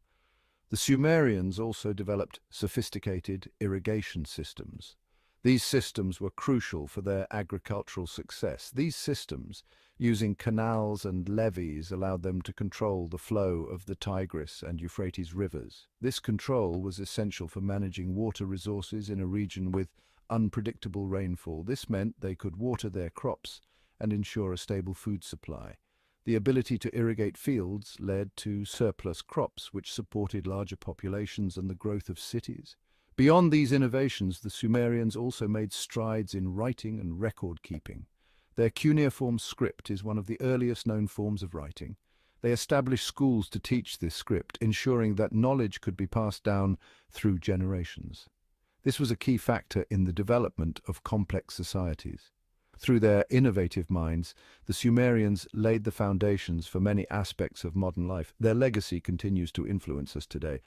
The Sumerians also developed sophisticated irrigation systems. These systems were crucial for their agricultural success. These systems, using canals and levees, allowed them to control the flow of the Tigris and Euphrates rivers. This control was essential for managing water resources in a region with unpredictable rainfall. This meant they could water their crops and ensure a stable food supply. The ability to irrigate fields led to surplus crops, which supported larger populations and the growth of cities. Beyond these innovations, the Sumerians also made strides in writing and record-keeping. Their cuneiform script is one of the earliest known forms of writing. They established schools to teach this script, ensuring that knowledge could be passed down through generations. This was a key factor in the development of complex societies. Through their innovative minds, the Sumerians laid the foundations for many aspects of modern life. Their legacy continues to influence us today.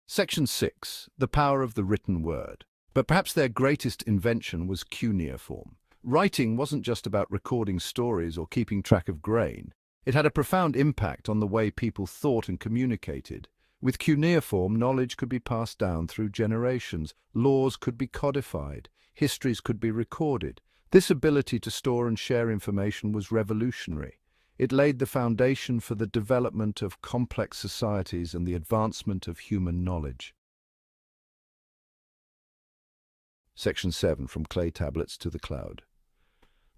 Section 6. The power of the written word. But perhaps their greatest invention was cuneiform. Writing wasn't just about recording stories or keeping track of grain. It had a profound impact on the way people thought and communicated. With cuneiform, knowledge could be passed down through generations, laws could be codified, histories could be recorded. This ability to store and share information was revolutionary. It laid the foundation for the development of complex societies and the advancement of human knowledge. Section 7. From clay tablets to the cloud.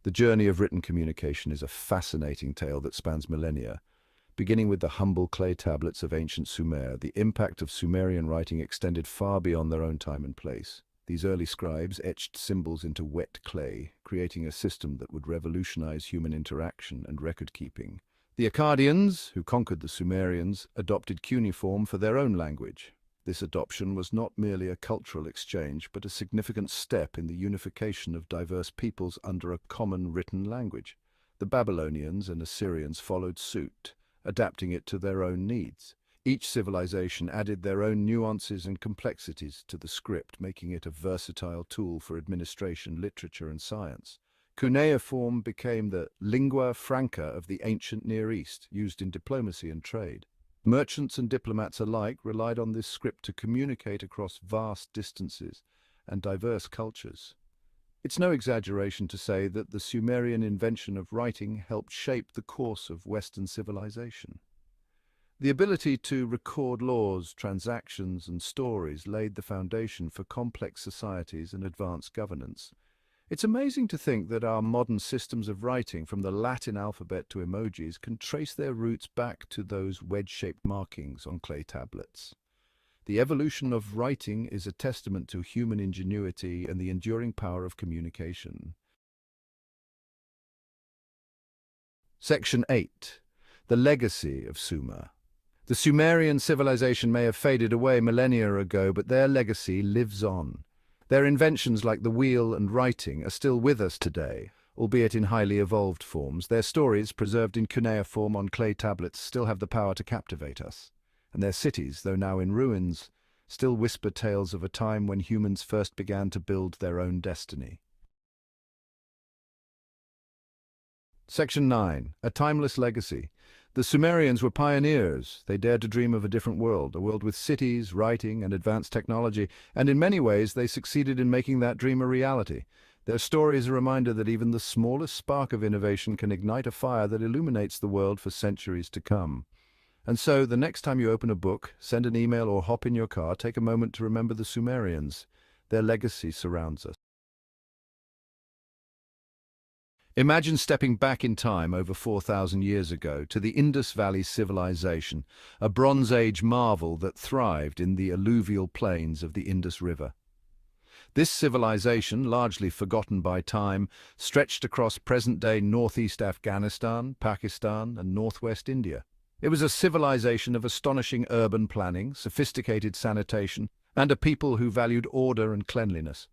The journey of written communication is a fascinating tale that spans millennia. Beginning with the humble clay tablets of ancient Sumer, the impact of Sumerian writing extended far beyond their own time and place. These early scribes etched symbols into wet clay, creating a system that would revolutionize human interaction and record-keeping. The Akkadians, who conquered the Sumerians, adopted cuneiform for their own language. This adoption was not merely a cultural exchange, but a significant step in the unification of diverse peoples under a common written language. The Babylonians and Assyrians followed suit, adapting it to their own needs. Each civilization added their own nuances and complexities to the script, making it a versatile tool for administration, literature, and science. Cuneiform became the lingua franca of the ancient Near East, used in diplomacy and trade. Merchants and diplomats alike relied on this script to communicate across vast distances and diverse cultures. It's no exaggeration to say that the Sumerian invention of writing helped shape the course of Western civilization. The ability to record laws, transactions, and stories laid the foundation for complex societies and advanced governance. It's amazing to think that our modern systems of writing, from the Latin alphabet to emojis, can trace their roots back to those wedge-shaped markings on clay tablets. The evolution of writing is a testament to human ingenuity and the enduring power of communication. Section 8. The Legacy of Sumer. The Sumerian civilization may have faded away millennia ago, but their legacy lives on. Their inventions like the wheel and writing are still with us today, albeit in highly evolved forms. Their stories, preserved in cuneiform on clay tablets, still have the power to captivate us. And their cities, though now in ruins, still whisper tales of a time when humans first began to build their own destiny. Section 9. A Timeless Legacy. The Sumerians were pioneers. They dared to dream of a different world, a world with cities, writing, and advanced technology, and in many ways they succeeded in making that dream a reality. Their story is a reminder that even the smallest spark of innovation can ignite a fire that illuminates the world for centuries to come. And so, the next time you open a book, send an email, or hop in your car, take a moment to remember the Sumerians. Their legacy surrounds us. Imagine stepping back in time over 4,000 years ago to the Indus Valley civilization, a Bronze Age marvel that thrived in the alluvial plains of the Indus River. This civilization, largely forgotten by time, stretched across present-day northeast Afghanistan, Pakistan, and northwest India. It was a civilization of astonishing urban planning, sophisticated sanitation, and a people who valued order and cleanliness.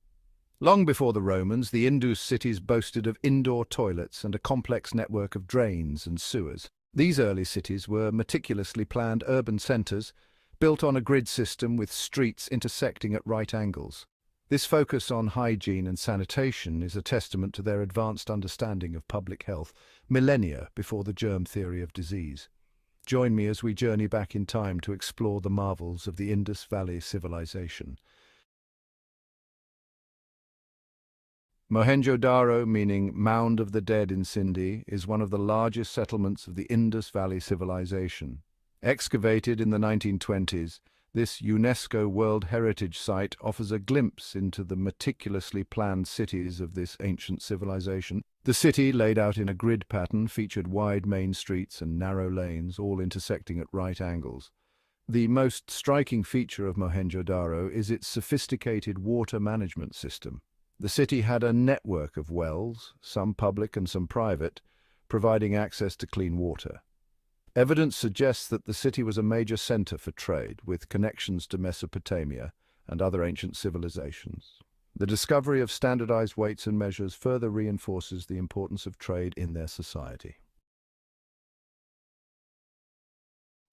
Long before the Romans, the Indus cities boasted of indoor toilets and a complex network of drains and sewers. These early cities were meticulously planned urban centers, built on a grid system with streets intersecting at right angles. This focus on hygiene and sanitation is a testament to their advanced understanding of public health, millennia before the germ theory of disease. Join me as we journey back in time to explore the marvels of the Indus Valley civilization. Mohenjo-Daro, meaning Mound of the Dead in Sindhi, is one of the largest settlements of the Indus Valley civilization. Excavated in the 1920s, this UNESCO World Heritage Site offers a glimpse into the meticulously planned cities of this ancient civilization. The city, laid out in a grid pattern, featured wide main streets and narrow lanes, all intersecting at right angles. The most striking feature of Mohenjo-Daro is its sophisticated water management system. The city had a network of wells, some public and some private, providing access to clean water. Evidence suggests that the city was a major center for trade, with connections to Mesopotamia and other ancient civilizations. The discovery of standardized weights and measures further reinforces the importance of trade in their society.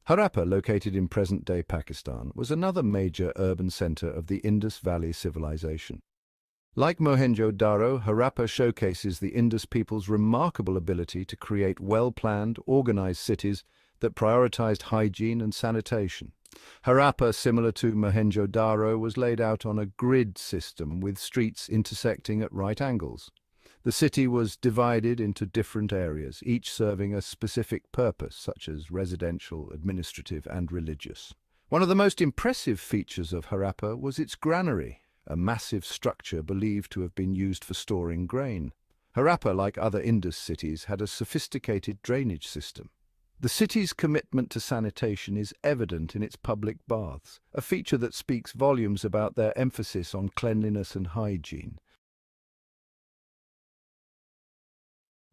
Harappa, located in present-day Pakistan, was another major urban center of the Indus Valley civilization. Like Mohenjo-Daro, Harappa showcases the Indus people's remarkable ability to create well-planned, organized cities that prioritized hygiene and sanitation. Harappa, similar to Mohenjo-Daro, was laid out on a grid system with streets intersecting at right angles. The city was divided into different areas, each serving a specific purpose, such as residential, administrative, and religious. One of the most impressive features of Harappa was its granary, a massive structure believed to have been used for storing grain. Harappa, like other Indus cities, had a sophisticated drainage system. The city's commitment to sanitation is evident in its public baths, a feature that speaks volumes about their emphasis on cleanliness and hygiene.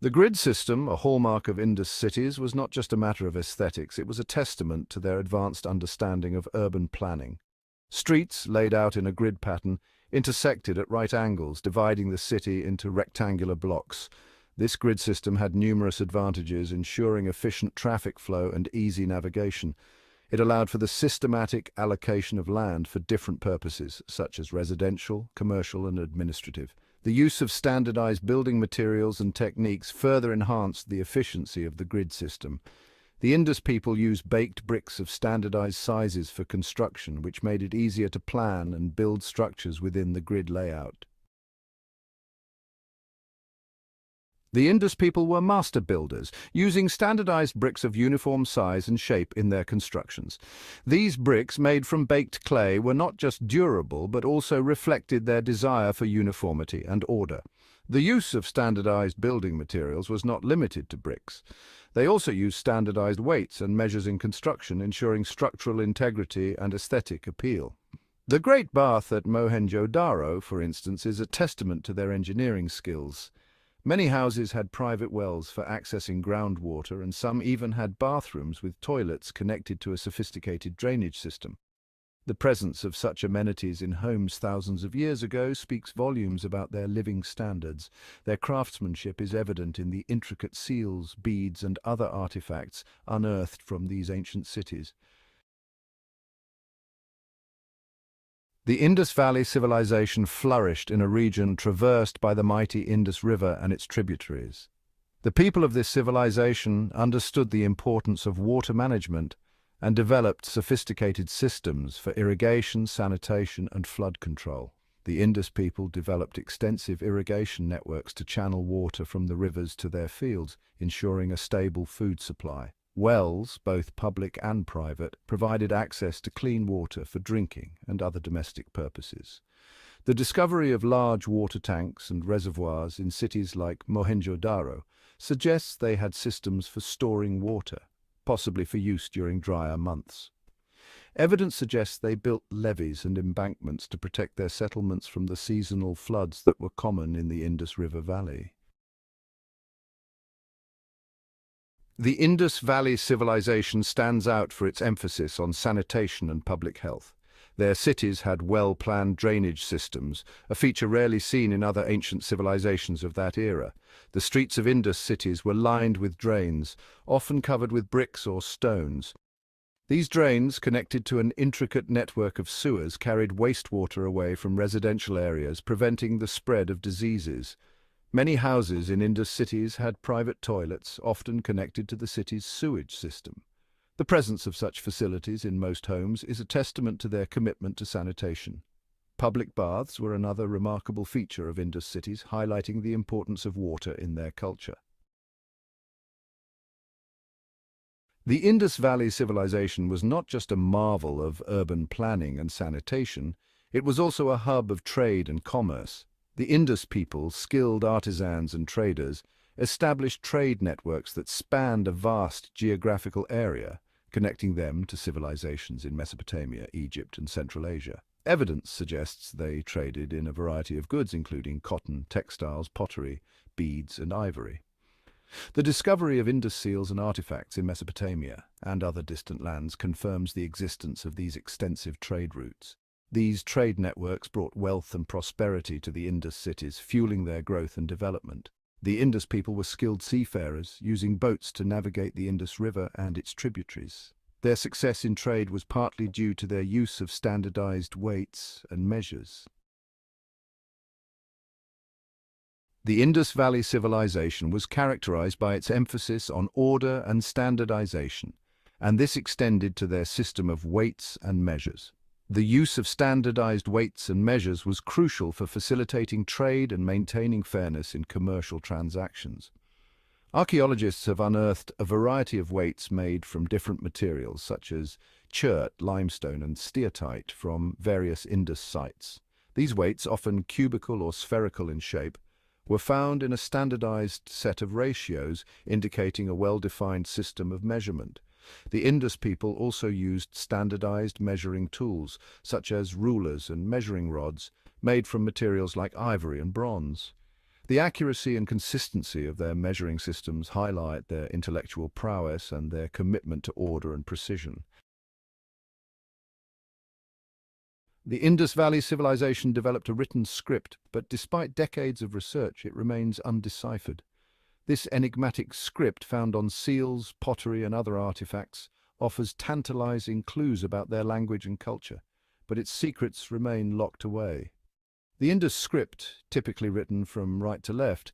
The grid system, a hallmark of Indus cities, was not just a matter of aesthetics, it was a testament to their advanced understanding of urban planning. Streets, laid out in a grid pattern, intersected at right angles, dividing the city into rectangular blocks. This grid system had numerous advantages, ensuring efficient traffic flow and easy navigation. It allowed for the systematic allocation of land for different purposes, such as residential, commercial, and administrative. The use of standardized building materials and techniques further enhanced the efficiency of the grid system. The Indus people used baked bricks of standardized sizes for construction, which made it easier to plan and build structures within the grid layout. The Indus people were master builders, using standardized bricks of uniform size and shape in their constructions. These bricks, made from baked clay, were not just durable but also reflected their desire for uniformity and order. The use of standardized building materials was not limited to bricks. They also used standardized weights and measures in construction, ensuring structural integrity and aesthetic appeal. The Great Bath at Mohenjo-Daro, for instance, is a testament to their engineering skills. Many houses had private wells for accessing groundwater, and some even had bathrooms with toilets connected to a sophisticated drainage system. The presence of such amenities in homes thousands of years ago speaks volumes about their living standards. Their craftsmanship is evident in the intricate seals, beads, and other artifacts unearthed from these ancient cities. The Indus Valley civilization flourished in a region traversed by the mighty Indus River and its tributaries. The people of this civilization understood the importance of water management and developed sophisticated systems for irrigation, sanitation, and flood control. The Indus people developed extensive irrigation networks to channel water from the rivers to their fields, ensuring a stable food supply. Wells, both public and private, provided access to clean water for drinking and other domestic purposes. The discovery of large water tanks and reservoirs in cities like Mohenjo-Daro suggests they had systems for storing water, possibly for use during drier months. Evidence suggests they built levees and embankments to protect their settlements from the seasonal floods that were common in the Indus River Valley. The Indus Valley civilization stands out for its emphasis on sanitation and public health. Their cities had well-planned drainage systems, a feature rarely seen in other ancient civilizations of that era. The streets of Indus cities were lined with drains, often covered with bricks or stones. These drains, connected to an intricate network of sewers, carried wastewater away from residential areas, preventing the spread of diseases. Many houses in Indus cities had private toilets, often connected to the city's sewage system. The presence of such facilities in most homes is a testament to their commitment to sanitation. Public baths were another remarkable feature of Indus cities, highlighting the importance of water in their culture. The Indus Valley civilization was not just a marvel of urban planning and sanitation, it was also a hub of trade and commerce. The Indus people, skilled artisans and traders, established trade networks that spanned a vast geographical area, connecting them to civilizations in Mesopotamia, Egypt, and Central Asia. Evidence suggests they traded in a variety of goods, including cotton, textiles, pottery, beads, and ivory. The discovery of Indus seals and artifacts in Mesopotamia and other distant lands confirms the existence of these extensive trade routes. These trade networks brought wealth and prosperity to the Indus cities, fueling their growth and development. The Indus people were skilled seafarers, using boats to navigate the Indus River and its tributaries. Their success in trade was partly due to their use of standardized weights and measures. The Indus Valley civilization was characterized by its emphasis on order and standardization, and this extended to their system of weights and measures. The use of standardized weights and measures was crucial for facilitating trade and maintaining fairness in commercial transactions. Archaeologists have unearthed a variety of weights made from different materials such as chert, limestone, and steatite from various Indus sites. These weights, often cubical or spherical in shape, were found in a standardized set of ratios indicating a well-defined system of measurement. The Indus people also used standardized measuring tools, such as rulers and measuring rods, made from materials like ivory and bronze. The accuracy and consistency of their measuring systems highlight their intellectual prowess and their commitment to order and precision. The Indus Valley civilization developed a written script, but despite decades of research, it remains undeciphered. This enigmatic script, found on seals, pottery, and other artifacts, offers tantalizing clues about their language and culture, but its secrets remain locked away. The Indus script, typically written from right to left,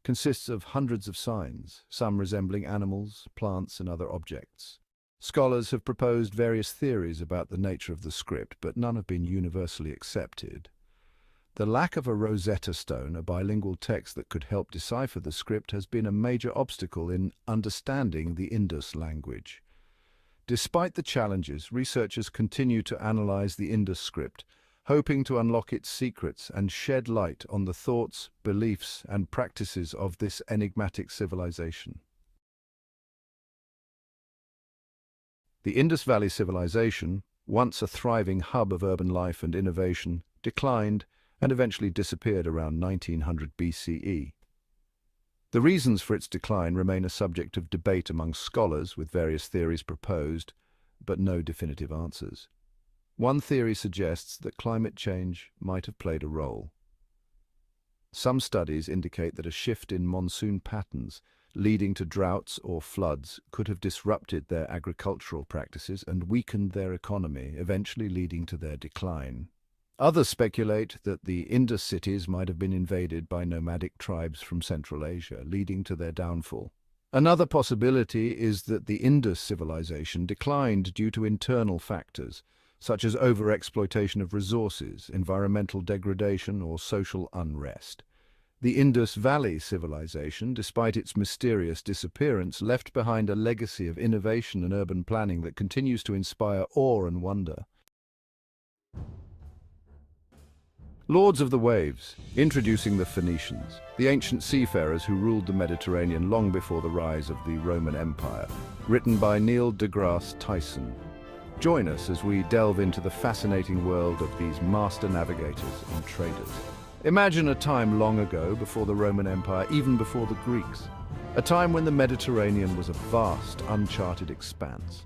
consists of hundreds of signs, some resembling animals, plants, and other objects. Scholars have proposed various theories about the nature of the script, but none have been universally accepted. The lack of a Rosetta Stone, a bilingual text that could help decipher the script, has been a major obstacle in understanding the Indus language. Despite the challenges, researchers continue to analyze the Indus script, hoping to unlock its secrets and shed light on the thoughts, beliefs, and practices of this enigmatic civilization. The Indus Valley civilization, once a thriving hub of urban life and innovation, declined and eventually disappeared around 1900 BCE. The reasons for its decline remain a subject of debate among scholars, with various theories proposed, but no definitive answers. One theory suggests that climate change might have played a role. Some studies indicate that a shift in monsoon patterns leading to droughts or floods could have disrupted their agricultural practices and weakened their economy, eventually leading to their decline. Others speculate that the Indus cities might have been invaded by nomadic tribes from Central Asia, leading to their downfall. Another possibility is that the Indus civilization declined due to internal factors, such as overexploitation of resources, environmental degradation, or social unrest. The Indus Valley civilization, despite its mysterious disappearance, left behind a legacy of innovation and urban planning that continues to inspire awe and wonder. Lords of the Waves, introducing the Phoenicians, the ancient seafarers who ruled the Mediterranean long before the rise of the Roman Empire, written by Neil deGrasse Tyson. Join us as we delve into the fascinating world of these master navigators and traders. Imagine a time long ago, before the Roman Empire, even before the Greeks. A time when the Mediterranean was a vast, uncharted expanse.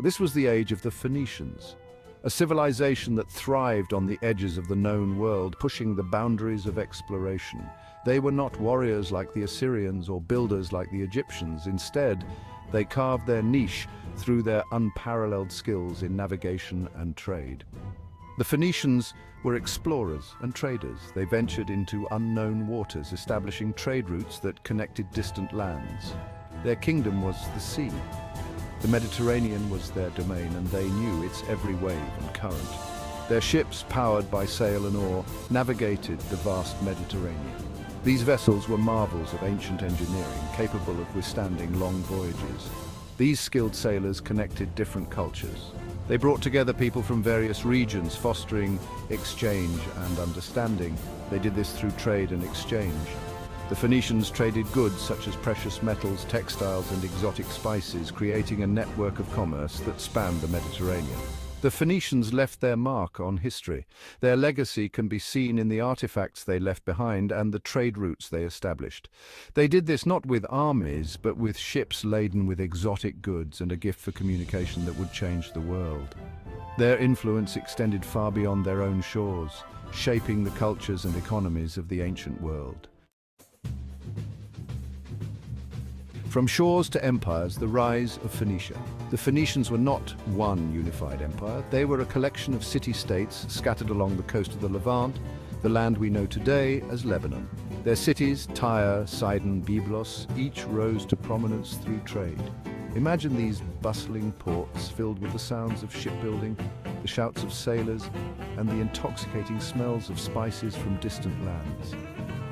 This was the age of the Phoenicians, a civilization that thrived on the edges of the known world, pushing the boundaries of exploration. They were not warriors like the Assyrians or builders like the Egyptians. Instead, they carved their niche through their unparalleled skills in navigation and trade. The Phoenicians were explorers and traders. They ventured into unknown waters, establishing trade routes that connected distant lands. Their kingdom was the sea. The Mediterranean was their domain, and they knew its every wave and current. Their ships, powered by sail and oar, navigated the vast Mediterranean. These vessels were marvels of ancient engineering, capable of withstanding long voyages. These skilled sailors connected different cultures. They brought together people from various regions, fostering exchange and understanding. They did this through trade and exchange. The Phoenicians traded goods such as precious metals, textiles, and exotic spices, creating a network of commerce that spanned the Mediterranean. The Phoenicians left their mark on history. Their legacy can be seen in the artifacts they left behind and the trade routes they established. They did this not with armies, but with ships laden with exotic goods and a gift for communication that would change the world. Their influence extended far beyond their own shores, shaping the cultures and economies of the ancient world. From shores to empires, the rise of Phoenicia. The Phoenicians were not one unified empire. They were a collection of city-states scattered along the coast of the Levant, the land we know today as Lebanon. Their cities, Tyre, Sidon, Byblos, each rose to prominence through trade. Imagine these bustling ports filled with the sounds of shipbuilding, the shouts of sailors, and the intoxicating smells of spices from distant lands.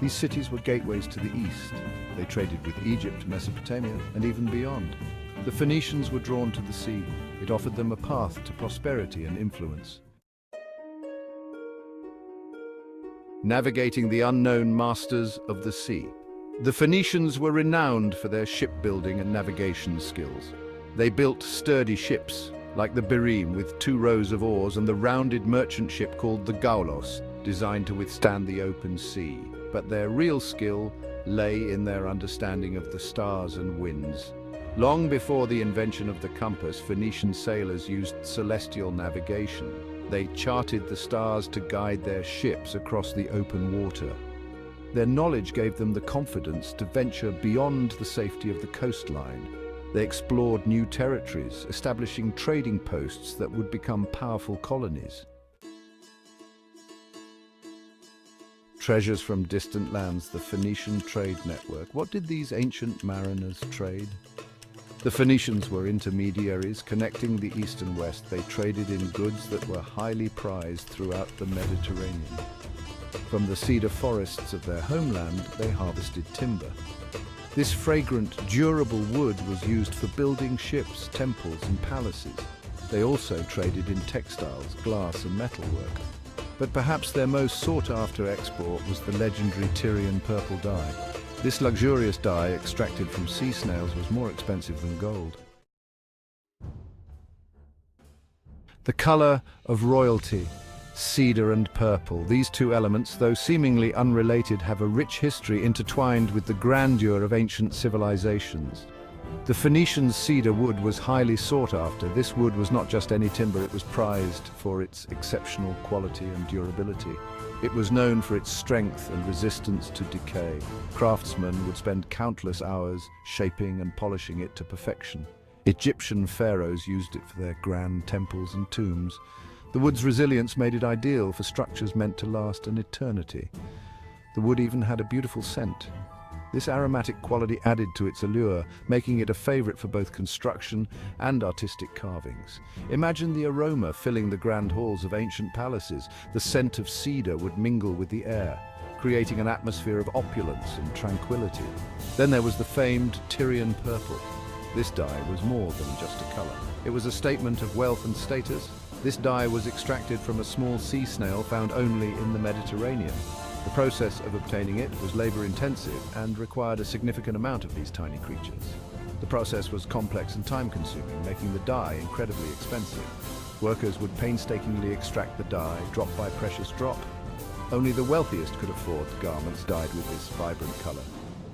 These cities were gateways to the east. They traded with Egypt, Mesopotamia, and even beyond. The Phoenicians were drawn to the sea. It offered them a path to prosperity and influence. Navigating the unknown masters of the sea. The Phoenicians were renowned for their shipbuilding and navigation skills. They built sturdy ships, like the Birim with 2 rows of oars, and the rounded merchant ship called the Gaulos, designed to withstand the open sea. But their real skill lay in their understanding of the stars and winds. Long before the invention of the compass, Phoenician sailors used celestial navigation. They charted the stars to guide their ships across the open water. Their knowledge gave them the confidence to venture beyond the safety of the coastline. They explored new territories, establishing trading posts that would become powerful colonies. Treasures from distant lands, the Phoenician trade network. What did these ancient mariners trade? The Phoenicians were intermediaries connecting the east and west. They traded in goods that were highly prized throughout the Mediterranean. From the cedar forests of their homeland, they harvested timber. This fragrant, durable wood was used for building ships, temples, and palaces. They also traded in textiles, glass, and metalwork. But perhaps their most sought-after export was the legendary Tyrian purple dye. This luxurious dye, extracted from sea snails, was more expensive than gold. The color of royalty, cedar and purple. These 2 elements, though seemingly unrelated, have a rich history intertwined with the grandeur of ancient civilizations. The Phoenicians' cedar wood was highly sought after. This wood was not just any timber, it was prized for its exceptional quality and durability. It was known for its strength and resistance to decay. Craftsmen would spend countless hours shaping and polishing it to perfection. Egyptian pharaohs used it for their grand temples and tombs. The wood's resilience made it ideal for structures meant to last an eternity. The wood even had a beautiful scent. This aromatic quality added to its allure, making it a favorite for both construction and artistic carvings. Imagine the aroma filling the grand halls of ancient palaces. The scent of cedar would mingle with the air, creating an atmosphere of opulence and tranquility. Then there was the famed Tyrian purple. This dye was more than just a color. It was a statement of wealth and status. This dye was extracted from a small sea snail found only in the Mediterranean. The process of obtaining it was labor-intensive and required a significant amount of these tiny creatures. The process was complex and time-consuming, making the dye incredibly expensive. Workers would painstakingly extract the dye, drop by precious drop. Only the wealthiest could afford the garments dyed with this vibrant color.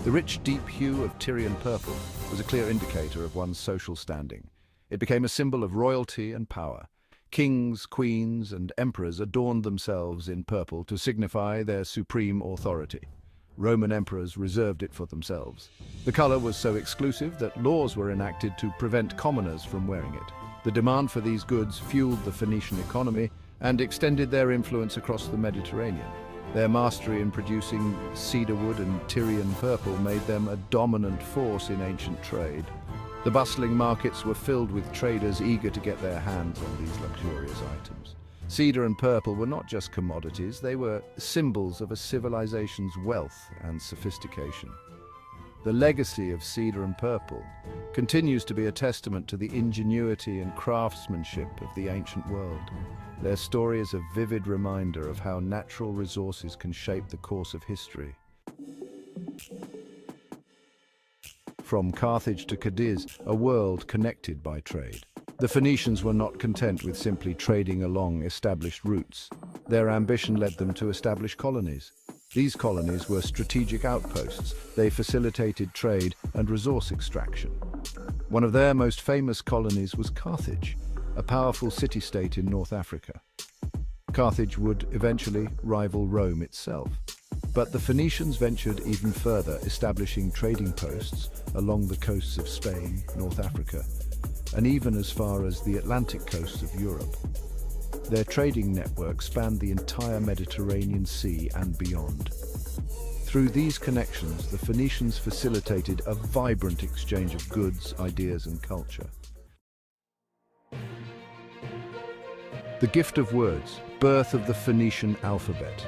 The rich, deep hue of Tyrian purple was a clear indicator of one's social standing. It became a symbol of royalty and power. Kings, queens, and emperors adorned themselves in purple to signify their supreme authority. Roman emperors reserved it for themselves. The color was so exclusive that laws were enacted to prevent commoners from wearing it. The demand for these goods fueled the Phoenician economy and extended their influence across the Mediterranean. Their mastery in producing cedarwood and Tyrian purple made them a dominant force in ancient trade. The bustling markets were filled with traders eager to get their hands on these luxurious items. Cedar and purple were not just commodities, they were symbols of a civilization's wealth and sophistication. The legacy of cedar and purple continues to be a testament to the ingenuity and craftsmanship of the ancient world. Their story is a vivid reminder of how natural resources can shape the course of history. From Carthage to Cadiz, a world connected by trade. The Phoenicians were not content with simply trading along established routes. Their ambition led them to establish colonies. These colonies were strategic outposts. They facilitated trade and resource extraction. One of their most famous colonies was Carthage, a powerful city-state in North Africa. Carthage would eventually rival Rome itself. But the Phoenicians ventured even further, establishing trading posts along the coasts of Spain, North Africa, and even as far as the Atlantic coast of Europe. Their trading network spanned the entire Mediterranean Sea and beyond. Through these connections, the Phoenicians facilitated a vibrant exchange of goods, ideas, and culture. The gift of words, birth of the Phoenician alphabet.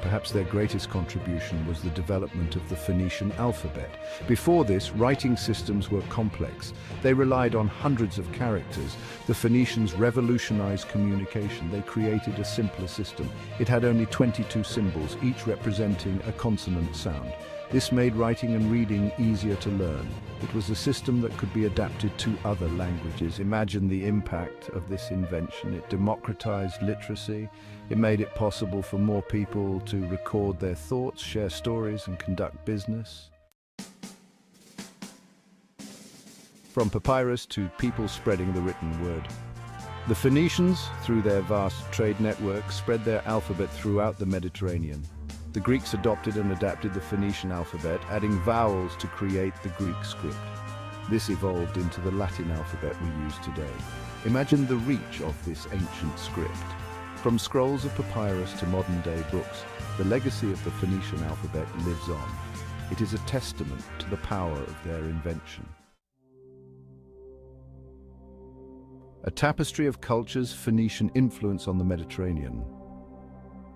Perhaps their greatest contribution was the development of the Phoenician alphabet. Before this, writing systems were complex. They relied on hundreds of characters. The Phoenicians revolutionized communication. They created a simpler system. It had only 22 symbols, each representing a consonant sound. This made writing and reading easier to learn. It was a system that could be adapted to other languages. Imagine the impact of this invention. It democratized literacy. It made it possible for more people to record their thoughts, share stories, and conduct business. From papyrus to people spreading the written word. The Phoenicians, through their vast trade network, spread their alphabet throughout the Mediterranean. The Greeks adopted and adapted the Phoenician alphabet, adding vowels to create the Greek script. This evolved into the Latin alphabet we use today. Imagine the reach of this ancient script. From scrolls of papyrus to modern-day books, the legacy of the Phoenician alphabet lives on. It is a testament to the power of their invention. A tapestry of cultures, Phoenician influence on the Mediterranean.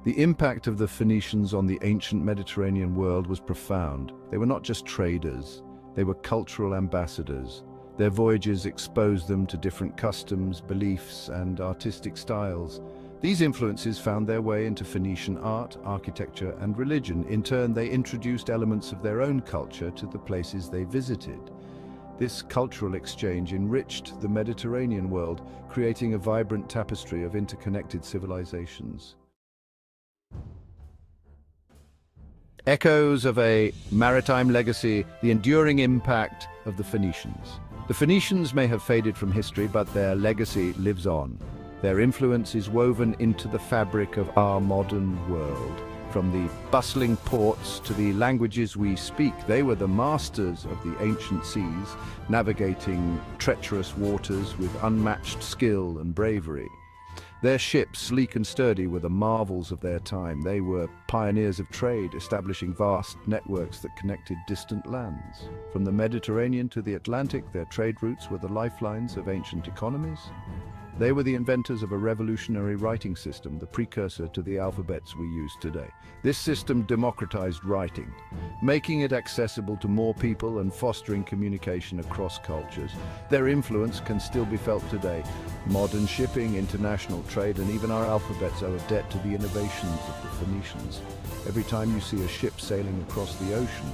The impact of the Phoenicians on the ancient Mediterranean world was profound. They were not just traders, they were cultural ambassadors. Their voyages exposed them to different customs, beliefs, and artistic styles. These influences found their way into Phoenician art, architecture, and religion. In turn, they introduced elements of their own culture to the places they visited. This cultural exchange enriched the Mediterranean world, creating a vibrant tapestry of interconnected civilizations. Echoes of a maritime legacy, the enduring impact of the Phoenicians. The Phoenicians may have faded from history, but their legacy lives on. Their influence is woven into the fabric of our modern world. From the bustling ports to the languages we speak, they were the masters of the ancient seas, navigating treacherous waters with unmatched skill and bravery. Their ships, sleek and sturdy, were the marvels of their time. They were pioneers of trade, establishing vast networks that connected distant lands. From the Mediterranean to the Atlantic, their trade routes were the lifelines of ancient economies. They were the inventors of a revolutionary writing system, the precursor to the alphabets we use today. This system democratized writing, making it accessible to more people and fostering communication across cultures. Their influence can still be felt today. Modern shipping, international trade, and even our alphabets owe a debt to the innovations of the Phoenicians. Every time you see a ship sailing across the ocean,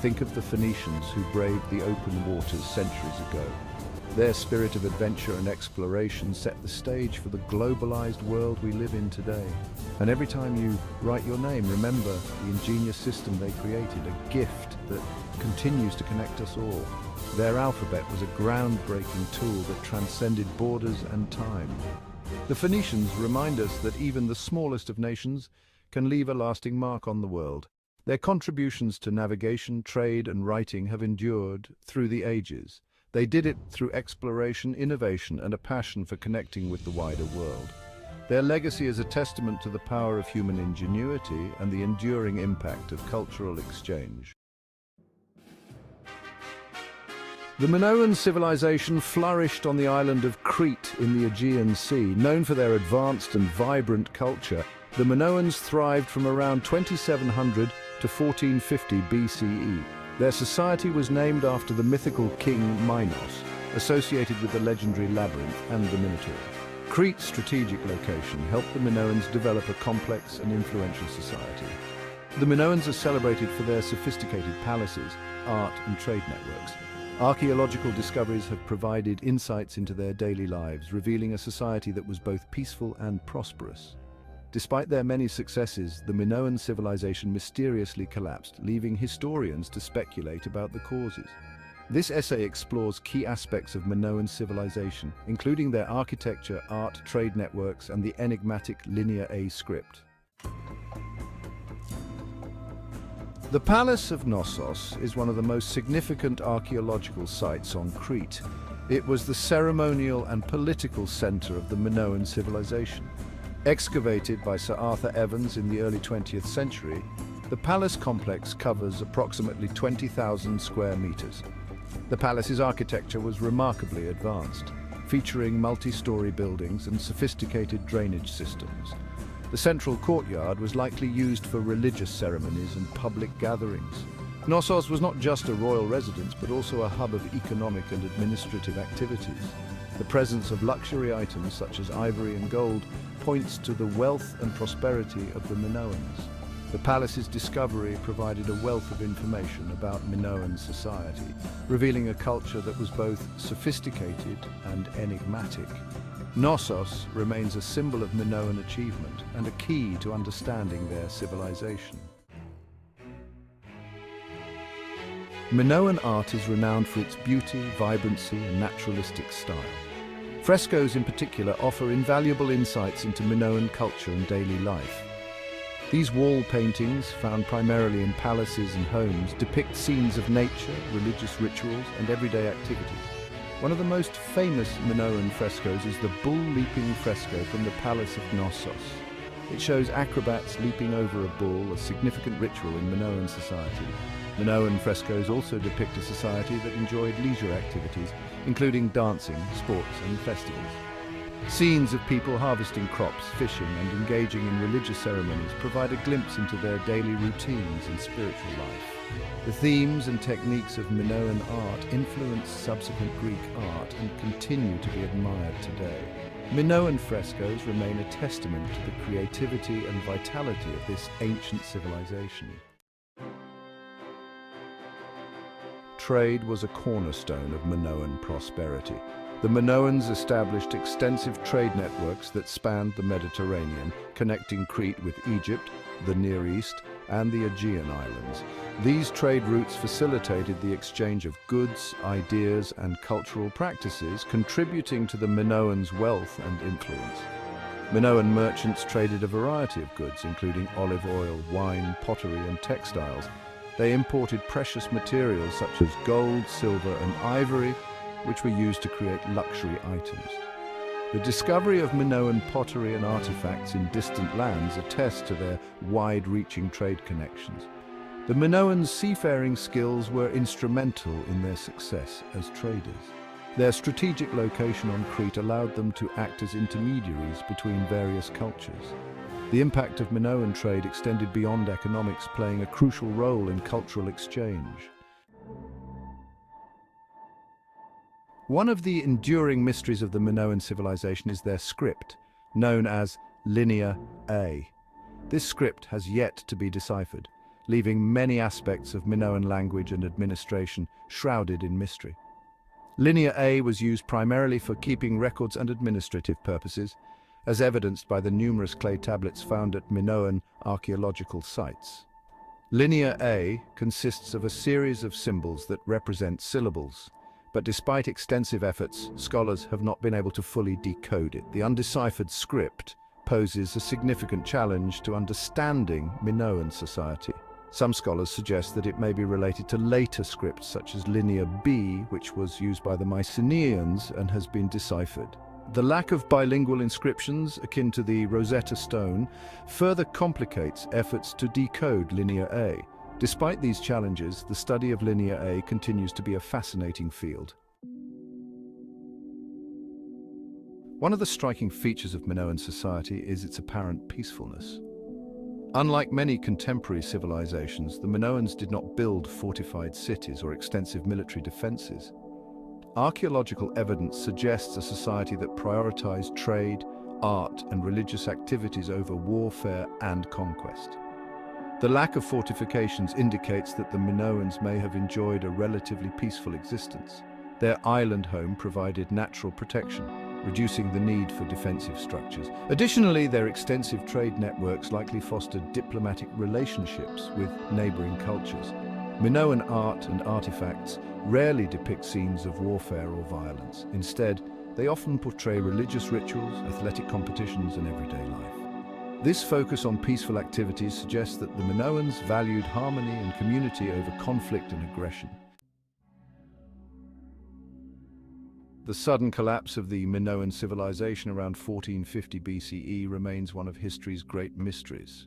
think of the Phoenicians who braved the open waters centuries ago. Their spirit of adventure and exploration set the stage for the globalized world we live in today. And every time you write your name, remember the ingenious system they created, a gift that continues to connect us all. Their alphabet was a groundbreaking tool that transcended borders and time. The Phoenicians remind us that even the smallest of nations can leave a lasting mark on the world. Their contributions to navigation, trade, and writing have endured through the ages. They did it through exploration, innovation, and a passion for connecting with the wider world. Their legacy is a testament to the power of human ingenuity and the enduring impact of cultural exchange. The Minoan civilization flourished on the island of Crete in the Aegean Sea. Known for their advanced and vibrant culture, the Minoans thrived from around 2700 to 1450 BCE. Their society was named after the mythical king Minos, associated with the legendary labyrinth and the Minotaur. Crete's strategic location helped the Minoans develop a complex and influential society. The Minoans are celebrated for their sophisticated palaces, art and trade networks. Archaeological discoveries have provided insights into their daily lives, revealing a society that was both peaceful and prosperous. Despite their many successes, the Minoan civilization mysteriously collapsed, leaving historians to speculate about the causes. This essay explores key aspects of Minoan civilization, including their architecture, art, trade networks, and the enigmatic Linear A script. The Palace of Knossos is one of the most significant archaeological sites on Crete. It was the ceremonial and political center of the Minoan civilization. Excavated by Sir Arthur Evans in the early 20th century, the palace complex covers approximately 20,000 square meters. The palace's architecture was remarkably advanced, featuring multi-story buildings and sophisticated drainage systems. The central courtyard was likely used for religious ceremonies and public gatherings. Knossos was not just a royal residence, but also a hub of economic and administrative activities. The presence of luxury items such as ivory and gold points to the wealth and prosperity of the Minoans. The palace's discovery provided a wealth of information about Minoan society, revealing a culture that was both sophisticated and enigmatic. Knossos remains a symbol of Minoan achievement and a key to understanding their civilization. Minoan art is renowned for its beauty, vibrancy, and naturalistic style. Frescoes in particular offer invaluable insights into Minoan culture and daily life. These wall paintings, found primarily in palaces and homes, depict scenes of nature, religious rituals, and everyday activities. One of the most famous Minoan frescoes is the bull leaping fresco from the Palace of Knossos. It shows acrobats leaping over a bull, a significant ritual in Minoan society. Minoan frescoes also depict a society that enjoyed leisure activities, including dancing, sports, and festivals. Scenes of people harvesting crops, fishing, and engaging in religious ceremonies provide a glimpse into their daily routines and spiritual life. The themes and techniques of Minoan art influenced subsequent Greek art and continue to be admired today. Minoan frescoes remain a testament to the creativity and vitality of this ancient civilization. Trade was a cornerstone of Minoan prosperity. The Minoans established extensive trade networks that spanned the Mediterranean, connecting Crete with Egypt, the Near East, and the Aegean Islands. These trade routes facilitated the exchange of goods, ideas, and cultural practices, contributing to the Minoans' wealth and influence. Minoan merchants traded a variety of goods, including olive oil, wine, pottery, and textiles. They imported precious materials such as gold, silver, and ivory, which were used to create luxury items. The discovery of Minoan pottery and artifacts in distant lands attests to their wide-reaching trade connections. The Minoans' seafaring skills were instrumental in their success as traders. Their strategic location on Crete allowed them to act as intermediaries between various cultures. The impact of Minoan trade extended beyond economics, playing a crucial role in cultural exchange. One of the enduring mysteries of the Minoan civilization is their script, known as Linear A. This script has yet to be deciphered, leaving many aspects of Minoan language and administration shrouded in mystery. Linear A was used primarily for keeping records and administrative purposes, as evidenced by the numerous clay tablets found at Minoan archaeological sites. Linear A consists of a series of symbols that represent syllables, but despite extensive efforts, scholars have not been able to fully decode it. The undeciphered script poses a significant challenge to understanding Minoan society. Some scholars suggest that it may be related to later scripts such as Linear B, which was used by the Mycenaeans and has been deciphered. The lack of bilingual inscriptions, akin to the Rosetta Stone, further complicates efforts to decode Linear A. Despite these challenges, the study of Linear A continues to be a fascinating field. One of the striking features of Minoan society is its apparent peacefulness. Unlike many contemporary civilizations, the Minoans did not build fortified cities or extensive military defenses. Archaeological evidence suggests a society that prioritized trade, art, and religious activities over warfare and conquest. The lack of fortifications indicates that the Minoans may have enjoyed a relatively peaceful existence. Their island home provided natural protection, reducing the need for defensive structures. Additionally, their extensive trade networks likely fostered diplomatic relationships with neighboring cultures. Minoan art and artifacts rarely depict scenes of warfare or violence. Instead, they often portray religious rituals, athletic competitions, and everyday life. This focus on peaceful activities suggests that the Minoans valued harmony and community over conflict and aggression. The sudden collapse of the Minoan civilization around 1450 BCE remains one of history's great mysteries.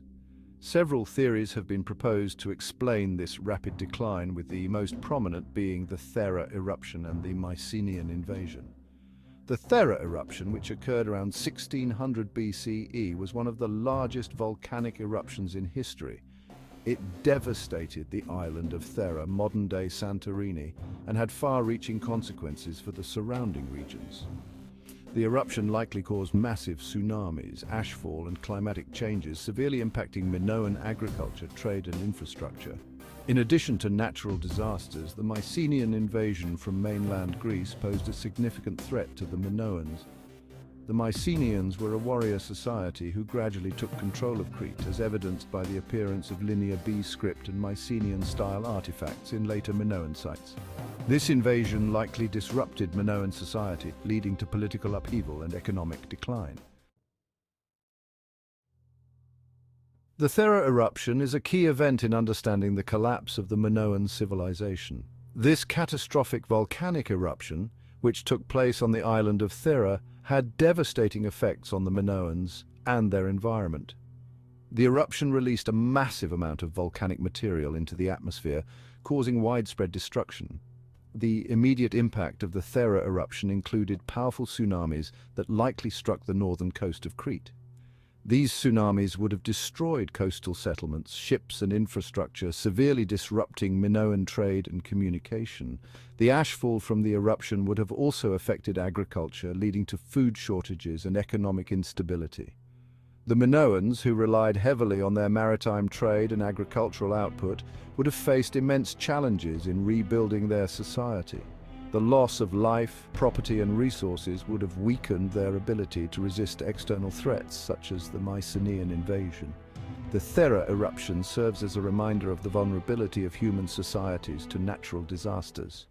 Several theories have been proposed to explain this rapid decline, with the most prominent being the Thera eruption and the Mycenaean invasion. The Thera eruption, which occurred around 1600 BCE, was one of the largest volcanic eruptions in history. It devastated the island of Thera, modern-day Santorini, and had far-reaching consequences for the surrounding regions. The eruption likely caused massive tsunamis, ashfall, and climatic changes, severely impacting Minoan agriculture, trade, and infrastructure. In addition to natural disasters, the Mycenaean invasion from mainland Greece posed a significant threat to the Minoans. The Mycenaeans were a warrior society who gradually took control of Crete, as evidenced by the appearance of Linear B script and Mycenaean-style artifacts in later Minoan sites. This invasion likely disrupted Minoan society, leading to political upheaval and economic decline. The Thera eruption is a key event in understanding the collapse of the Minoan civilization. This catastrophic volcanic eruption, which took place on the island of Thera, had devastating effects on the Minoans and their environment. The eruption released a massive amount of volcanic material into the atmosphere, causing widespread destruction. The immediate impact of the Thera eruption included powerful tsunamis that likely struck the northern coast of Crete. These tsunamis would have destroyed coastal settlements, ships, and infrastructure, severely disrupting Minoan trade and communication. The ashfall from the eruption would have also affected agriculture, leading to food shortages and economic instability. The Minoans, who relied heavily on their maritime trade and agricultural output, would have faced immense challenges in rebuilding their society. The loss of life, property, and resources would have weakened their ability to resist external threats, such as the Mycenaean invasion. The Thera eruption serves as a reminder of the vulnerability of human societies to natural disasters.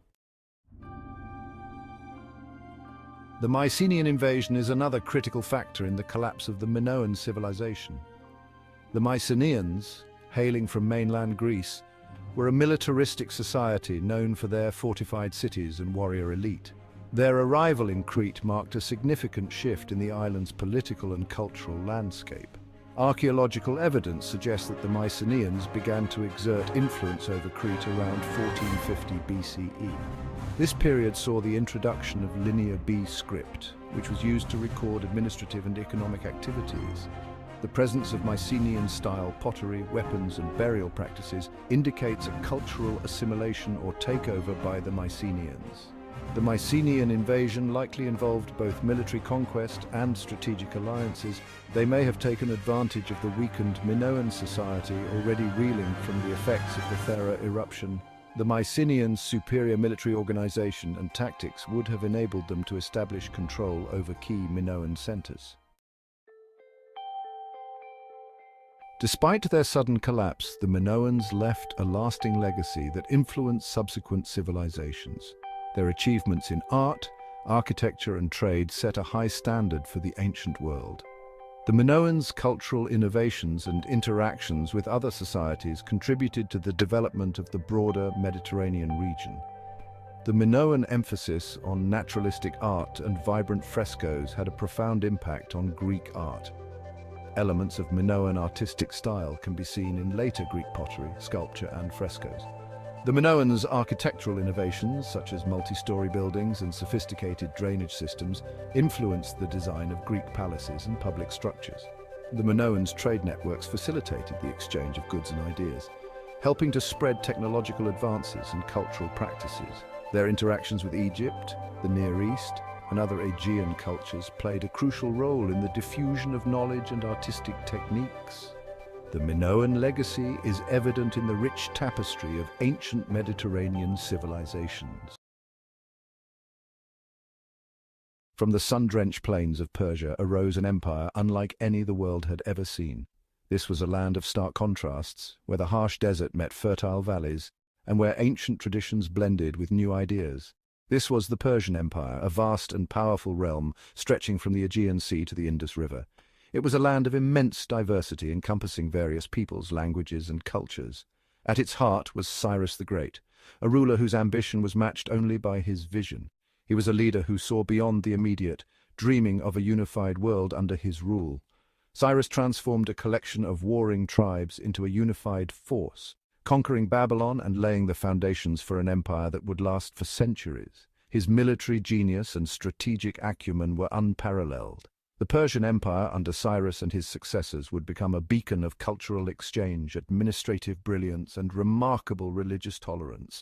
The Mycenaean invasion is another critical factor in the collapse of the Minoan civilization. The Mycenaeans, hailing from mainland Greece, were a militaristic society known for their fortified cities and warrior elite. Their arrival in Crete marked a significant shift in the island's political and cultural landscape. Archaeological evidence suggests that the Mycenaeans began to exert influence over Crete around 1450 BCE. This period saw the introduction of Linear B script, which was used to record administrative and economic activities. The presence of Mycenaean-style pottery, weapons, and burial practices indicates a cultural assimilation or takeover by the Mycenaeans. The Mycenaean invasion likely involved both military conquest and strategic alliances. They may have taken advantage of the weakened Minoan society already reeling from the effects of the Thera eruption. The Mycenaeans' superior military organization and tactics would have enabled them to establish control over key Minoan centers. Despite their sudden collapse, the Minoans left a lasting legacy that influenced subsequent civilizations. Their achievements in art, architecture, and trade set a high standard for the ancient world. The Minoans' cultural innovations and interactions with other societies contributed to the development of the broader Mediterranean region. The Minoan emphasis on naturalistic art and vibrant frescoes had a profound impact on Greek art. Elements of Minoan artistic style can be seen in later Greek pottery, sculpture, and frescoes. The Minoans' architectural innovations, such as multi-story buildings and sophisticated drainage systems, influenced the design of Greek palaces and public structures. The Minoans' trade networks facilitated the exchange of goods and ideas, helping to spread technological advances and cultural practices. Their interactions with Egypt, the Near East, and other Aegean cultures played a crucial role in the diffusion of knowledge and artistic techniques. The Minoan legacy is evident in the rich tapestry of ancient Mediterranean civilizations. From the sun-drenched plains of Persia arose an empire unlike any the world had ever seen. This was a land of stark contrasts, where the harsh desert met fertile valleys, and where ancient traditions blended with new ideas. This was the Persian Empire, a vast and powerful realm stretching from the Aegean Sea to the Indus River. It was a land of immense diversity encompassing various peoples, languages, and cultures. At its heart was Cyrus the Great, a ruler whose ambition was matched only by his vision. He was a leader who saw beyond the immediate, dreaming of a unified world under his rule. Cyrus transformed a collection of warring tribes into a unified force, conquering Babylon and laying the foundations for an empire that would last for centuries. His military genius and strategic acumen were unparalleled. The Persian Empire under Cyrus and his successors would become a beacon of cultural exchange, administrative brilliance, and remarkable religious tolerance.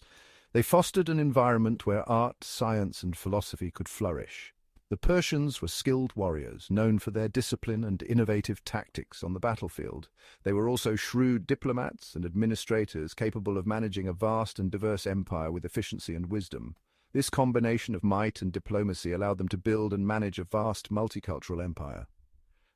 They fostered an environment where art, science, and philosophy could flourish. The Persians were skilled warriors, known for their discipline and innovative tactics on the battlefield. They were also shrewd diplomats and administrators capable of managing a vast and diverse empire with efficiency and wisdom. This combination of might and diplomacy allowed them to build and manage a vast multicultural empire.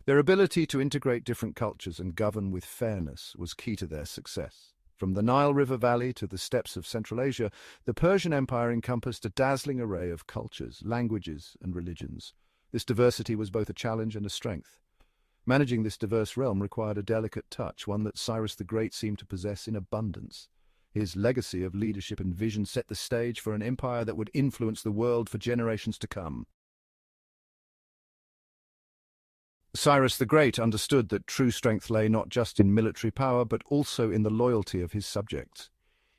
Their ability to integrate different cultures and govern with fairness was key to their success. From the Nile River Valley to the steppes of Central Asia, the Persian Empire encompassed a dazzling array of cultures, languages, and religions. This diversity was both a challenge and a strength. Managing this diverse realm required a delicate touch, one that Cyrus the Great seemed to possess in abundance. His legacy of leadership and vision set the stage for an empire that would influence the world for generations to come. Cyrus the Great understood that true strength lay not just in military power, but also in the loyalty of his subjects.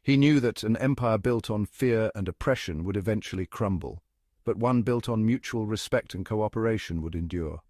He knew that an empire built on fear and oppression would eventually crumble, but one built on mutual respect and cooperation would endure.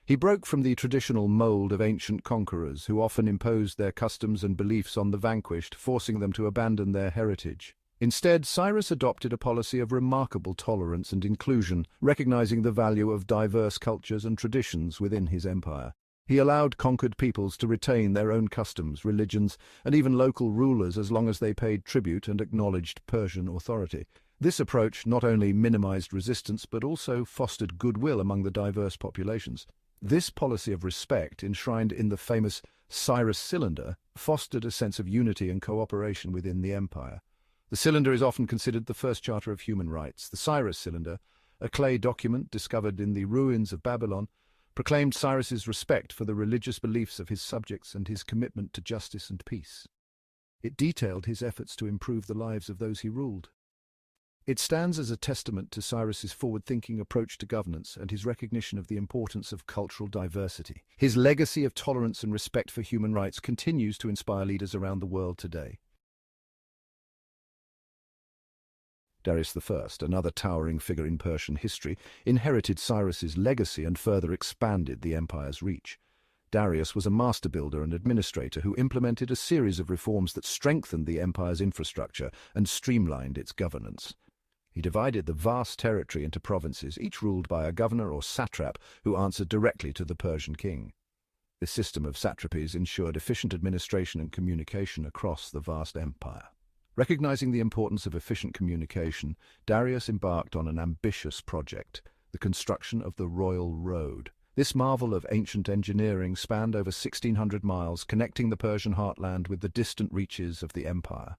He broke from the traditional mold of ancient conquerors who often imposed their customs and beliefs on the vanquished, forcing them to abandon their heritage. Instead, Cyrus adopted a policy of remarkable tolerance and inclusion, recognizing the value of diverse cultures and traditions within his empire. He allowed conquered peoples to retain their own customs, religions, and even local rulers as long as they paid tribute and acknowledged Persian authority. This approach not only minimized resistance but also fostered goodwill among the diverse populations. This policy of respect, enshrined in the famous Cyrus Cylinder, fostered a sense of unity and cooperation within the empire. The cylinder is often considered the first charter of human rights. The Cyrus Cylinder, a clay document discovered in the ruins of Babylon, proclaimed Cyrus's respect for the religious beliefs of his subjects and his commitment to justice and peace. It detailed his efforts to improve the lives of those he ruled. It stands as a testament to Cyrus's forward-thinking approach to governance and his recognition of the importance of cultural diversity. His legacy of tolerance and respect for human rights continues to inspire leaders around the world today. Darius I, another towering figure in Persian history, inherited Cyrus's legacy and further expanded the empire's reach. Darius was a master builder and administrator who implemented a series of reforms that strengthened the empire's infrastructure and streamlined its governance. He divided the vast territory into provinces, each ruled by a governor or satrap who answered directly to the Persian king. This system of satrapies ensured efficient administration and communication across the vast empire. Recognizing the importance of efficient communication, Darius embarked on an ambitious project, the construction of the Royal Road. This marvel of ancient engineering spanned over 1,600 miles, connecting the Persian heartland with the distant reaches of the empire.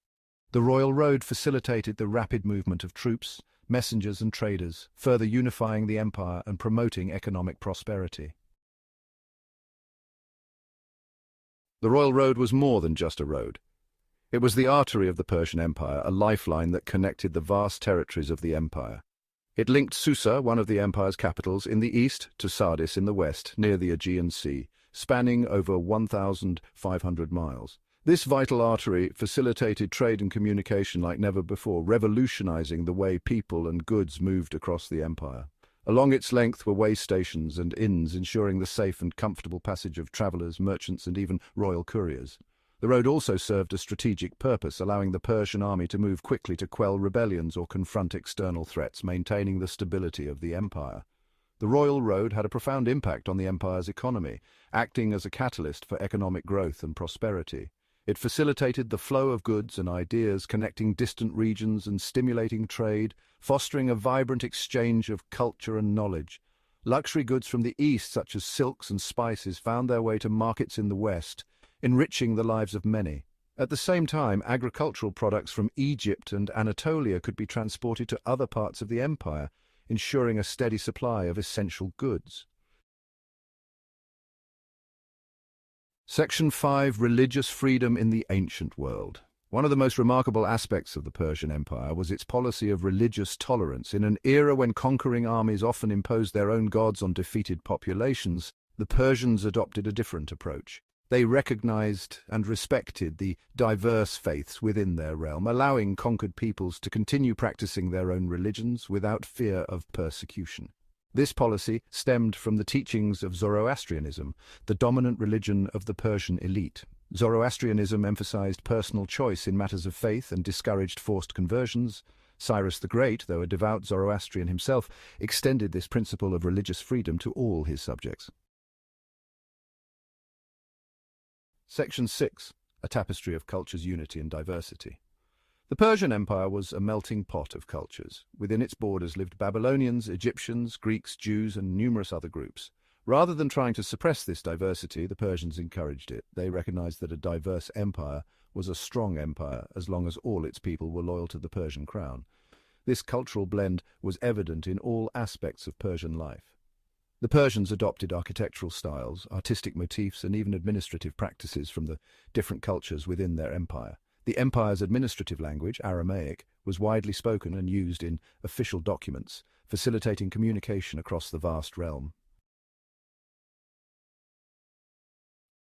The Royal Road facilitated the rapid movement of troops, messengers and traders, further unifying the empire and promoting economic prosperity. The Royal Road was more than just a road. It was the artery of the Persian Empire, a lifeline that connected the vast territories of the empire. It linked Susa, one of the empire's capitals, in the east to Sardis in the west, near the Aegean Sea, spanning over 1,500 miles. This vital artery facilitated trade and communication like never before, revolutionizing the way people and goods moved across the empire. Along its length were way stations and inns, ensuring the safe and comfortable passage of travelers, merchants, and even royal couriers. The road also served a strategic purpose, allowing the Persian army to move quickly to quell rebellions or confront external threats, maintaining the stability of the empire. The royal road had a profound impact on the empire's economy, acting as a catalyst for economic growth and prosperity. It facilitated the flow of goods and ideas, connecting distant regions and stimulating trade, fostering a vibrant exchange of culture and knowledge. Luxury goods from the east, such as silks and spices, found their way to markets in the west, enriching the lives of many. At the same time, agricultural products from Egypt and Anatolia could be transported to other parts of the empire, ensuring a steady supply of essential goods. Section 5. Religious freedom in the ancient world. One of the most remarkable aspects of the Persian Empire was its policy of religious tolerance. In an era when conquering armies often imposed their own gods on defeated populations, the Persians adopted a different approach. They recognized and respected the diverse faiths within their realm, allowing conquered peoples to continue practicing their own religions without fear of persecution. This policy stemmed from the teachings of Zoroastrianism, the dominant religion of the Persian elite. Zoroastrianism emphasized personal choice in matters of faith and discouraged forced conversions. Cyrus the Great, though a devout Zoroastrian himself, extended this principle of religious freedom to all his subjects. Section 6. A tapestry of cultures' unity and diversity. The Persian Empire was a melting pot of cultures. Within its borders lived Babylonians, Egyptians, Greeks, Jews, and numerous other groups. Rather than trying to suppress this diversity, the Persians encouraged it. They recognized that a diverse empire was a strong empire as long as all its people were loyal to the Persian crown. This cultural blend was evident in all aspects of Persian life. The Persians adopted architectural styles, artistic motifs, and even administrative practices from the different cultures within their empire. The empire's administrative language, Aramaic, was widely spoken and used in official documents, facilitating communication across the vast realm.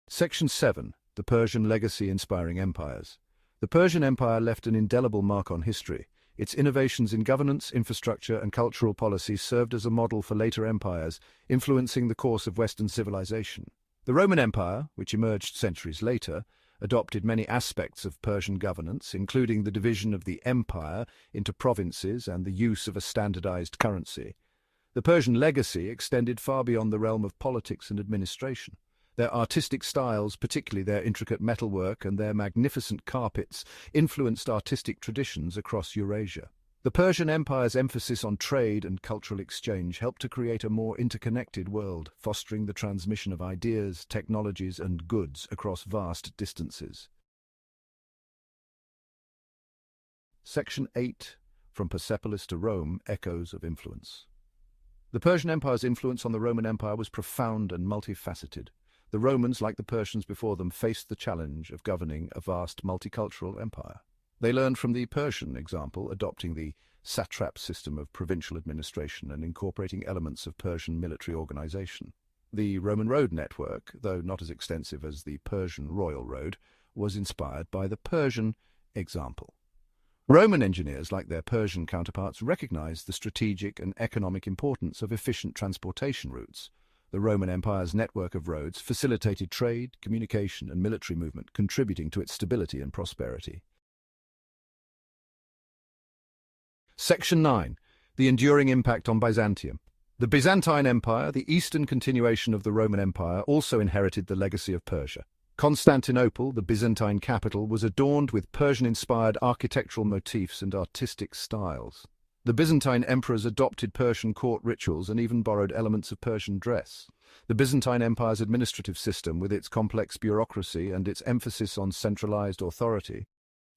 Section 7. The Persian Legacy inspiring empires. The Persian Empire left an indelible mark on history. Its innovations in governance, infrastructure, and cultural policy served as a model for later empires, influencing the course of Western civilization. The Roman Empire, which emerged centuries later, adopted many aspects of Persian governance, including the division of the empire into provinces and the use of a standardized currency. The Persian legacy extended far beyond the realm of politics and administration. Their artistic styles, particularly their intricate metalwork and their magnificent carpets, influenced artistic traditions across Eurasia. The Persian Empire's emphasis on trade and cultural exchange helped to create a more interconnected world, fostering the transmission of ideas, technologies, and goods across vast distances. Section 8. From Persepolis to Rome, Echoes of Influence. The Persian Empire's influence on the Roman Empire was profound and multifaceted. The Romans, like the Persians before them, faced the challenge of governing a vast multicultural empire. They learned from the Persian example, adopting the satrap system of provincial administration and incorporating elements of Persian military organization. The Roman road network, though not as extensive as the Persian royal road, was inspired by the Persian example. Roman engineers, like their Persian counterparts, recognized the strategic and economic importance of efficient transportation routes. The Roman Empire's network of roads facilitated trade, communication, and military movement, contributing to its stability and prosperity. Section 9. The enduring impact on Byzantium. The Byzantine Empire, the eastern continuation of the Roman Empire, also inherited the legacy of Persia. Constantinople, the Byzantine capital, was adorned with Persian-inspired architectural motifs and artistic styles. The Byzantine emperors adopted Persian court rituals and even borrowed elements of Persian dress. The Byzantine Empire's administrative system, with its complex bureaucracy and its emphasis on centralized authority,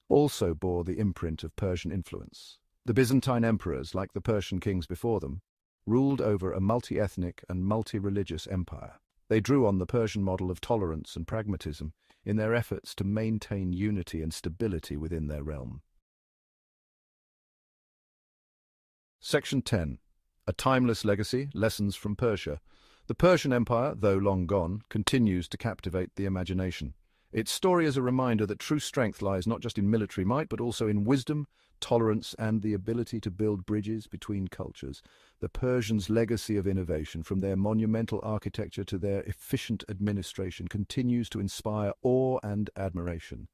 also bore the imprint of Persian influence. The Byzantine emperors, like the Persian kings before them, ruled over a multi-ethnic and multi-religious empire. They drew on the Persian model of tolerance and pragmatism in their efforts to maintain unity and stability within their realm. Section 10. A timeless legacy, lessons from Persia. The Persian Empire, though long gone, continues to captivate the imagination. Its story is a reminder that true strength lies not just in military might, but also in wisdom, tolerance, and the ability to build bridges between cultures. The Persians' legacy of innovation, from their monumental architecture to their efficient administration, continues to inspire awe and admiration.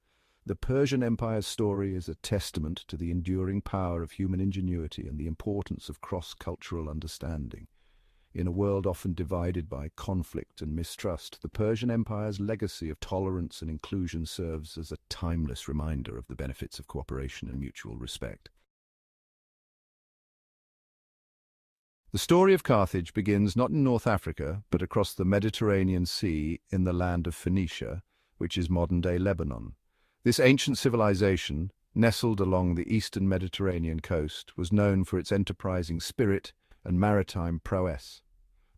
The Persian Empire's story is a testament to the enduring power of human ingenuity and the importance of cross-cultural understanding. In a world often divided by conflict and mistrust, the Persian Empire's legacy of tolerance and inclusion serves as a timeless reminder of the benefits of cooperation and mutual respect. The story of Carthage begins not in North Africa, but across the Mediterranean Sea in the land of Phoenicia, which is modern-day Lebanon. This ancient civilization, nestled along the eastern Mediterranean coast, was known for its enterprising spirit and maritime prowess.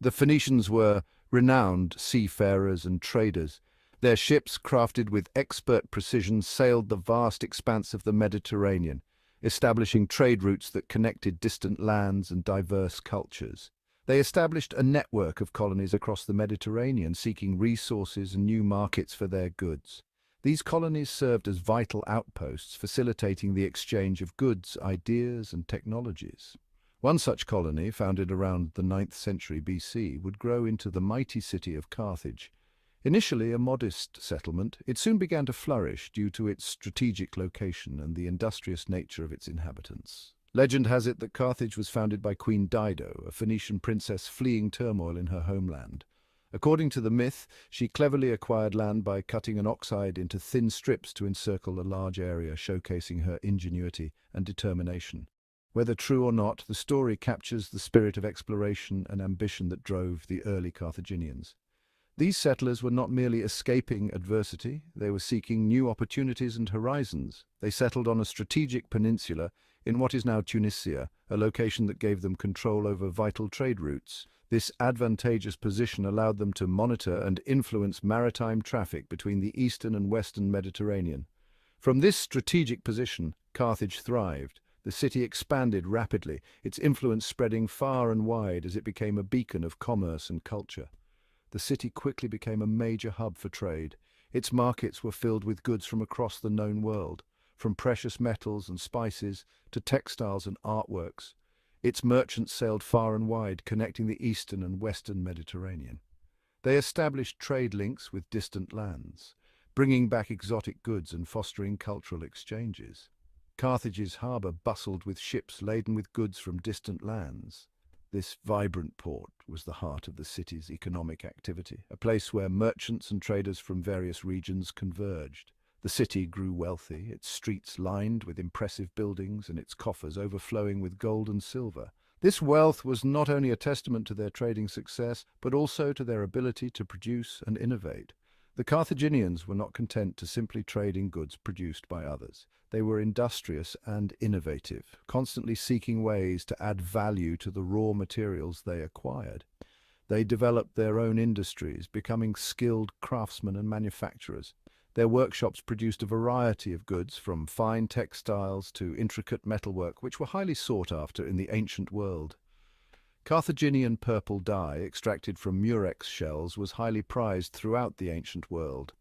The Phoenicians were renowned seafarers and traders. Their ships, crafted with expert precision, sailed the vast expanse of the Mediterranean, establishing trade routes that connected distant lands and diverse cultures. They established a network of colonies across the Mediterranean, seeking resources and new markets for their goods. These colonies served as vital outposts, facilitating the exchange of goods, ideas, and technologies. One such colony, founded around the 9th century BC, would grow into the mighty city of Carthage. Initially a modest settlement, it soon began to flourish due to its strategic location and the industrious nature of its inhabitants. Legend has it that Carthage was founded by Queen Dido, a Phoenician princess fleeing turmoil in her homeland. According to the myth, she cleverly acquired land by cutting an oxhide into thin strips to encircle a large area, showcasing her ingenuity and determination. Whether true or not, the story captures the spirit of exploration and ambition that drove the early Carthaginians. These settlers were not merely escaping adversity, they were seeking new opportunities and horizons. They settled on a strategic peninsula in what is now Tunisia, a location that gave them control over vital trade routes. This advantageous position allowed them to monitor and influence maritime traffic between the eastern and western Mediterranean. From this strategic position, Carthage thrived. The city expanded rapidly, its influence spreading far and wide as it became a beacon of commerce and culture. The city quickly became a major hub for trade. Its markets were filled with goods from across the known world, from precious metals and spices to textiles and artworks. Its merchants sailed far and wide, connecting the eastern and western Mediterranean. They established trade links with distant lands, bringing back exotic goods and fostering cultural exchanges. Carthage's harbour bustled with ships laden with goods from distant lands. This vibrant port was the heart of the city's economic activity, a place where merchants and traders from various regions converged. The city grew wealthy, its streets lined with impressive buildings and its coffers overflowing with gold and silver. This wealth was not only a testament to their trading success, but also to their ability to produce and innovate. The Carthaginians were not content to simply trade in goods produced by others. They were industrious and innovative, constantly seeking ways to add value to the raw materials they acquired. They developed their own industries, becoming skilled craftsmen and manufacturers. Their workshops produced a variety of goods, from fine textiles to intricate metalwork, which were highly sought after in the ancient world. Carthaginian purple dye, extracted from murex shells, was highly prized throughout the ancient world.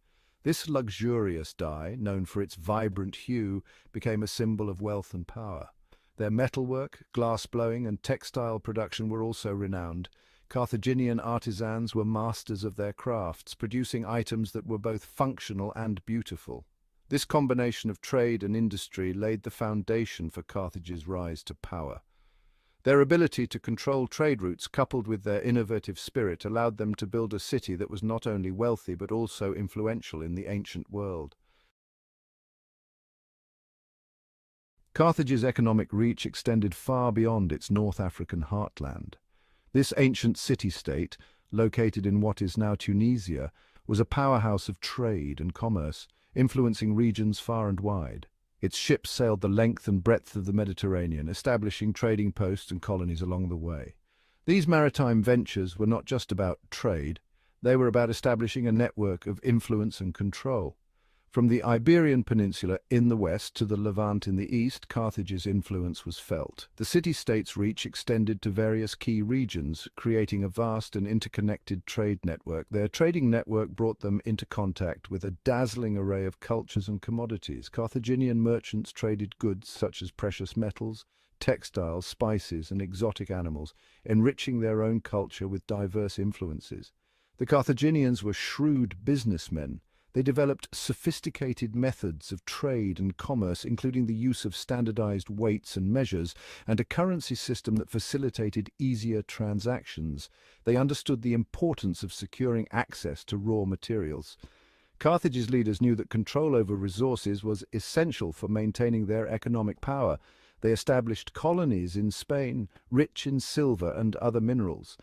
This luxurious dye, known for its vibrant hue, became a symbol of wealth and power. Their metalwork, glass-blowing, and textile production were also renowned. Carthaginian artisans were masters of their crafts, producing items that were both functional and beautiful. This combination of trade and industry laid the foundation for Carthage's rise to power. Their ability to control trade routes, coupled with their innovative spirit, allowed them to build a city that was not only wealthy but also influential in the ancient world. Carthage's economic reach extended far beyond its North African heartland. This ancient city-state, located in what is now Tunisia, was a powerhouse of trade and commerce, influencing regions far and wide. Its ships sailed the length and breadth of the Mediterranean, establishing trading posts and colonies along the way. These maritime ventures were not just about trade, they were about establishing a network of influence and control. From the Iberian Peninsula in the west to the Levant in the east, Carthage's influence was felt. The city-state's reach extended to various key regions, creating a vast and interconnected trade network. Their trading network brought them into contact with a dazzling array of cultures and commodities. Carthaginian merchants traded goods such as precious metals, textiles, spices, and exotic animals, enriching their own culture with diverse influences. The Carthaginians were shrewd businessmen. They developed sophisticated methods of trade and commerce, including the use of standardized weights and measures, and a currency system that facilitated easier transactions. They understood the importance of securing access to raw materials. Carthage's leaders knew that control over resources was essential for maintaining their economic power. They established colonies in Spain, rich in silver and other minerals.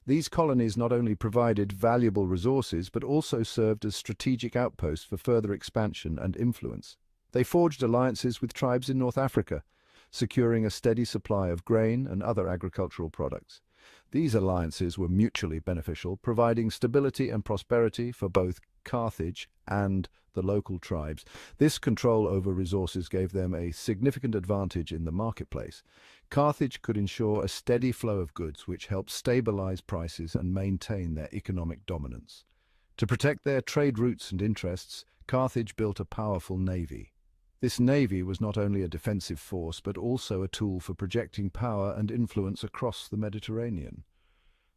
These colonies not only provided valuable resources, but also served as strategic outposts for further expansion and influence. They forged alliances with tribes in North Africa, securing a steady supply of grain and other agricultural products. These alliances were mutually beneficial, providing stability and prosperity for both Carthage and the local tribes. This control over resources gave them a significant advantage in the marketplace. Carthage could ensure a steady flow of goods, which helped stabilize prices and maintain their economic dominance. To protect their trade routes and interests, Carthage built a powerful navy. This navy was not only a defensive force, but also a tool for projecting power and influence across the Mediterranean.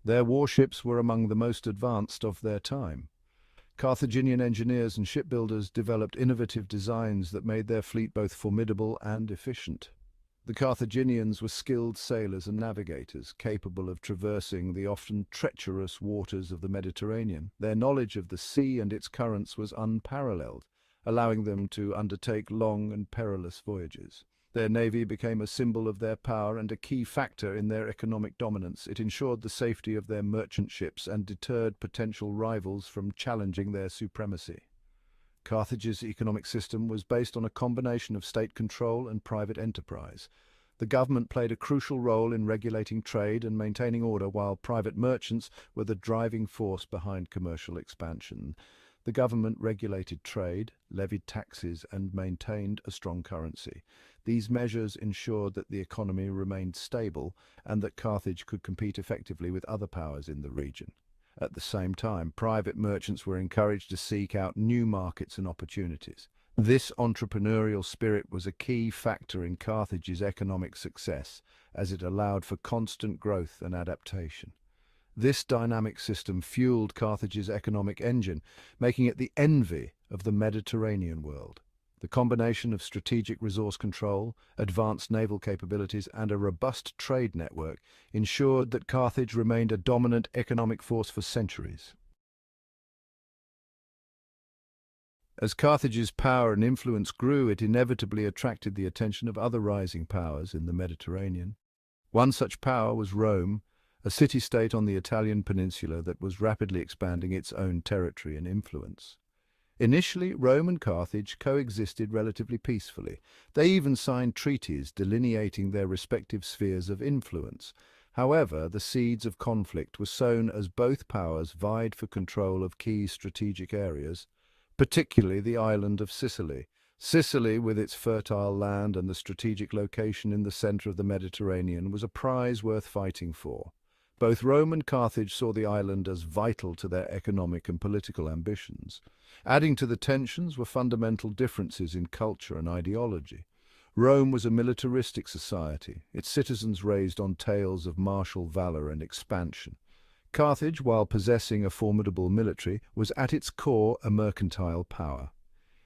Their warships were among the most advanced of their time. Carthaginian engineers and shipbuilders developed innovative designs that made their fleet both formidable and efficient. The Carthaginians were skilled sailors and navigators, capable of traversing the often treacherous waters of the Mediterranean. Their knowledge of the sea and its currents was unparalleled, allowing them to undertake long and perilous voyages. Their navy became a symbol of their power and a key factor in their economic dominance. It ensured the safety of their merchant ships and deterred potential rivals from challenging their supremacy. Carthage's economic system was based on a combination of state control and private enterprise. The government played a crucial role in regulating trade and maintaining order, while private merchants were the driving force behind commercial expansion. The government regulated trade, levied taxes, and maintained a strong currency. These measures ensured that the economy remained stable and that Carthage could compete effectively with other powers in the region. At the same time, private merchants were encouraged to seek out new markets and opportunities. This entrepreneurial spirit was a key factor in Carthage's economic success, as it allowed for constant growth and adaptation. This dynamic system fueled Carthage's economic engine, making it the envy of the Mediterranean world. The combination of strategic resource control, advanced naval capabilities, and a robust trade network ensured that Carthage remained a dominant economic force for centuries. As Carthage's power and influence grew, it inevitably attracted the attention of other rising powers in the Mediterranean. One such power was Rome, a city-state on the Italian peninsula that was rapidly expanding its own territory and influence. Initially, Rome and Carthage coexisted relatively peacefully. They even signed treaties delineating their respective spheres of influence. However, the seeds of conflict were sown as both powers vied for control of key strategic areas, particularly the island of Sicily. Sicily, with its fertile land and the strategic location in the center of the Mediterranean, was a prize worth fighting for. Both Rome and Carthage saw the island as vital to their economic and political ambitions. Adding to the tensions were fundamental differences in culture and ideology. Rome was a militaristic society, its citizens raised on tales of martial valor and expansion. Carthage, while possessing a formidable military, was at its core a mercantile power.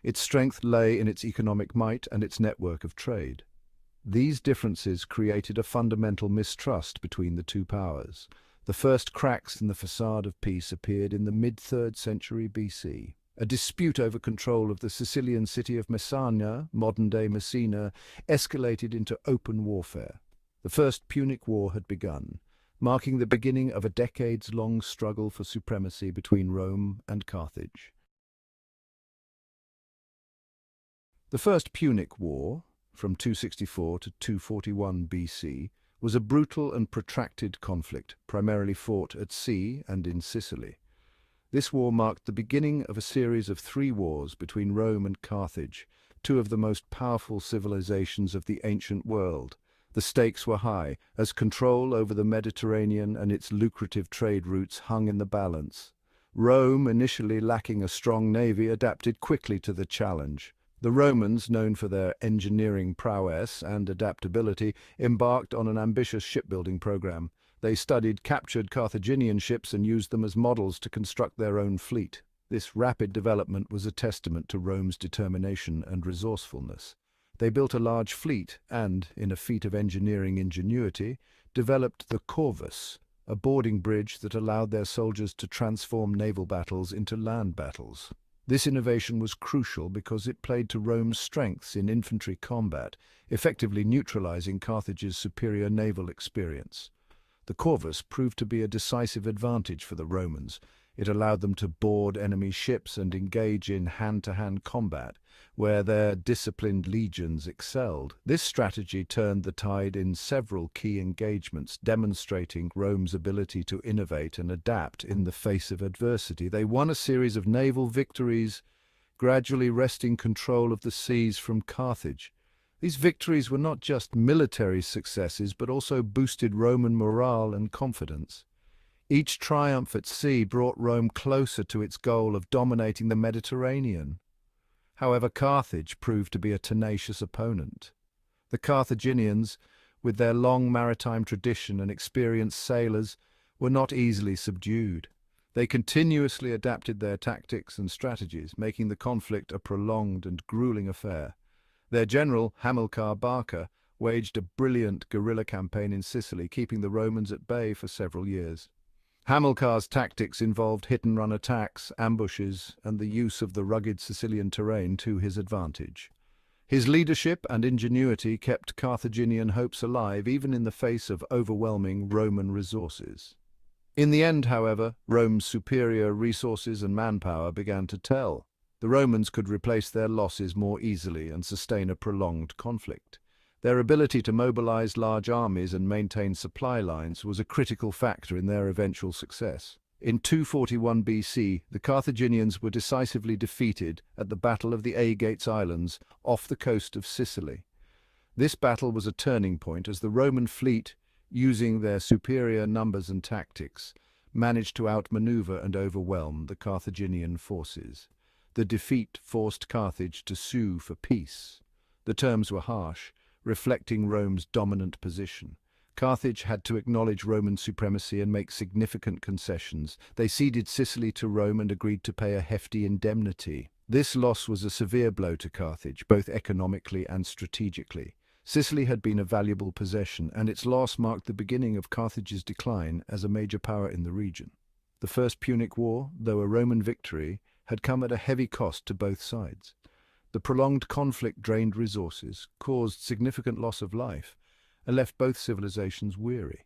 Its strength lay in its economic might and its network of trade. These differences created a fundamental mistrust between the two powers. The first cracks in the facade of peace appeared in the mid-3rd century BC. A dispute over control of the Sicilian city of Messana, modern-day Messina, escalated into open warfare. The First Punic War had begun, marking the beginning of a decades-long struggle for supremacy between Rome and Carthage. The First Punic War, from 264 to 241 BC, was a brutal and protracted conflict, primarily fought at sea and in Sicily. This war marked the beginning of a series of 3 wars between Rome and Carthage, two of the most powerful civilizations of the ancient world. The stakes were high, as control over the Mediterranean and its lucrative trade routes hung in the balance. Rome, initially lacking a strong navy, adapted quickly to the challenge. The Romans, known for their engineering prowess and adaptability, embarked on an ambitious shipbuilding program. They studied captured Carthaginian ships and used them as models to construct their own fleet. This rapid development was a testament to Rome's determination and resourcefulness. They built a large fleet and, in a feat of engineering ingenuity, developed the corvus, a boarding bridge that allowed their soldiers to transform naval battles into land battles. This innovation was crucial because it played to Rome's strengths in infantry combat, effectively neutralizing Carthage's superior naval experience. The corvus proved to be a decisive advantage for the Romans. It allowed them to board enemy ships and engage in hand-to-hand combat, where their disciplined legions excelled. This strategy turned the tide in several key engagements, demonstrating Rome's ability to innovate and adapt in the face of adversity. They won a series of naval victories, gradually wresting control of the seas from Carthage. These victories were not just military successes, but also boosted Roman morale and confidence. Each triumph at sea brought Rome closer to its goal of dominating the Mediterranean. However, Carthage proved to be a tenacious opponent. The Carthaginians, with their long maritime tradition and experienced sailors, were not easily subdued. They continuously adapted their tactics and strategies, making the conflict a prolonged and grueling affair. Their general, Hamilcar Barca, waged a brilliant guerrilla campaign in Sicily, keeping the Romans at bay for several years. Hamilcar's tactics involved hit-and-run attacks, ambushes, and the use of the rugged Sicilian terrain to his advantage. His leadership and ingenuity kept Carthaginian hopes alive even in the face of overwhelming Roman resources. In the end, however, Rome's superior resources and manpower began to tell. The Romans could replace their losses more easily and sustain a prolonged conflict. Their ability to mobilize large armies and maintain supply lines was a critical factor in their eventual success. In 241 BC, the Carthaginians were decisively defeated at the Battle of the Agates Islands off the coast of Sicily. This battle was a turning point as the Roman fleet, using their superior numbers and tactics, managed to outmaneuver and overwhelm the Carthaginian forces. The defeat forced Carthage to sue for peace. The terms were harsh, reflecting Rome's dominant position. Carthage had to acknowledge Roman supremacy and make significant concessions. They ceded Sicily to Rome and agreed to pay a hefty indemnity. This loss was a severe blow to Carthage, both economically and strategically. Sicily had been a valuable possession, and its loss marked the beginning of Carthage's decline as a major power in the region. The First Punic War, though a Roman victory, had come at a heavy cost to both sides. The prolonged conflict drained resources, caused significant loss of life, and left both civilizations weary.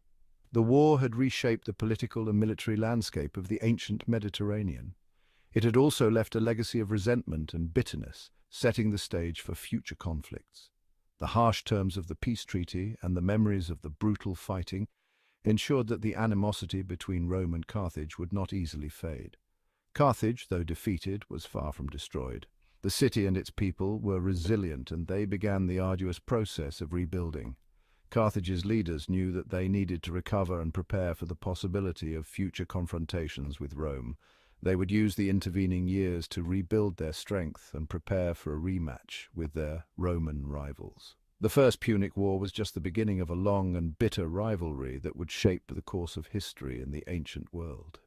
The war had reshaped the political and military landscape of the ancient Mediterranean. It had also left a legacy of resentment and bitterness, setting the stage for future conflicts. The harsh terms of the peace treaty and the memories of the brutal fighting ensured that the animosity between Rome and Carthage would not easily fade. Carthage, though defeated, was far from destroyed. The city and its people were resilient, and they began the arduous process of rebuilding. Carthage's leaders knew that they needed to recover and prepare for the possibility of future confrontations with Rome. They would use the intervening years to rebuild their strength and prepare for a rematch with their Roman rivals. The First Punic War was just the beginning of a long and bitter rivalry that would shape the course of history in the ancient world.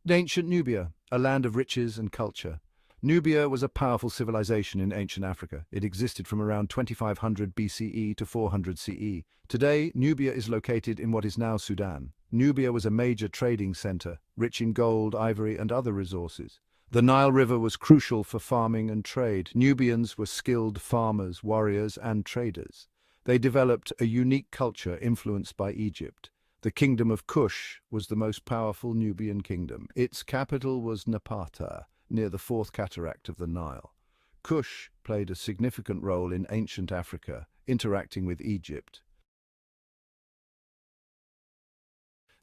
Ancient Nubia, a land of riches and culture. Nubia was a powerful civilization in ancient Africa. It existed from around 2500 BCE to 400 CE. Today, Nubia is located in what is now Sudan. Nubia was a major trading center, rich in gold, ivory, and other resources. The Nile River was crucial for farming and trade. Nubians were skilled farmers, warriors, and traders. They developed a unique culture influenced by Egypt. The Kingdom of Kush was the most powerful Nubian kingdom. Its capital was Napata, near the fourth cataract of the Nile. Kush played a significant role in ancient Africa, interacting with Egypt.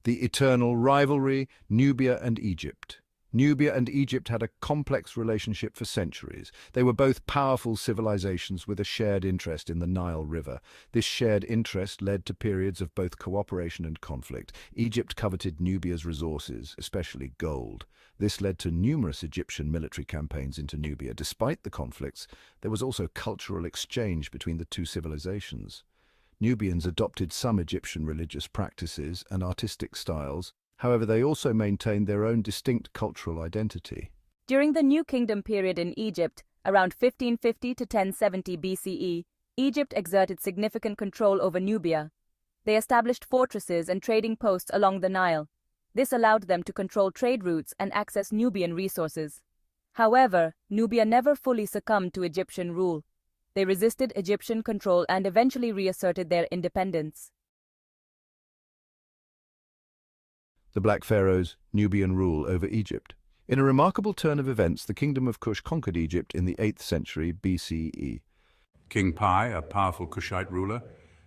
The eternal rivalry, Nubia and Egypt. Nubia and Egypt had a complex relationship for centuries. They were both powerful civilizations with a shared interest in the Nile River. This shared interest led to periods of both cooperation and conflict. Egypt coveted Nubia's resources, especially gold. This led to numerous Egyptian military campaigns into Nubia. Despite the conflicts, there was also cultural exchange between the two civilizations. Nubians adopted some Egyptian religious practices and artistic styles. However, they also maintained their own distinct cultural identity. During the New Kingdom period in Egypt, around 1550 to 1070 BCE, Egypt exerted significant control over Nubia. They established fortresses and trading posts along the Nile. This allowed them to control trade routes and access Nubian resources. However, Nubia never fully succumbed to Egyptian rule. They resisted Egyptian control and eventually reasserted their independence. The Black Pharaohs' Nubian rule over Egypt. In a remarkable turn of events, the Kingdom of Kush conquered Egypt in the 8th century BCE. King Pi, a powerful Kushite ruler,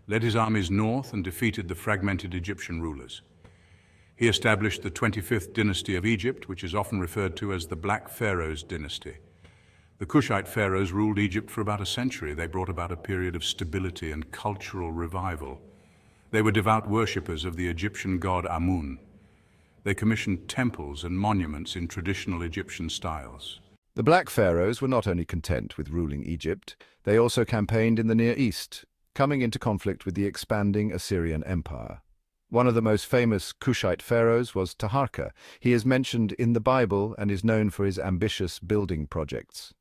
led his armies north and defeated the fragmented Egyptian rulers. He established the 25th dynasty of Egypt, which is often referred to as the Black Pharaohs dynasty. The Kushite pharaohs ruled Egypt for about a century. They brought about a period of stability and cultural revival. They were devout worshippers of the Egyptian god Amun. They commissioned temples and monuments in traditional Egyptian styles. The Black Pharaohs were not only content with ruling Egypt, they also campaigned in the Near East, coming into conflict with the expanding Assyrian Empire. One of the most famous Kushite pharaohs was Taharqa. He is mentioned in the Bible and is known for his ambitious building projects.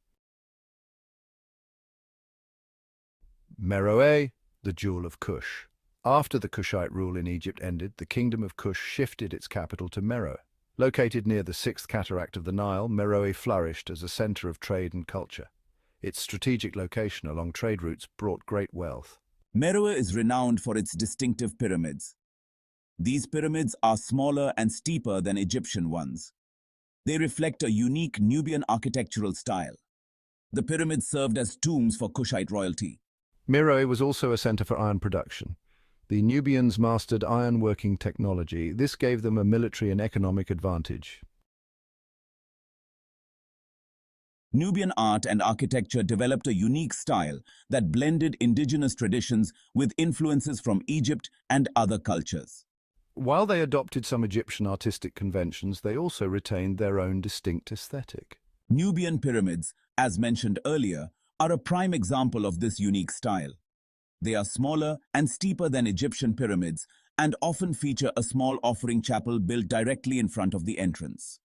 Meroe, the Jewel of Kush. After the Kushite rule in Egypt ended, the Kingdom of Kush shifted its capital to Meroe. Located near the sixth cataract of the Nile, Meroe flourished as a center of trade and culture. Its strategic location along trade routes brought great wealth. Meroe is renowned for its distinctive pyramids. These pyramids are smaller and steeper than Egyptian ones. They reflect a unique Nubian architectural style. The pyramids served as tombs for Kushite royalty. Meroe was also a center for iron production. The Nubians mastered iron-working technology. This gave them a military and economic advantage. Nubian art and architecture developed a unique style that blended indigenous traditions with influences from Egypt and other cultures. While they adopted some Egyptian artistic conventions, they also retained their own distinct aesthetic. Nubian pyramids, as mentioned earlier, are a prime example of this unique style. They are smaller and steeper than Egyptian pyramids and often feature a small offering chapel built directly in front of the entrance.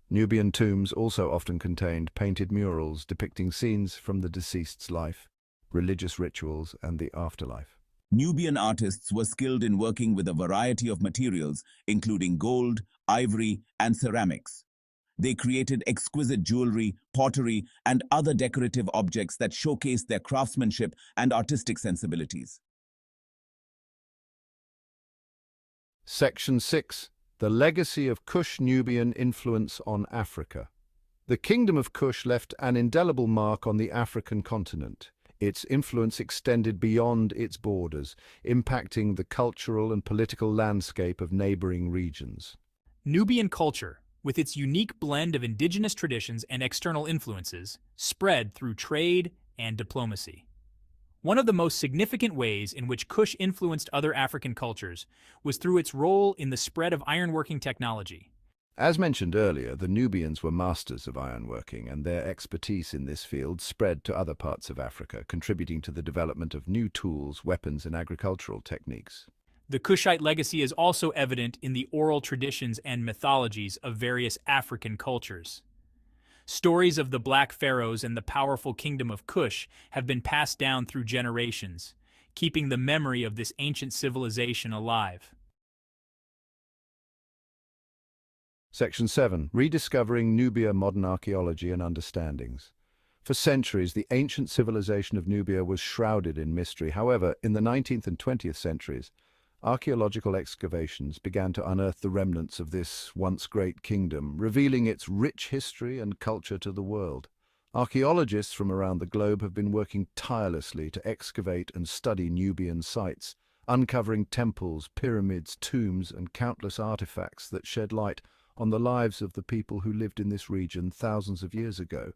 Nubian tombs also often contained painted murals depicting scenes from the deceased's life, religious rituals, and the afterlife. Nubian artists were skilled in working with a variety of materials, including gold, ivory, and ceramics. They created exquisite jewelry, pottery, and other decorative objects that showcased their craftsmanship and artistic sensibilities. Section 6. The Legacy of Kush-Nubian Influence on Africa. The Kingdom of Kush left an indelible mark on the African continent. Its influence extended beyond its borders, impacting the cultural and political landscape of neighboring regions. Nubian culture, with its unique blend of indigenous traditions and external influences, spread through trade and diplomacy. One of the most significant ways in which Kush influenced other African cultures was through its role in the spread of ironworking technology. As mentioned earlier, the Nubians were masters of ironworking, and their expertise in this field spread to other parts of Africa, contributing to the development of new tools, weapons, and agricultural techniques. The Kushite legacy is also evident in the oral traditions and mythologies of various African cultures. Stories of the Black Pharaohs and the powerful Kingdom of Kush have been passed down through generations, keeping the memory of this ancient civilization alive. Section 7. Rediscovering Nubia Modern Archaeology and Understandings. For centuries, the ancient civilization of Nubia was shrouded in mystery. However, in the 19th and 20th centuries, archaeological excavations began to unearth the remnants of this once great kingdom, revealing its rich history and culture to the world. Archaeologists from around the globe have been working tirelessly to excavate and study Nubian sites, uncovering temples, pyramids, tombs, and countless artifacts that shed light on the lives of the people who lived in this region thousands of years ago.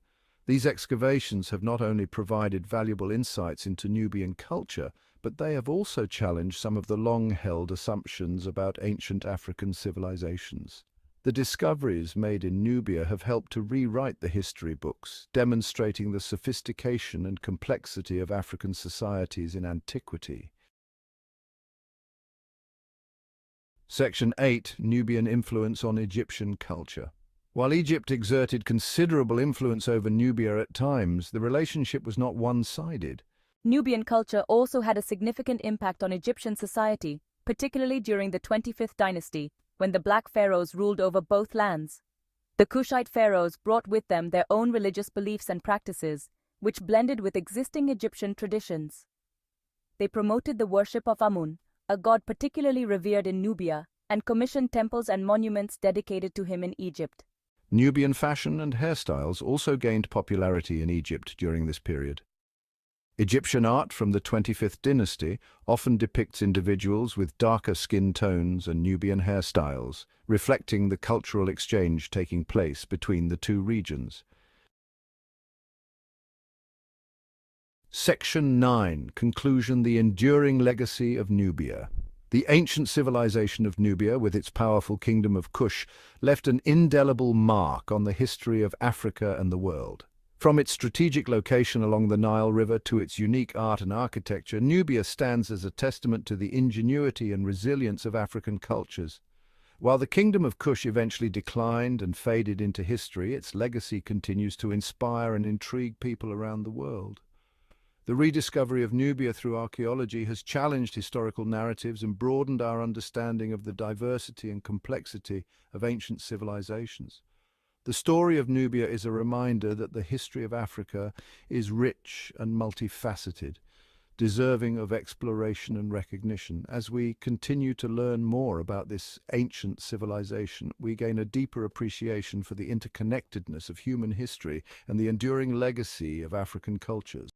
These excavations have not only provided valuable insights into Nubian culture, but they have also challenged some of the long-held assumptions about ancient African civilizations. The discoveries made in Nubia have helped to rewrite the history books, demonstrating the sophistication and complexity of African societies in antiquity. Section 8. Nubian Influence on Egyptian Culture. While Egypt exerted considerable influence over Nubia at times, the relationship was not one-sided. Nubian culture also had a significant impact on Egyptian society, particularly during the 25th dynasty, when the Black Pharaohs ruled over both lands. The Kushite pharaohs brought with them their own religious beliefs and practices, which blended with existing Egyptian traditions. They promoted the worship of Amun, a god particularly revered in Nubia, and commissioned temples and monuments dedicated to him in Egypt. Nubian fashion and hairstyles also gained popularity in Egypt during this period. Egyptian art from the 25th dynasty often depicts individuals with darker skin tones and Nubian hairstyles, reflecting the cultural exchange taking place between the two regions. Section 9. Conclusion: The enduring legacy of Nubia. The ancient civilization of Nubia, with its powerful kingdom of Kush, left an indelible mark on the history of Africa and the world. From its strategic location along the Nile River to its unique art and architecture, Nubia stands as a testament to the ingenuity and resilience of African cultures. While the kingdom of Kush eventually declined and faded into history, its legacy continues to inspire and intrigue people around the world. The rediscovery of Nubia through archaeology has challenged historical narratives and broadened our understanding of the diversity and complexity of ancient civilizations. The story of Nubia is a reminder that the history of Africa is rich and multifaceted, deserving of exploration and recognition. As we continue to learn more about this ancient civilization, we gain a deeper appreciation for the interconnectedness of human history and the enduring legacy of African cultures.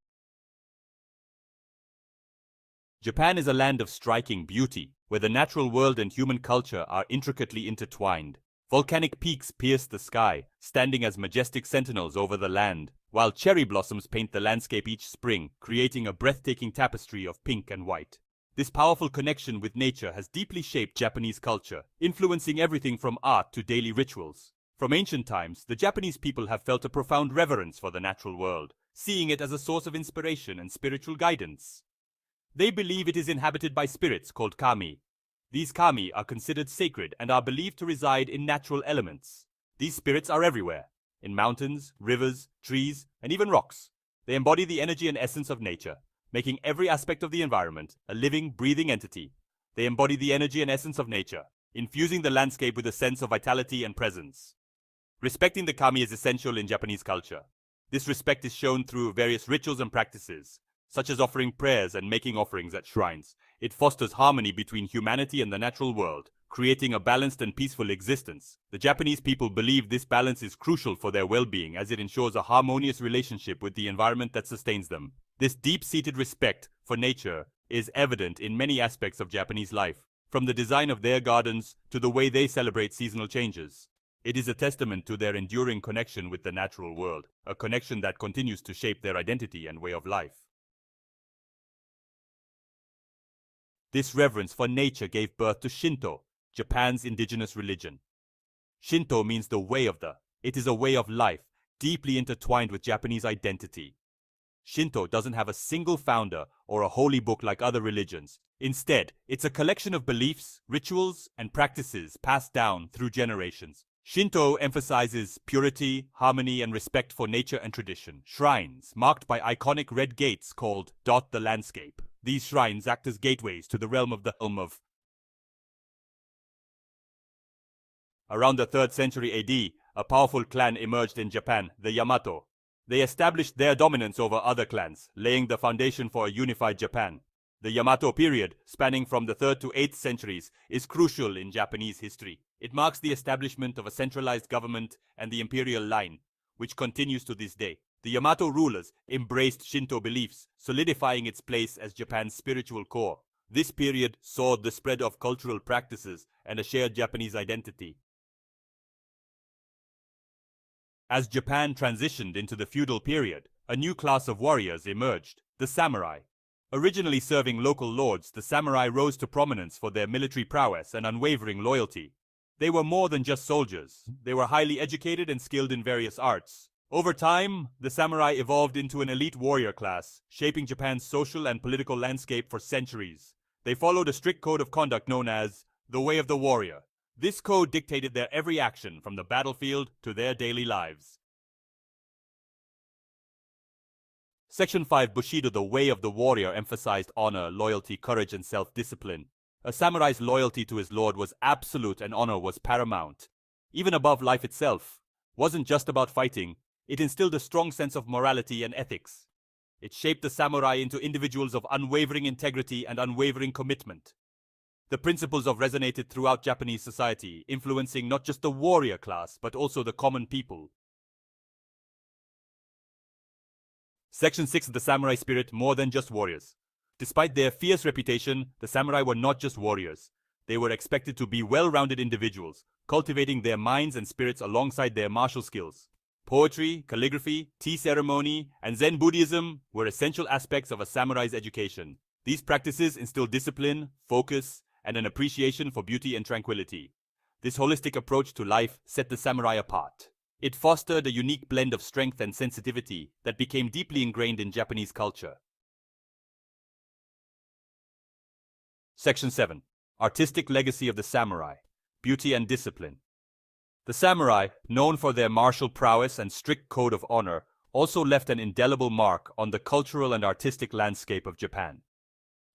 Japan is a land of striking beauty, where the natural world and human culture are intricately intertwined. Volcanic peaks pierce the sky, standing as majestic sentinels over the land, while cherry blossoms paint the landscape each spring, creating a breathtaking tapestry of pink and white. This powerful connection with nature has deeply shaped Japanese culture, influencing everything from art to daily rituals. From ancient times, the Japanese people have felt a profound reverence for the natural world, seeing it as a source of inspiration and spiritual guidance. They believe it is inhabited by spirits called kami. These kami are considered sacred and are believed to reside in natural elements. These spirits are everywhere, in mountains, rivers, trees, and even rocks. They embody the energy and essence of nature, making every aspect of the environment a living, breathing entity. They embody the energy and essence of nature, infusing the landscape with a sense of vitality and presence. Respecting the kami is essential in Japanese culture. This respect is shown through various rituals and practices, such as offering prayers and making offerings at shrines. It fosters harmony between humanity and the natural world, creating a balanced and peaceful existence. The Japanese people believe this balance is crucial for their well-being, as it ensures a harmonious relationship with the environment that sustains them. This deep-seated respect for nature is evident in many aspects of Japanese life, from the design of their gardens to the way they celebrate seasonal changes. It is a testament to their enduring connection with the natural world, a connection that continues to shape their identity and way of life. This reverence for nature gave birth to Shinto, Japan's indigenous religion. Shinto means the way of the. It is a way of life, deeply intertwined with Japanese identity. Shinto doesn't have a single founder or a holy book like other religions. Instead, it's a collection of beliefs, rituals, and practices passed down through generations. Shinto emphasizes purity, harmony, and respect for nature and tradition. Shrines, marked by iconic red gates called dot the landscape. These shrines act as gateways to the realm of. Around the 3rd century AD, a powerful clan emerged in Japan, the Yamato. They established their dominance over other clans, laying the foundation for a unified Japan. The Yamato period, spanning from the 3rd to 8th centuries, is crucial in Japanese history. It marks the establishment of a centralized government and the imperial line, which continues to this day. The Yamato rulers embraced Shinto beliefs, solidifying its place as Japan's spiritual core. This period saw the spread of cultural practices and a shared Japanese identity. As Japan transitioned into the feudal period, a new class of warriors emerged, the samurai. Originally serving local lords, the samurai rose to prominence for their military prowess and unwavering loyalty. They were more than just soldiers. They were highly educated and skilled in various arts. Over time, the samurai evolved into an elite warrior class, shaping Japan's social and political landscape for centuries. They followed a strict code of conduct known as the way of the warrior. This code dictated their every action from the battlefield to their daily lives. Section 5 Bushido, the way of the warrior, emphasized honor, loyalty, courage, and self-discipline. A samurai's loyalty to his lord was absolute and honor was paramount. Even above life itself, wasn't just about fighting, it instilled a strong sense of morality and ethics. It shaped the samurai into individuals of unwavering integrity and unwavering commitment. The principles of resonated throughout Japanese society, influencing not just the warrior class, but also the common people. Section 6 The samurai spirit, more than just warriors. Despite their fierce reputation, the samurai were not just warriors. They were expected to be well-rounded individuals, cultivating their minds and spirits alongside their martial skills. Poetry, calligraphy, tea ceremony, and Zen Buddhism were essential aspects of a samurai's education. These practices instilled discipline, focus, and an appreciation for beauty and tranquility. This holistic approach to life set the samurai apart. It fostered a unique blend of strength and sensitivity that became deeply ingrained in Japanese culture. Section 7. Artistic legacy of the samurai, beauty and discipline. The samurai, known for their martial prowess and strict code of honor, also left an indelible mark on the cultural and artistic landscape of Japan.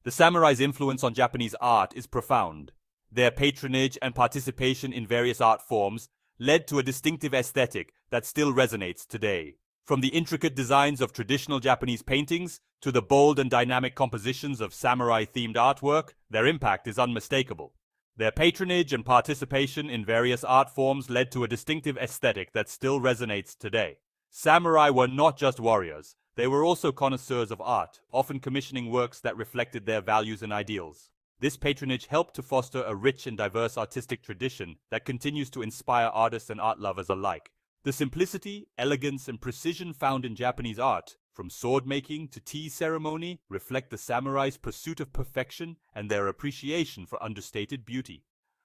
The samurai's influence on Japanese art is profound. Their patronage and participation in various art forms led to a distinctive aesthetic that still resonates today. From the intricate designs of traditional Japanese paintings to the bold and dynamic compositions of samurai-themed artwork, their impact is unmistakable. Their patronage and participation in various art forms led to a distinctive aesthetic that still resonates today. Samurai were not just warriors, they were also connoisseurs of art, often commissioning works that reflected their values and ideals. This patronage helped to foster a rich and diverse artistic tradition that continues to inspire artists and art lovers alike. The simplicity, elegance, and precision found in Japanese art, from sword making to tea ceremony, reflect the samurai's pursuit of perfection and their appreciation for understated beauty.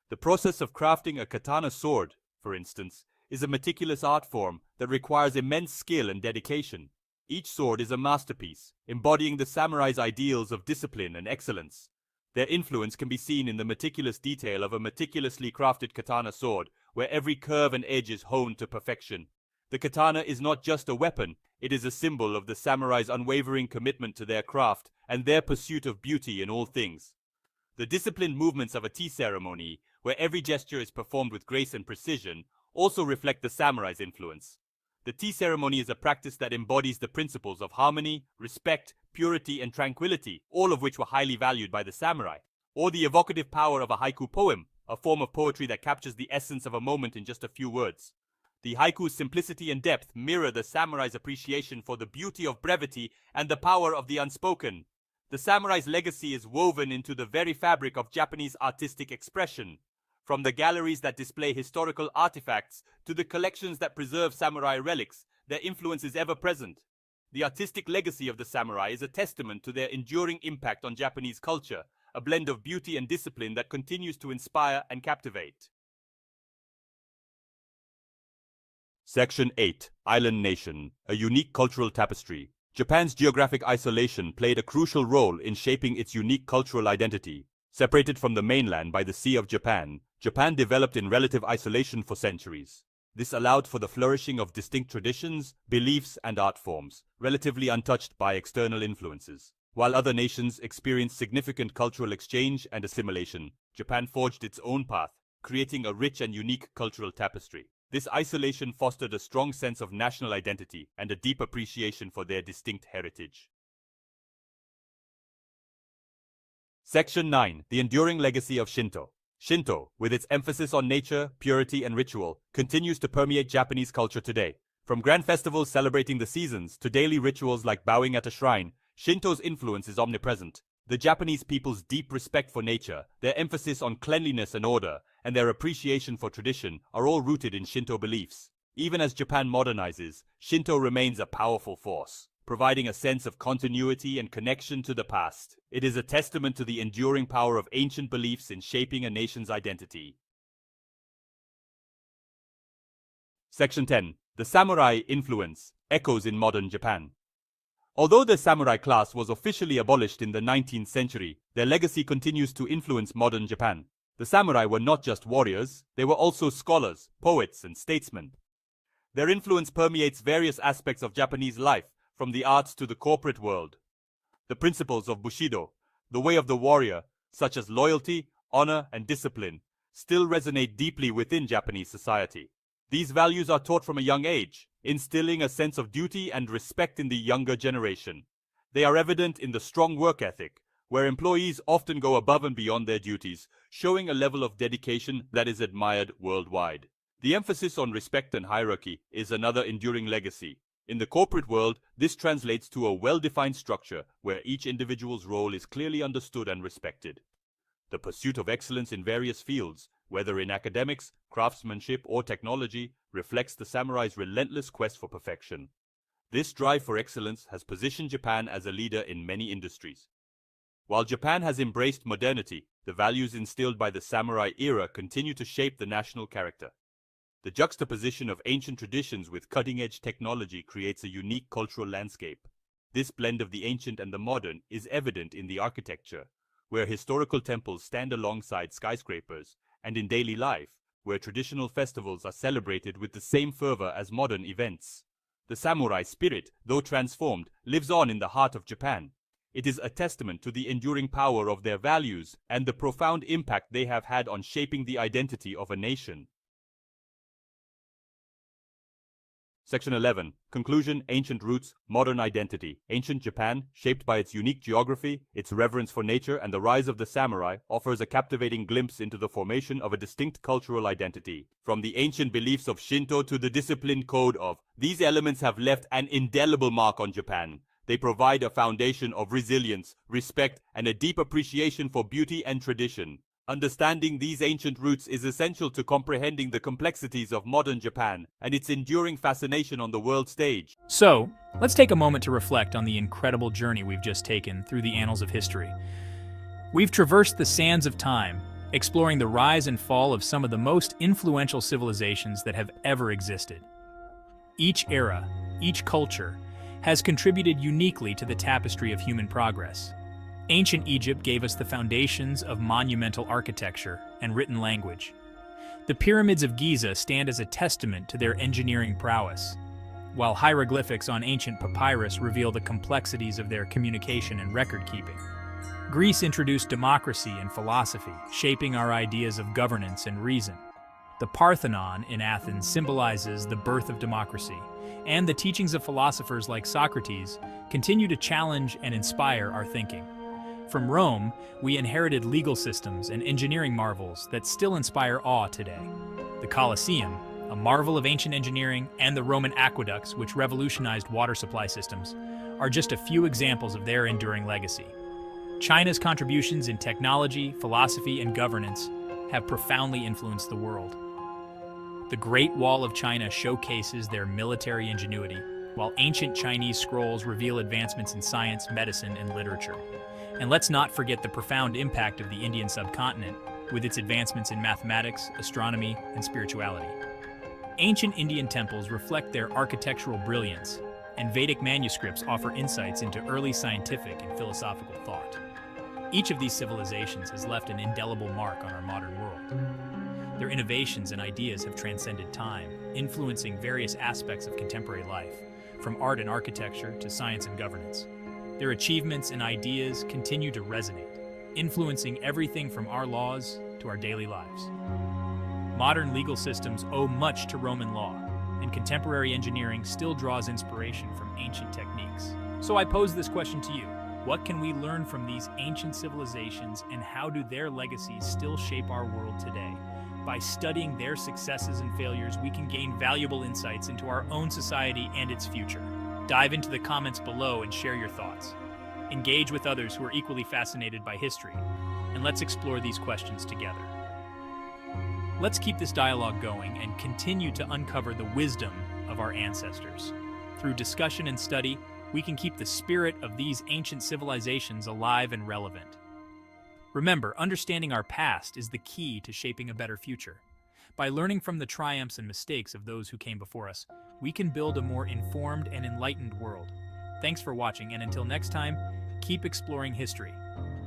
The process of crafting a katana sword, for instance, is a meticulous art form that requires immense skill and dedication. Each sword is a masterpiece, embodying the samurai's ideals of discipline and excellence. Their influence can be seen in the meticulous detail of a meticulously crafted katana sword, where every curve and edge is honed to perfection. The katana is not just a weapon, it is a symbol of the samurai's unwavering commitment to their craft and their pursuit of beauty in all things. The disciplined movements of a tea ceremony, where every gesture is performed with grace and precision, also reflect the samurai's influence. The tea ceremony is a practice that embodies the principles of harmony, respect, purity, and tranquility, all of which were highly valued by the samurai. Or the evocative power of a haiku poem, a form of poetry that captures the essence of a moment in just a few words. The haiku's simplicity and depth mirror the samurai's appreciation for the beauty of brevity and the power of the unspoken. The samurai's legacy is woven into the very fabric of Japanese artistic expression. From the galleries that display historical artifacts to the collections that preserve samurai relics, their influence is ever present. The artistic legacy of the samurai is a testament to their enduring impact on Japanese culture, a blend of beauty and discipline that continues to inspire and captivate. Section 8. Island Nation, a unique cultural tapestry. Japan's geographic isolation played a crucial role in shaping its unique cultural identity. Separated from the mainland by the Sea of Japan, Japan developed in relative isolation for centuries. This allowed for the flourishing of distinct traditions, beliefs, and art forms, relatively untouched by external influences. While other nations experienced significant cultural exchange and assimilation, Japan forged its own path, creating a rich and unique cultural tapestry. This isolation fostered a strong sense of national identity and a deep appreciation for their distinct heritage. Section 9. The enduring legacy of Shinto. Shinto, with its emphasis on nature, purity, and ritual, continues to permeate Japanese culture today. From grand festivals celebrating the seasons to daily rituals like bowing at a shrine, Shinto's influence is omnipresent. The Japanese people's deep respect for nature, their emphasis on cleanliness and order, and their appreciation for tradition are all rooted in Shinto beliefs. Even as Japan modernizes, Shinto remains a powerful force, providing a sense of continuity and connection to the past. It is a testament to the enduring power of ancient beliefs in shaping a nation's identity. Section 10. The Samurai Influence, Echoes in Modern Japan. Although the samurai class was officially abolished in the 19th century, their legacy continues to influence modern Japan. The samurai were not just warriors, they were also scholars, poets, and statesmen. Their influence permeates various aspects of Japanese life, from the arts to the corporate world. The principles of Bushido, the way of the warrior, such as loyalty, honor, and discipline, still resonate deeply within Japanese society. These values are taught from a young age, instilling a sense of duty and respect in the younger generation. They are evident in the strong work ethic, where employees often go above and beyond their duties, showing a level of dedication that is admired worldwide. The emphasis on respect and hierarchy is another enduring legacy. In the corporate world, this translates to a well-defined structure where each individual's role is clearly understood and respected. The pursuit of excellence in various fields, whether in academics, craftsmanship, or technology, reflects the samurai's relentless quest for perfection. This drive for excellence has positioned Japan as a leader in many industries. While Japan has embraced modernity, the values instilled by the samurai era continue to shape the national character. The juxtaposition of ancient traditions with cutting-edge technology creates a unique cultural landscape. This blend of the ancient and the modern is evident in the architecture, where historical temples stand alongside skyscrapers, and in daily life, where traditional festivals are celebrated with the same fervor as modern events. The samurai spirit, though transformed, lives on in the heart of Japan. It is a testament to the enduring power of their values and the profound impact they have had on shaping the identity of a nation. Section 11. Conclusion, Ancient Roots, Modern Identity. Ancient Japan, shaped by its unique geography, its reverence for nature, and the rise of the samurai, offers a captivating glimpse into the formation of a distinct cultural identity. From the ancient beliefs of Shinto to the disciplined code of, these elements have left an indelible mark on Japan. They provide a foundation of resilience, respect, and a deep appreciation for beauty and tradition. Understanding these ancient roots is essential to comprehending the complexities of modern Japan and its enduring fascination on the world stage. So, let's take a moment to reflect on the incredible journey we've just taken through the annals of history. We've traversed the sands of time, exploring the rise and fall of some of the most influential civilizations that have ever existed. Each era, each culture, has contributed uniquely to the tapestry of human progress. Ancient Egypt gave us the foundations of monumental architecture and written language. The pyramids of Giza stand as a testament to their engineering prowess, while hieroglyphics on ancient papyrus reveal the complexities of their communication and record-keeping. Greece introduced democracy and philosophy, shaping our ideas of governance and reason. The Parthenon in Athens symbolizes the birth of democracy, and the teachings of philosophers like Socrates continue to challenge and inspire our thinking. From Rome, we inherited legal systems and engineering marvels that still inspire awe today. The Colosseum, a marvel of ancient engineering, and the Roman aqueducts, which revolutionized water supply systems, are just a few examples of their enduring legacy. China's contributions in technology, philosophy, and governance have profoundly influenced the world. The Great Wall of China showcases their military ingenuity, while ancient Chinese scrolls reveal advancements in science, medicine, and literature. And let's not forget the profound impact of the Indian subcontinent, with its advancements in mathematics, astronomy, and spirituality. Ancient Indian temples reflect their architectural brilliance, and Vedic manuscripts offer insights into early scientific and philosophical thought. Each of these civilizations has left an indelible mark on our modern world. Their innovations and ideas have transcended time, influencing various aspects of contemporary life, from art and architecture to science and governance. Their achievements and ideas continue to resonate, influencing everything from our laws to our daily lives. Modern legal systems owe much to Roman law, and contemporary engineering still draws inspiration from ancient techniques. So I pose this question to you. What can we learn from these ancient civilizations, and how do their legacies still shape our world today? By studying their successes and failures, we can gain valuable insights into our own society and its future. Dive into the comments below and share your thoughts. Engage with others who are equally fascinated by history, and let's explore these questions together. Let's keep this dialogue going and continue to uncover the wisdom of our ancestors. Through discussion and study, we can keep the spirit of these ancient civilizations alive and relevant. Remember, understanding our past is the key to shaping a better future. By learning from the triumphs and mistakes of those who came before us, we can build a more informed and enlightened world. Thanks for watching, and until next time, keep exploring history.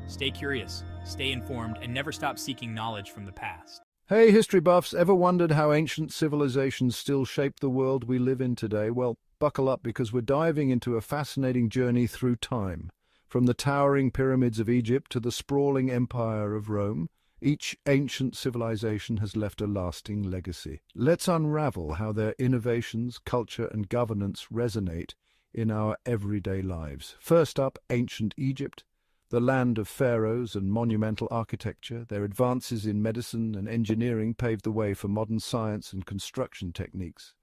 Stay curious, stay informed, and never stop seeking knowledge from the past. Hey, history buffs, ever wondered how ancient civilizations still shape the world we live in today? Well, buckle up because we're diving into a fascinating journey through time. From the towering pyramids of Egypt to the sprawling empire of Rome, each ancient civilization has left a lasting legacy. Let's unravel how their innovations, culture, and governance resonate in our everyday lives. First up, ancient Egypt. The land of pharaohs and monumental architecture, their advances in medicine and engineering paved the way for modern science and construction techniques.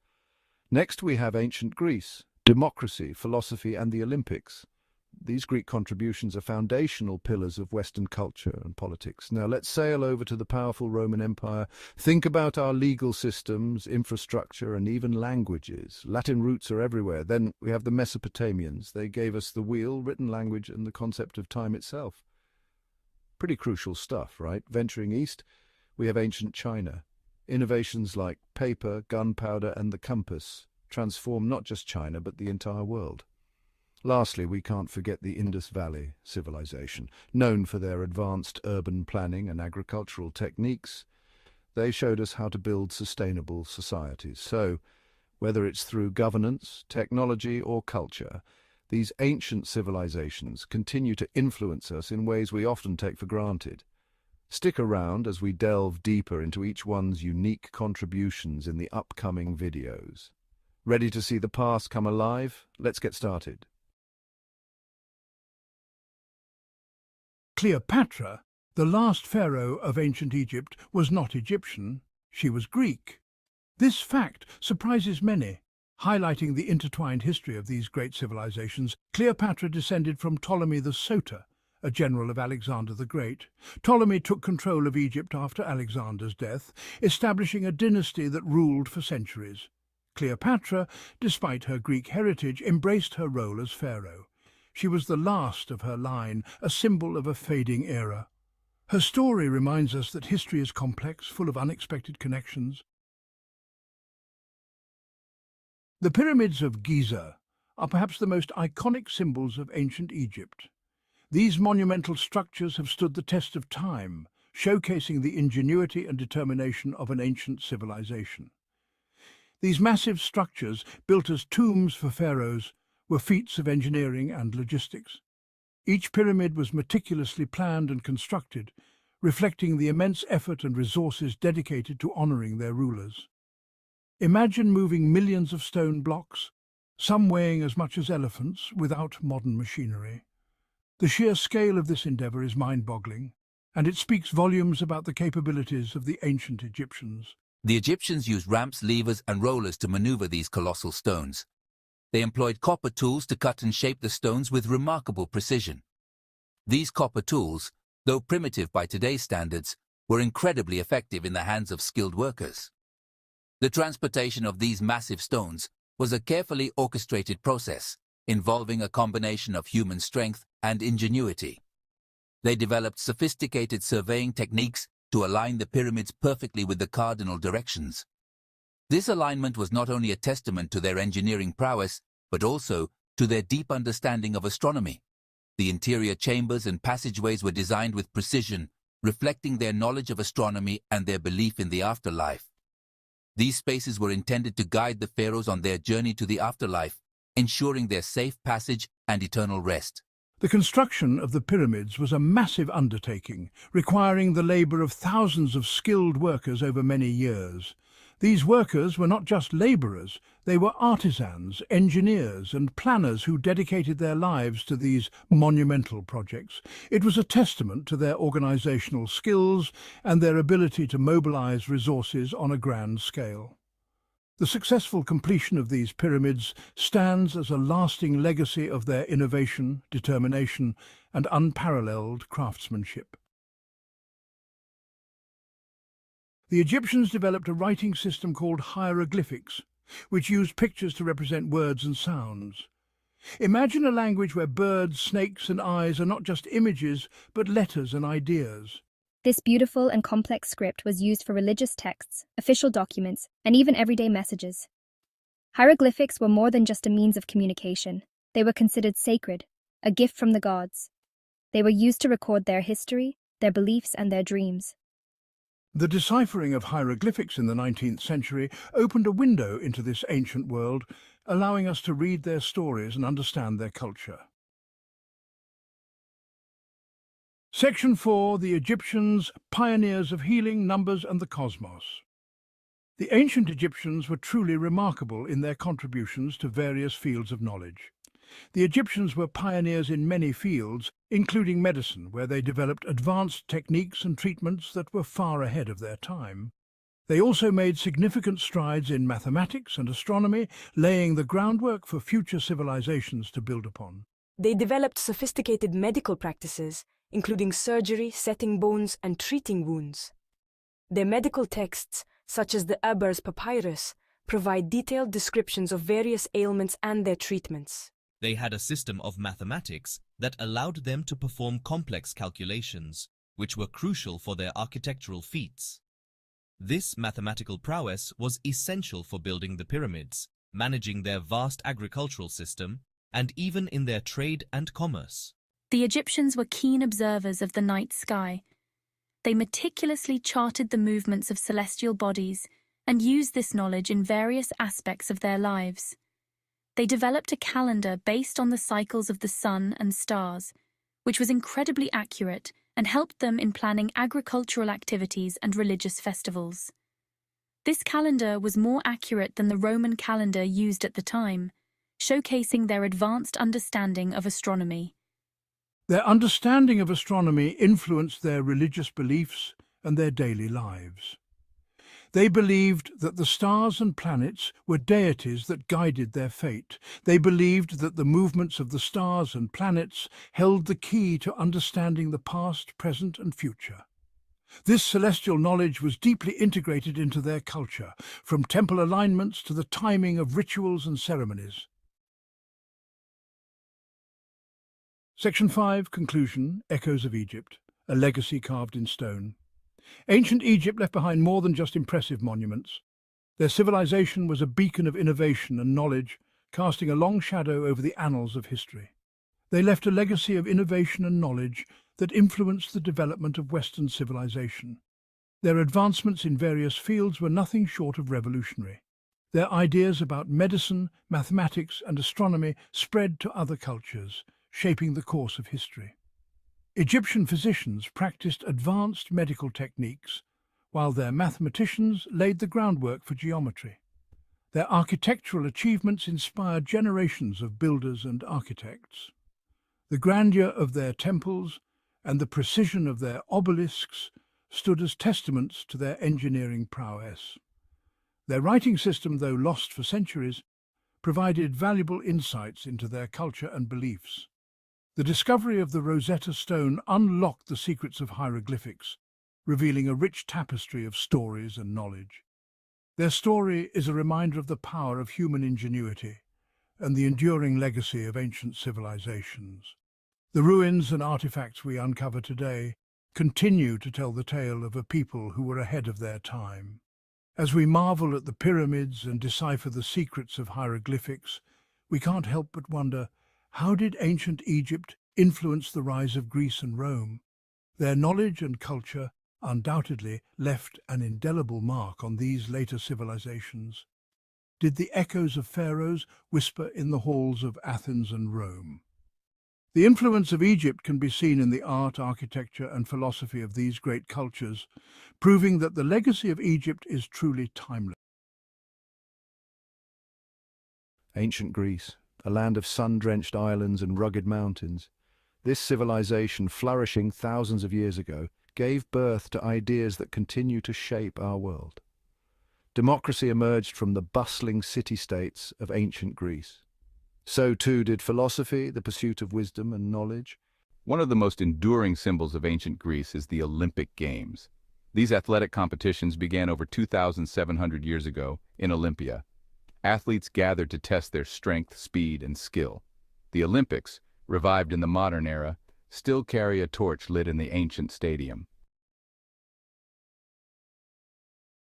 Next we have ancient Greece, democracy, philosophy, and the Olympics. These Greek contributions are foundational pillars of Western culture and politics. Now let's sail over to the powerful Roman Empire. Think about our legal systems, infrastructure, and even languages. Latin roots are everywhere. Then we have the Mesopotamians. They gave us the wheel, written language, and the concept of time itself. Pretty crucial stuff, right? Venturing east, we have ancient China. Innovations like paper, gunpowder, and the compass transformed not just China, but the entire world. Lastly, we can't forget the Indus Valley civilization. Known for their advanced urban planning and agricultural techniques, they showed us how to build sustainable societies. So, whether it's through governance, technology, or culture, these ancient civilizations continue to influence us in ways we often take for granted. Stick around as we delve deeper into each one's unique contributions in the upcoming videos. Ready to see the past come alive? Let's get started. Cleopatra, the last pharaoh of ancient Egypt, was not Egyptian, she was Greek. This fact surprises many, highlighting the intertwined history of these great civilizations. Cleopatra descended from Ptolemy the Soter, a general of Alexander the Great. Ptolemy took control of Egypt after Alexander's death, establishing a dynasty that ruled for centuries. Cleopatra, despite her Greek heritage, embraced her role as pharaoh. She was the last of her line, a symbol of a fading era. Her story reminds us that history is complex, full of unexpected connections. The pyramids of Giza are perhaps the most iconic symbols of ancient Egypt. These monumental structures have stood the test of time, showcasing the ingenuity and determination of an ancient civilization. These massive structures, built as tombs for pharaohs, were feats of engineering and logistics. Each pyramid was meticulously planned and constructed, reflecting the immense effort and resources dedicated to honoring their rulers. Imagine moving millions of stone blocks, some weighing as much as elephants, without modern machinery. The sheer scale of this endeavor is mind-boggling, and it speaks volumes about the capabilities of the ancient Egyptians. The Egyptians used ramps, levers, and rollers to maneuver these colossal stones. They employed copper tools to cut and shape the stones with remarkable precision. These copper tools, though primitive by today's standards, were incredibly effective in the hands of skilled workers. The transportation of these massive stones was a carefully orchestrated process, involving a combination of human strength and ingenuity. They developed sophisticated surveying techniques to align the pyramids perfectly with the cardinal directions. This alignment was not only a testament to their engineering prowess, but also to their deep understanding of astronomy. The interior chambers and passageways were designed with precision, reflecting their knowledge of astronomy and their belief in the afterlife. These spaces were intended to guide the pharaohs on their journey to the afterlife, ensuring their safe passage and eternal rest. The construction of the pyramids was a massive undertaking, requiring the labor of thousands of skilled workers over many years. These workers were not just laborers, they were artisans, engineers, and planners who dedicated their lives to these monumental projects. It was a testament to their organizational skills and their ability to mobilize resources on a grand scale. The successful completion of these pyramids stands as a lasting legacy of their innovation, determination, and unparalleled craftsmanship. The Egyptians developed a writing system called hieroglyphics, which used pictures to represent words and sounds. Imagine a language where birds, snakes, and eyes are not just images, but letters and ideas. This beautiful and complex script was used for religious texts, official documents, and even everyday messages. Hieroglyphics were more than just a means of communication. They were considered sacred, a gift from the gods. They were used to record their history, their beliefs, and their dreams. The deciphering of hieroglyphics in the 19th century opened a window into this ancient world, allowing us to read their stories and understand their culture. Section 4. The Egyptians, Pioneers of Healing, Numbers and the Cosmos. The ancient Egyptians were truly remarkable in their contributions to various fields of knowledge. The Egyptians were pioneers in many fields, including medicine, where they developed advanced techniques and treatments that were far ahead of their time. They also made significant strides in mathematics and astronomy, laying the groundwork for future civilizations to build upon. They developed sophisticated medical practices, including surgery, setting bones, and treating wounds. Their medical texts, such as the Aber's Papyrus, provide detailed descriptions of various ailments and their treatments. They had a system of mathematics that allowed them to perform complex calculations, which were crucial for their architectural feats. This mathematical prowess was essential for building the pyramids, managing their vast agricultural system, and even in their trade and commerce. The Egyptians were keen observers of the night sky. They meticulously charted the movements of celestial bodies and used this knowledge in various aspects of their lives. They developed a calendar based on the cycles of the sun and stars, which was incredibly accurate and helped them in planning agricultural activities and religious festivals. This calendar was more accurate than the Roman calendar used at the time, showcasing their advanced understanding of astronomy. Their understanding of astronomy influenced their religious beliefs and their daily lives. They believed that the stars and planets were deities that guided their fate. They believed that the movements of the stars and planets held the key to understanding the past, present, and future. This celestial knowledge was deeply integrated into their culture, from temple alignments to the timing of rituals and ceremonies. Section 5. Conclusion. Echoes of Egypt. A legacy carved in stone. Ancient Egypt left behind more than just impressive monuments. Their civilization was a beacon of innovation and knowledge, casting a long shadow over the annals of history. They left a legacy of innovation and knowledge that influenced the development of Western civilization. Their advancements in various fields were nothing short of revolutionary. Their ideas about medicine, mathematics, and astronomy spread to other cultures, shaping the course of history. Egyptian physicians practiced advanced medical techniques, while their mathematicians laid the groundwork for geometry. Their architectural achievements inspired generations of builders and architects. The grandeur of their temples and the precision of their obelisks stood as testaments to their engineering prowess. Their writing system, though lost for centuries, provided valuable insights into their culture and beliefs. The discovery of the Rosetta Stone unlocked the secrets of hieroglyphics, revealing a rich tapestry of stories and knowledge. Their story is a reminder of the power of human ingenuity and the enduring legacy of ancient civilizations. The ruins and artifacts we uncover today continue to tell the tale of a people who were ahead of their time. As we marvel at the pyramids and decipher the secrets of hieroglyphics, we can't help but wonder, how did ancient Egypt influence the rise of Greece and Rome? Their knowledge and culture undoubtedly left an indelible mark on these later civilizations. Did the echoes of pharaohs whisper in the halls of Athens and Rome? The influence of Egypt can be seen in the art, architecture, and philosophy of these great cultures, proving that the legacy of Egypt is truly timeless. Ancient Greece, a land of sun-drenched islands and rugged mountains. This civilization, flourishing thousands of years ago, gave birth to ideas that continue to shape our world. Democracy emerged from the bustling city-states of ancient Greece. So too did philosophy, the pursuit of wisdom and knowledge. One of the most enduring symbols of ancient Greece is the Olympic Games. These athletic competitions began over 2,700 years ago in Olympia. Athletes gathered to test their strength, speed, and skill. The Olympics, revived in the modern era, still carry a torch lit in the ancient stadium.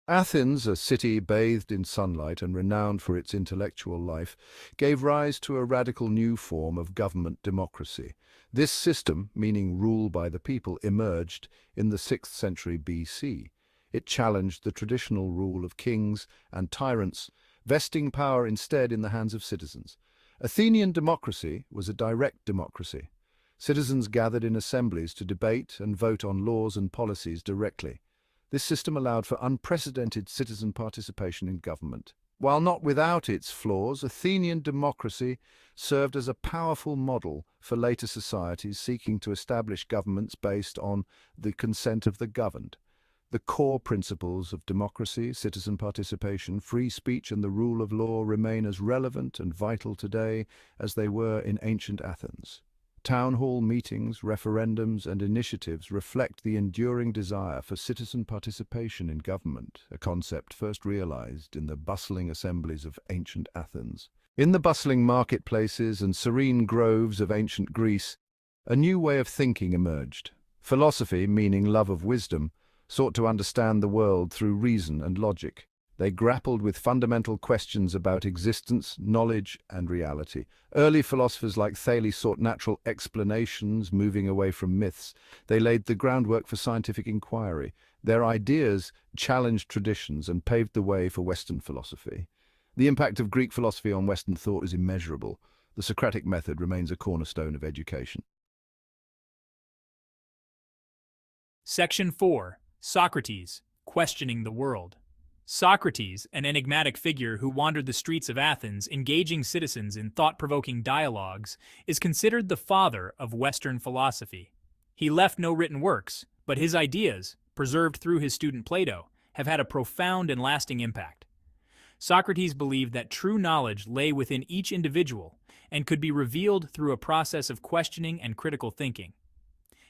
Athens, a city bathed in sunlight and renowned for its intellectual life, gave rise to a radical new form of government democracy. This system, meaning rule by the people, emerged in the 6th century BC. It challenged the traditional rule of kings and tyrants, vesting power instead in the hands of citizens. Athenian democracy was a direct democracy. Citizens gathered in assemblies to debate and vote on laws and policies directly. This system allowed for unprecedented citizen participation in government. While not without its flaws, Athenian democracy served as a powerful model for later societies seeking to establish governments based on the consent of the governed. The core principles of democracy, citizen participation, free speech and the rule of law remain as relevant and vital today as they were in ancient Athens. Town hall meetings, referendums and initiatives reflect the enduring desire for citizen participation in government, a concept first realized in the bustling assemblies of ancient Athens. In the bustling marketplaces and serene groves of ancient Greece, a new way of thinking emerged. Philosophy, meaning love of wisdom, sought to understand the world through reason and logic. They grappled with fundamental questions about existence, knowledge, and reality. Early philosophers like Thales sought natural explanations, moving away from myths. They laid the groundwork for scientific inquiry. Their ideas challenged traditions and paved the way for Western philosophy. The impact of Greek philosophy on Western thought is immeasurable. The Socratic method remains a cornerstone of education. Section 4. Socrates, Questioning the World. Socrates, an enigmatic figure who wandered the streets of Athens engaging citizens in thought-provoking dialogues, is considered the father of Western philosophy. He left no written works, but his ideas, preserved through his student Plato, have had a profound and lasting impact. Socrates believed that true knowledge lay within each individual and could be revealed through a process of questioning and critical thinking.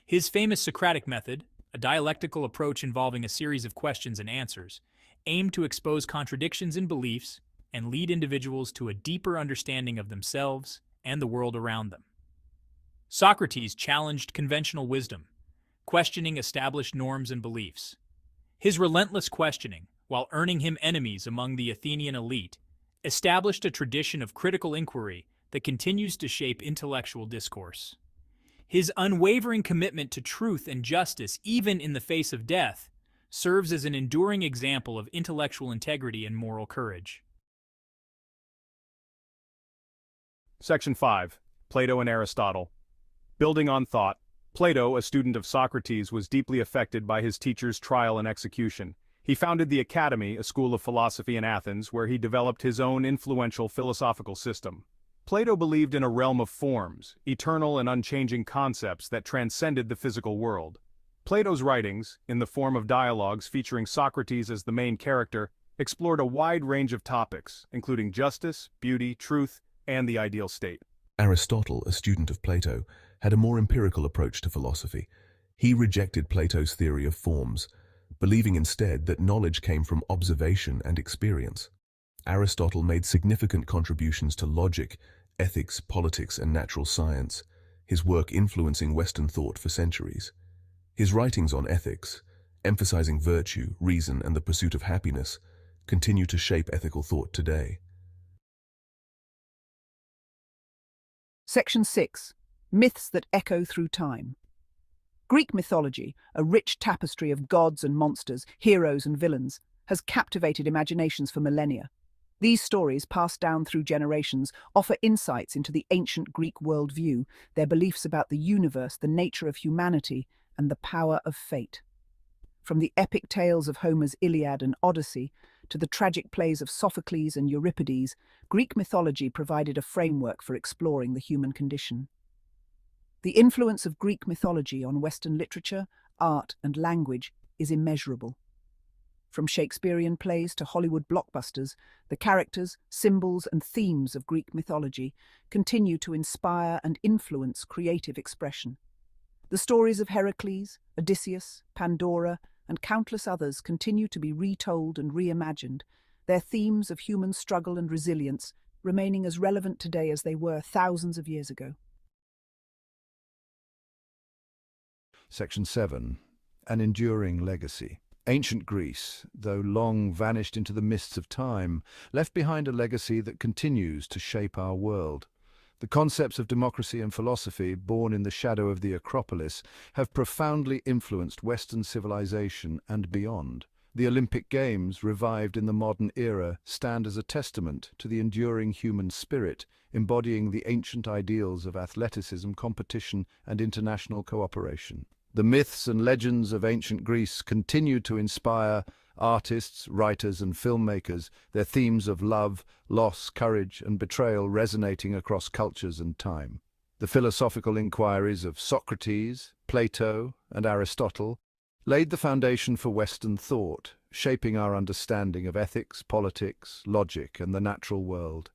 His famous Socratic method, a dialectical approach involving a series of questions and answers, aimed to expose contradictions in beliefs and lead individuals to a deeper understanding of themselves and the world around them. Socrates challenged conventional wisdom, questioning established norms and beliefs. His relentless questioning, while earning him enemies among the Athenian elite, established a tradition of critical inquiry that continues to shape intellectual discourse. His unwavering commitment to truth and justice, even in the face of death, serves as an enduring example of intellectual integrity and moral courage. Section 5. Plato and Aristotle. Building on thought, Plato, a student of Socrates, was deeply affected by his teacher's trial and execution. He founded the Academy, a school of philosophy in Athens, where he developed his own influential philosophical system. Plato believed in a realm of forms, eternal and unchanging concepts that transcended the physical world. Plato's writings, in the form of dialogues featuring Socrates as the main character, explored a wide range of topics, including justice, beauty, truth, and the ideal state. Aristotle, a student of Plato, had a more empirical approach to philosophy. He rejected Plato's theory of forms, believing instead that knowledge came from observation and experience. Aristotle made significant contributions to logic, ethics, politics, and natural science, his work influencing Western thought for centuries. His writings on ethics, emphasizing virtue, reason, and the pursuit of happiness, continue to shape ethical thought today. Section 6. Myths that echo through time. Greek mythology, a rich tapestry of gods and monsters, heroes and villains, has captivated imaginations for millennia. These stories, passed down through generations, offer insights into the ancient Greek worldview, their beliefs about the universe, the nature of humanity, and the power of fate. From the epic tales of Homer's Iliad and Odyssey to the tragic plays of Sophocles and Euripides, Greek mythology provided a framework for exploring the human condition. The influence of Greek mythology on Western literature, art, and language is immeasurable. From Shakespearean plays to Hollywood blockbusters, the characters, symbols, and themes of Greek mythology continue to inspire and influence creative expression. The stories of Heracles, Odysseus, Pandora, and countless others continue to be retold and reimagined, their themes of human struggle and resilience remaining as relevant today as they were thousands of years ago. Section 7. An enduring legacy. Ancient Greece, though long vanished into the mists of time, left behind a legacy that continues to shape our world. The concepts of democracy and philosophy, born in the shadow of the Acropolis, have profoundly influenced Western civilization and beyond. The Olympic Games, revived in the modern era, stand as a testament to the enduring human spirit, embodying the ancient ideals of athleticism, competition, and international cooperation. The myths and legends of ancient Greece continue to inspire artists, writers, and filmmakers, their themes of love, loss, courage, and betrayal resonating across cultures and time. The philosophical inquiries of Socrates, Plato, and Aristotle laid the foundation for Western thought, shaping our understanding of ethics, politics, logic, and the natural world.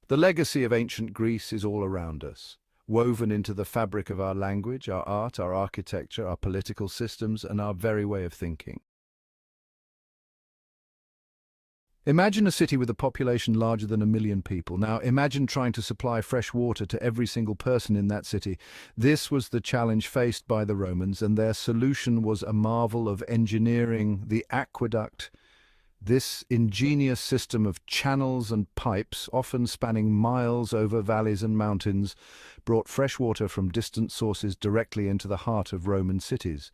The legacy of ancient Greece is all around us, woven into the fabric of our language, our art, our architecture, our political systems, and our very way of thinking. Imagine a city with a population larger than 1 million people. Now, imagine trying to supply fresh water to every single person in that city. This was the challenge faced by the Romans, and their solution was a marvel of engineering: the aqueduct. This ingenious system of channels and pipes, often spanning miles over valleys and mountains, brought fresh water from distant sources directly into the heart of Roman cities.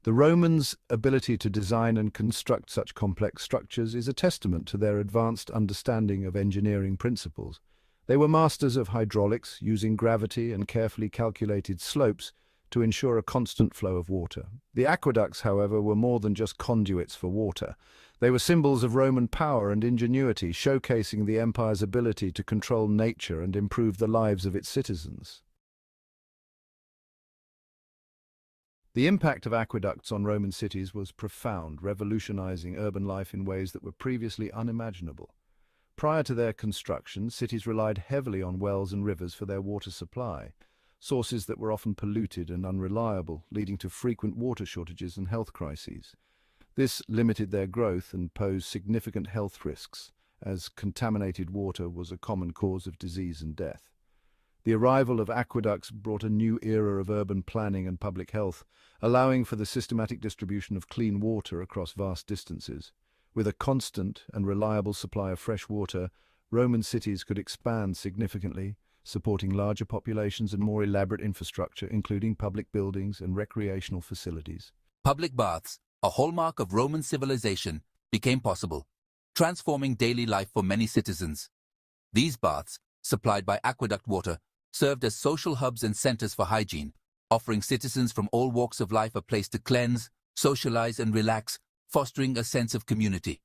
The Romans' ability to design and construct such complex structures is a testament to their advanced understanding of engineering principles. They were masters of hydraulics, using gravity and carefully calculated slopes to ensure a constant flow of water. The aqueducts, however, were more than just conduits for water. They were symbols of Roman power and ingenuity, showcasing the empire's ability to control nature and improve the lives of its citizens. The impact of aqueducts on Roman cities was profound, revolutionizing urban life in ways that were previously unimaginable. Prior to their construction, cities relied heavily on wells and rivers for their water supply, sources that were often polluted and unreliable, leading to frequent water shortages and health crises. This limited their growth and posed significant health risks, as contaminated water was a common cause of disease and death. The arrival of aqueducts brought a new era of urban planning and public health, allowing for the systematic distribution of clean water across vast distances. With a constant and reliable supply of fresh water, Roman cities could expand significantly, supporting larger populations and more elaborate infrastructure, including public buildings and recreational facilities. Public baths, a hallmark of Roman civilization, became possible, transforming daily life for many citizens. These baths, supplied by aqueduct water, served as social hubs and centers for hygiene, offering citizens from all walks of life a place to cleanse, socialize, and relax, fostering a sense of community.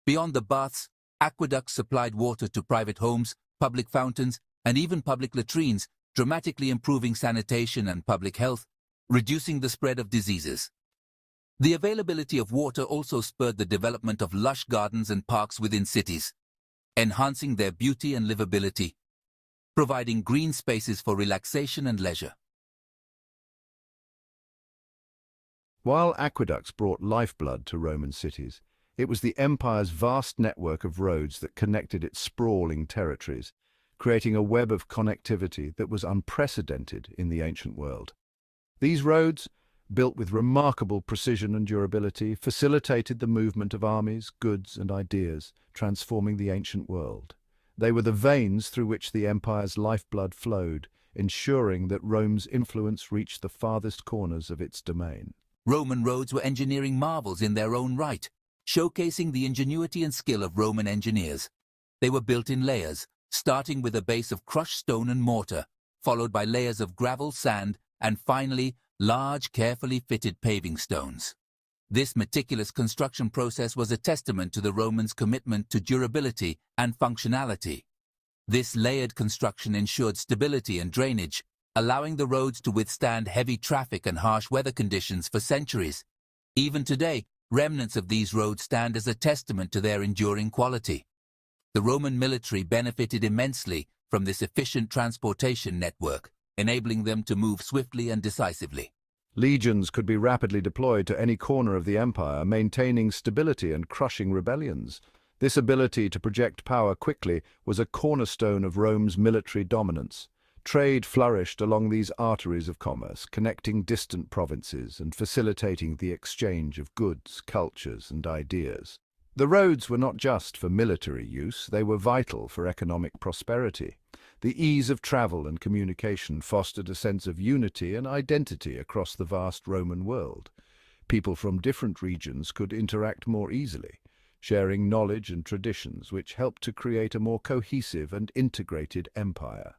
Beyond the baths, aqueducts supplied water to private homes, public fountains, and even public latrines, dramatically improving sanitation and public health, reducing the spread of diseases. The availability of water also spurred the development of lush gardens and parks within cities, enhancing their beauty and livability, providing green spaces for relaxation and leisure. While aqueducts brought lifeblood to Roman cities, it was the empire's vast network of roads that connected its sprawling territories, creating a web of connectivity that was unprecedented in the ancient world. These roads, built with remarkable precision and durability, facilitated the movement of armies, goods, and ideas, transforming the ancient world. They were the veins through which the empire's lifeblood flowed, ensuring that Rome's influence reached the farthest corners of its domain. Roman roads were engineering marvels in their own right, showcasing the ingenuity and skill of Roman engineers. They were built in layers, starting with a base of crushed stone and mortar, followed by layers of gravel, sand, and finally, large, carefully fitted paving stones. This meticulous construction process was a testament to the Romans' commitment to durability and functionality. This layered construction ensured stability and drainage, allowing the roads to withstand heavy traffic and harsh weather conditions for centuries. Even today, remnants of these roads stand as a testament to their enduring quality. The Roman military benefited immensely from this efficient transportation network, enabling them to move swiftly and decisively. Legions could be rapidly deployed to any corner of the empire, maintaining stability and crushing rebellions. This ability to project power quickly was a cornerstone of Rome's military dominance. Trade flourished along these arteries of commerce, connecting distant provinces and facilitating the exchange of goods, cultures, and ideas. The roads were not just for military use, they were vital for economic prosperity. The ease of travel and communication fostered a sense of unity and identity across the vast Roman world. People from different regions could interact more easily, sharing knowledge and traditions, which helped to create a more cohesive and integrated empire.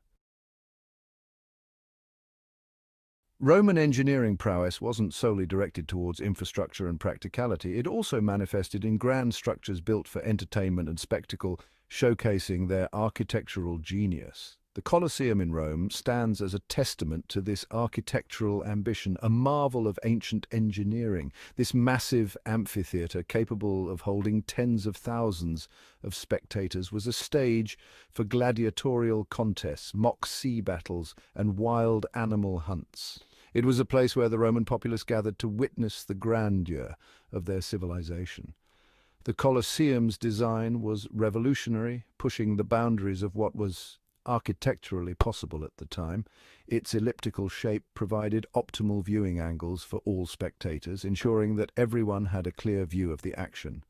Roman engineering prowess wasn't solely directed towards infrastructure and practicality. It also manifested in grand structures built for entertainment and spectacle, showcasing their architectural genius. The Colosseum in Rome stands as a testament to this architectural ambition, a marvel of ancient engineering. This massive amphitheatre, capable of holding tens of thousands of spectators, was a stage for gladiatorial contests, mock sea battles, and wild animal hunts. It was a place where the Roman populace gathered to witness the grandeur of their civilization. The Colosseum's design was revolutionary, pushing the boundaries of what was architecturally possible at the time. Its elliptical shape provided optimal viewing angles for all spectators, ensuring that everyone had a clear view of the action,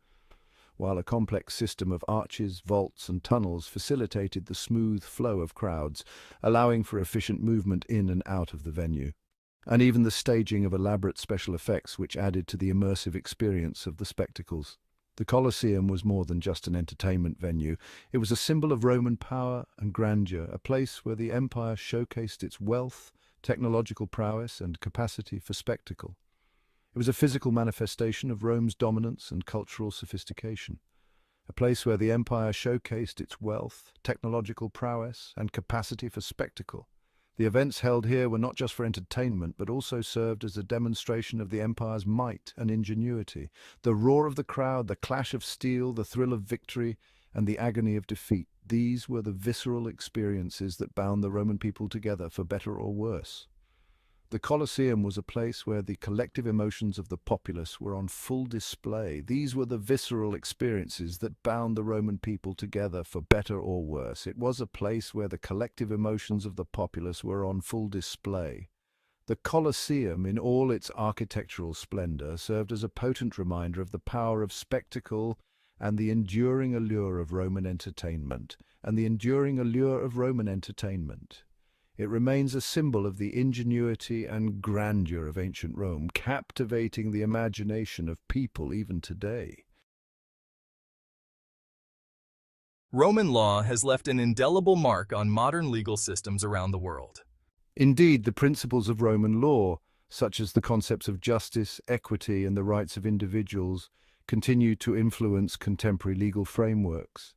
while a complex system of arches, vaults, and tunnels facilitated the smooth flow of crowds, allowing for efficient movement in and out of the venue, and even the staging of elaborate special effects which added to the immersive experience of the spectacles. The Colosseum was more than just an entertainment venue. It was a symbol of Roman power and grandeur, a place where the empire showcased its wealth, technological prowess, and capacity for spectacle. It was a physical manifestation of Rome's dominance and cultural sophistication, a place where the empire showcased its wealth, technological prowess, and capacity for spectacle. The events held here were not just for entertainment, but also served as a demonstration of the empire's might and ingenuity. The roar of the crowd, the clash of steel, the thrill of victory, and the agony of defeat, these were the visceral experiences that bound the Roman people together, for better or worse. The Colosseum was a place where the collective emotions of the populace were on full display. These were the visceral experiences that bound the Roman people together, for better or worse. It was a place where the collective emotions of the populace were on full display. The Colosseum, in all its architectural splendor, served as a potent reminder of the power of spectacle and the enduring allure of Roman entertainment. It remains a symbol of the ingenuity and grandeur of ancient Rome, captivating the imagination of people even today. Roman law has left an indelible mark on modern legal systems around the world. Indeed, the principles of Roman law, such as the concepts of justice, equity, and the rights of individuals, continue to influence contemporary legal frameworks.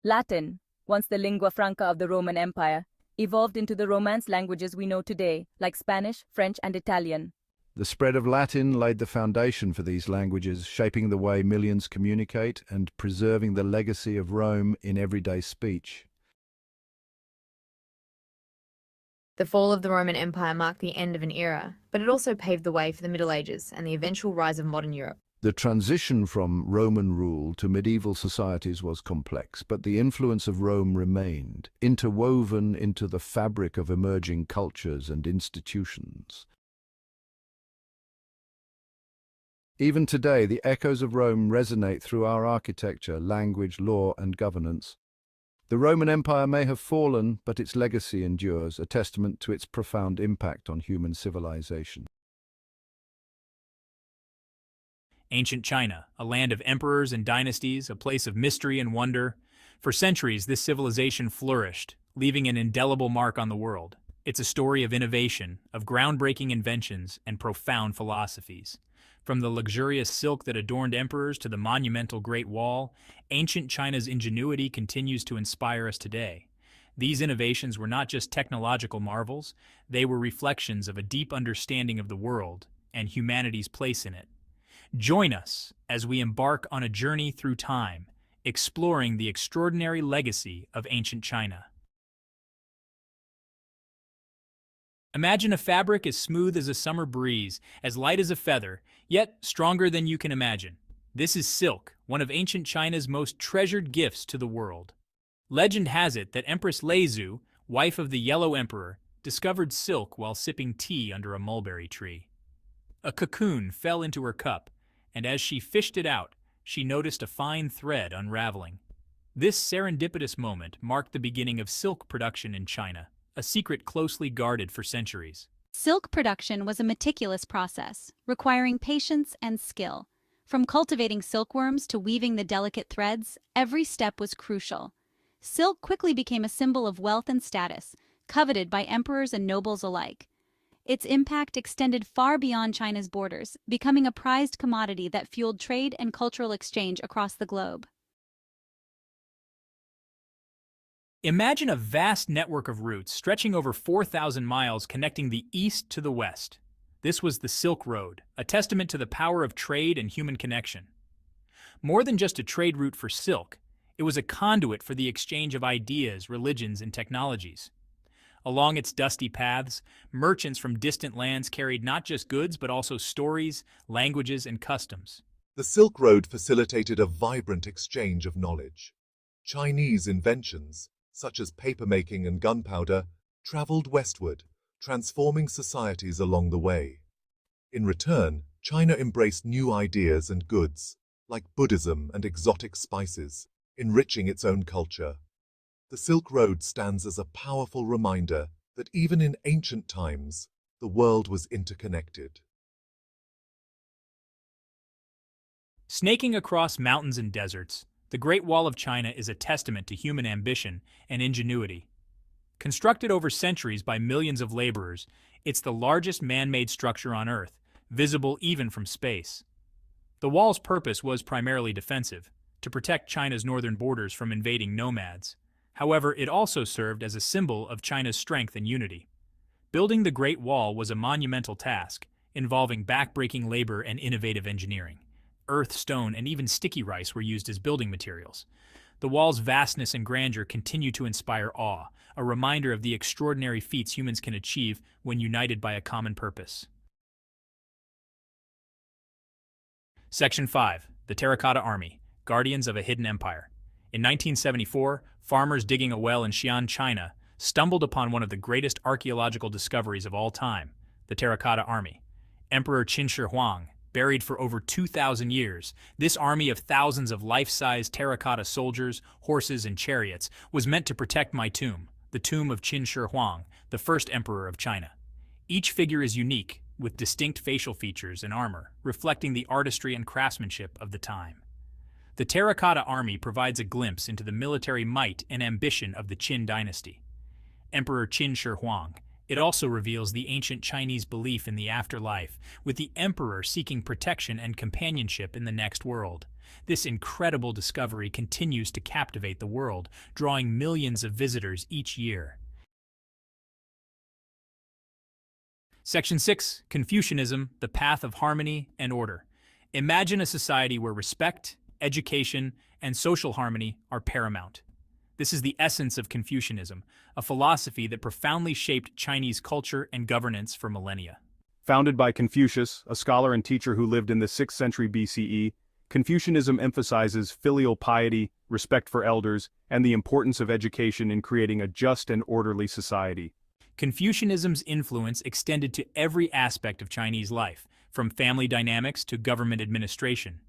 Latin, once the lingua franca of the Roman Empire, evolved into the Romance languages we know today, like Spanish, French, and Italian. The spread of Latin laid the foundation for these languages, shaping the way millions communicate and preserving the legacy of Rome in everyday speech. The fall of the Roman Empire marked the end of an era, but it also paved the way for the Middle Ages and the eventual rise of modern Europe. The transition from Roman rule to medieval societies was complex, but the influence of Rome remained, interwoven into the fabric of emerging cultures and institutions. Even today, the echoes of Rome resonate through our architecture, language, law, and governance. The Roman Empire may have fallen, but its legacy endures, a testament to its profound impact on human civilization. Ancient China, a land of emperors and dynasties, a place of mystery and wonder. For centuries, this civilization flourished, leaving an indelible mark on the world. It's a story of innovation, of groundbreaking inventions, and profound philosophies. From the luxurious silk that adorned emperors to the monumental Great Wall, ancient China's ingenuity continues to inspire us today. These innovations were not just technological marvels, they were reflections of a deep understanding of the world and humanity's place in it. Join us as we embark on a journey through time, exploring the extraordinary legacy of ancient China. Imagine a fabric as smooth as a summer breeze, as light as a feather, yet stronger than you can imagine. This is silk, one of ancient China's most treasured gifts to the world. Legend has it that Empress Leizu, wife of the Yellow Emperor, discovered silk while sipping tea under a mulberry tree. A cocoon fell into her cup, and as she fished it out, she noticed a fine thread unraveling. This serendipitous moment marked the beginning of silk production in China, a secret closely guarded for centuries. Silk production was a meticulous process, requiring patience and skill. From cultivating silkworms to weaving the delicate threads, every step was crucial. Silk quickly became a symbol of wealth and status, coveted by emperors and nobles alike. Its impact extended far beyond China's borders, becoming a prized commodity that fueled trade and cultural exchange across the globe. Imagine a vast network of routes stretching over 4,000 miles connecting the east to the west. This was the Silk Road, a testament to the power of trade and human connection. More than just a trade route for silk, it was a conduit for the exchange of ideas, religions, and technologies. Along its dusty paths, merchants from distant lands carried not just goods but also stories, languages, and customs. The Silk Road facilitated a vibrant exchange of knowledge. Chinese inventions, such as papermaking and gunpowder, traveled westward, transforming societies along the way. In return, China embraced new ideas and goods, like Buddhism and exotic spices, enriching its own culture. The Silk Road stands as a powerful reminder that even in ancient times, the world was interconnected. Snaking across mountains and deserts, the Great Wall of China is a testament to human ambition and ingenuity. Constructed over centuries by millions of laborers, it's the largest man-made structure on Earth, visible even from space. The wall's purpose was primarily defensive, to protect China's northern borders from invading nomads. However, it also served as a symbol of China's strength and unity. Building the Great Wall was a monumental task, involving back-breaking labor and innovative engineering. Earth, stone, and even sticky rice were used as building materials. The wall's vastness and grandeur continue to inspire awe, a reminder of the extraordinary feats humans can achieve when united by a common purpose. Section 5. The Terracotta Army, Guardians of a Hidden Empire. In 1974, farmers digging a well in Xi'an, China, stumbled upon one of the greatest archaeological discoveries of all time, the Terracotta Army. Emperor Qin Shi Huang, buried for over 2,000 years, this army of thousands of life-size terracotta soldiers, horses, and chariots was meant to protect my tomb, the tomb of Qin Shi Huang, the first emperor of China. Each figure is unique, with distinct facial features and armor, reflecting the artistry and craftsmanship of the time. The Terracotta Army provides a glimpse into the military might and ambition of the Qin dynasty. Emperor Qin Shi Huang. It also reveals the ancient Chinese belief in the afterlife, with the emperor seeking protection and companionship in the next world. This incredible discovery continues to captivate the world, drawing millions of visitors each year. Section 6. Confucianism, the Path of Harmony and Order. Imagine a society where respect, education, and social harmony are paramount. This is the essence of Confucianism, a philosophy that profoundly shaped Chinese culture and governance for millennia. Founded by Confucius, a scholar and teacher who lived in the 6th century BCE, Confucianism emphasizes filial piety, respect for elders, and the importance of education in creating a just and orderly society. Confucianism's influence extended to every aspect of Chinese life, from family dynamics to government administration.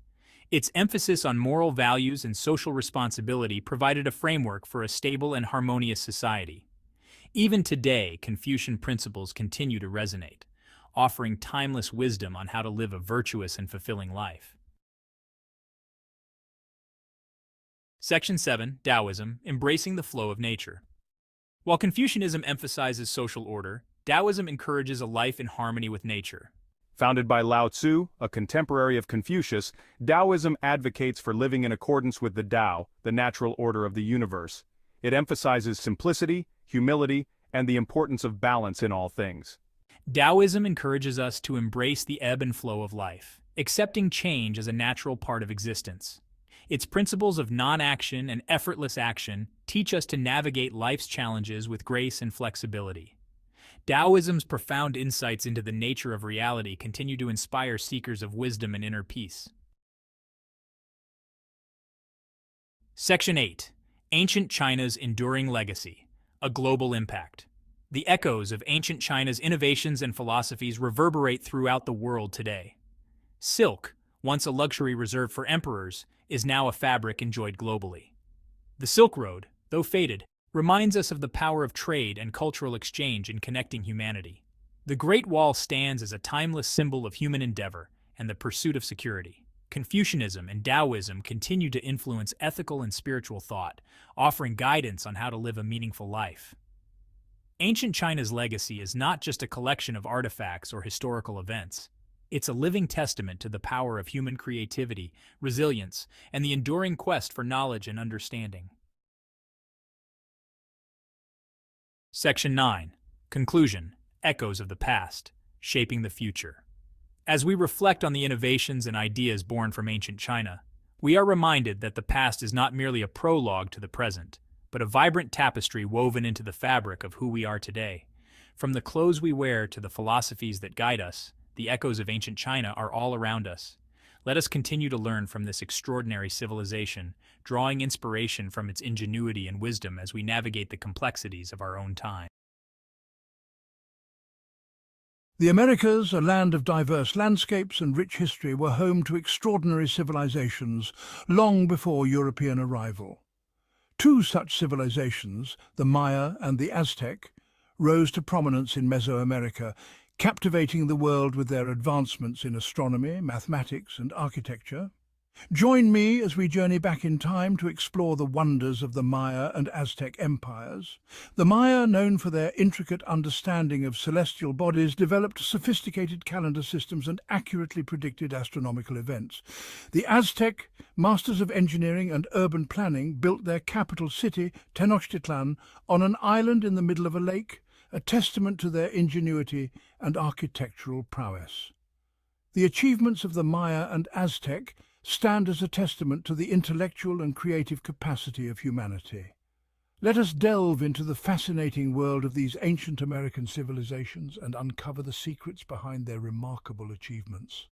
Its emphasis on moral values and social responsibility provided a framework for a stable and harmonious society. Even today, Confucian principles continue to resonate, offering timeless wisdom on how to live a virtuous and fulfilling life. Section 7. Taoism, Embracing the Flow of Nature. While Confucianism emphasizes social order, Taoism encourages a life in harmony with nature. Founded by Lao Tzu, a contemporary of Confucius, Taoism advocates for living in accordance with the Tao, the natural order of the universe. It emphasizes simplicity, humility, and the importance of balance in all things. Taoism encourages us to embrace the ebb and flow of life, accepting change as a natural part of existence. Its principles of non-action and effortless action teach us to navigate life's challenges with grace and flexibility. Taoism's profound insights into the nature of reality continue to inspire seekers of wisdom and inner peace. Section 8. Ancient China's Enduring Legacy, a Global Impact. The echoes of ancient China's innovations and philosophies reverberate throughout the world today. Silk, once a luxury reserved for emperors, is now a fabric enjoyed globally. The Silk Road, though faded, reminds us of the power of trade and cultural exchange in connecting humanity. The Great Wall stands as a timeless symbol of human endeavor and the pursuit of security. Confucianism and Taoism continue to influence ethical and spiritual thought, offering guidance on how to live a meaningful life. Ancient China's legacy is not just a collection of artifacts or historical events. It's a living testament to the power of human creativity, resilience, and the enduring quest for knowledge and understanding. Section 9. Conclusion. Echoes of the Past, Shaping the Future. As we reflect on the innovations and ideas born from ancient China, we are reminded that the past is not merely a prologue to the present, but a vibrant tapestry woven into the fabric of who we are today. From the clothes we wear to the philosophies that guide us, the echoes of ancient China are all around us. Let us continue to learn from this extraordinary civilization, drawing inspiration from its ingenuity and wisdom as we navigate the complexities of our own time. The Americas, a land of diverse landscapes and rich history, were home to extraordinary civilizations long before European arrival. Two such civilizations, the Maya and the Aztec, rose to prominence in Mesoamerica, captivating the world with their advancements in astronomy, mathematics, and architecture. Join me as we journey back in time to explore the wonders of the Maya and Aztec empires. The Maya, known for their intricate understanding of celestial bodies, developed sophisticated calendar systems and accurately predicted astronomical events. The Aztec, masters of engineering and urban planning, built their capital city, Tenochtitlan, on an island in the middle of a lake, a testament to their ingenuity and architectural prowess. The achievements of the Maya and Aztec stand as a testament to the intellectual and creative capacity of humanity. Let us delve into the fascinating world of these ancient American civilizations and uncover the secrets behind their remarkable achievements.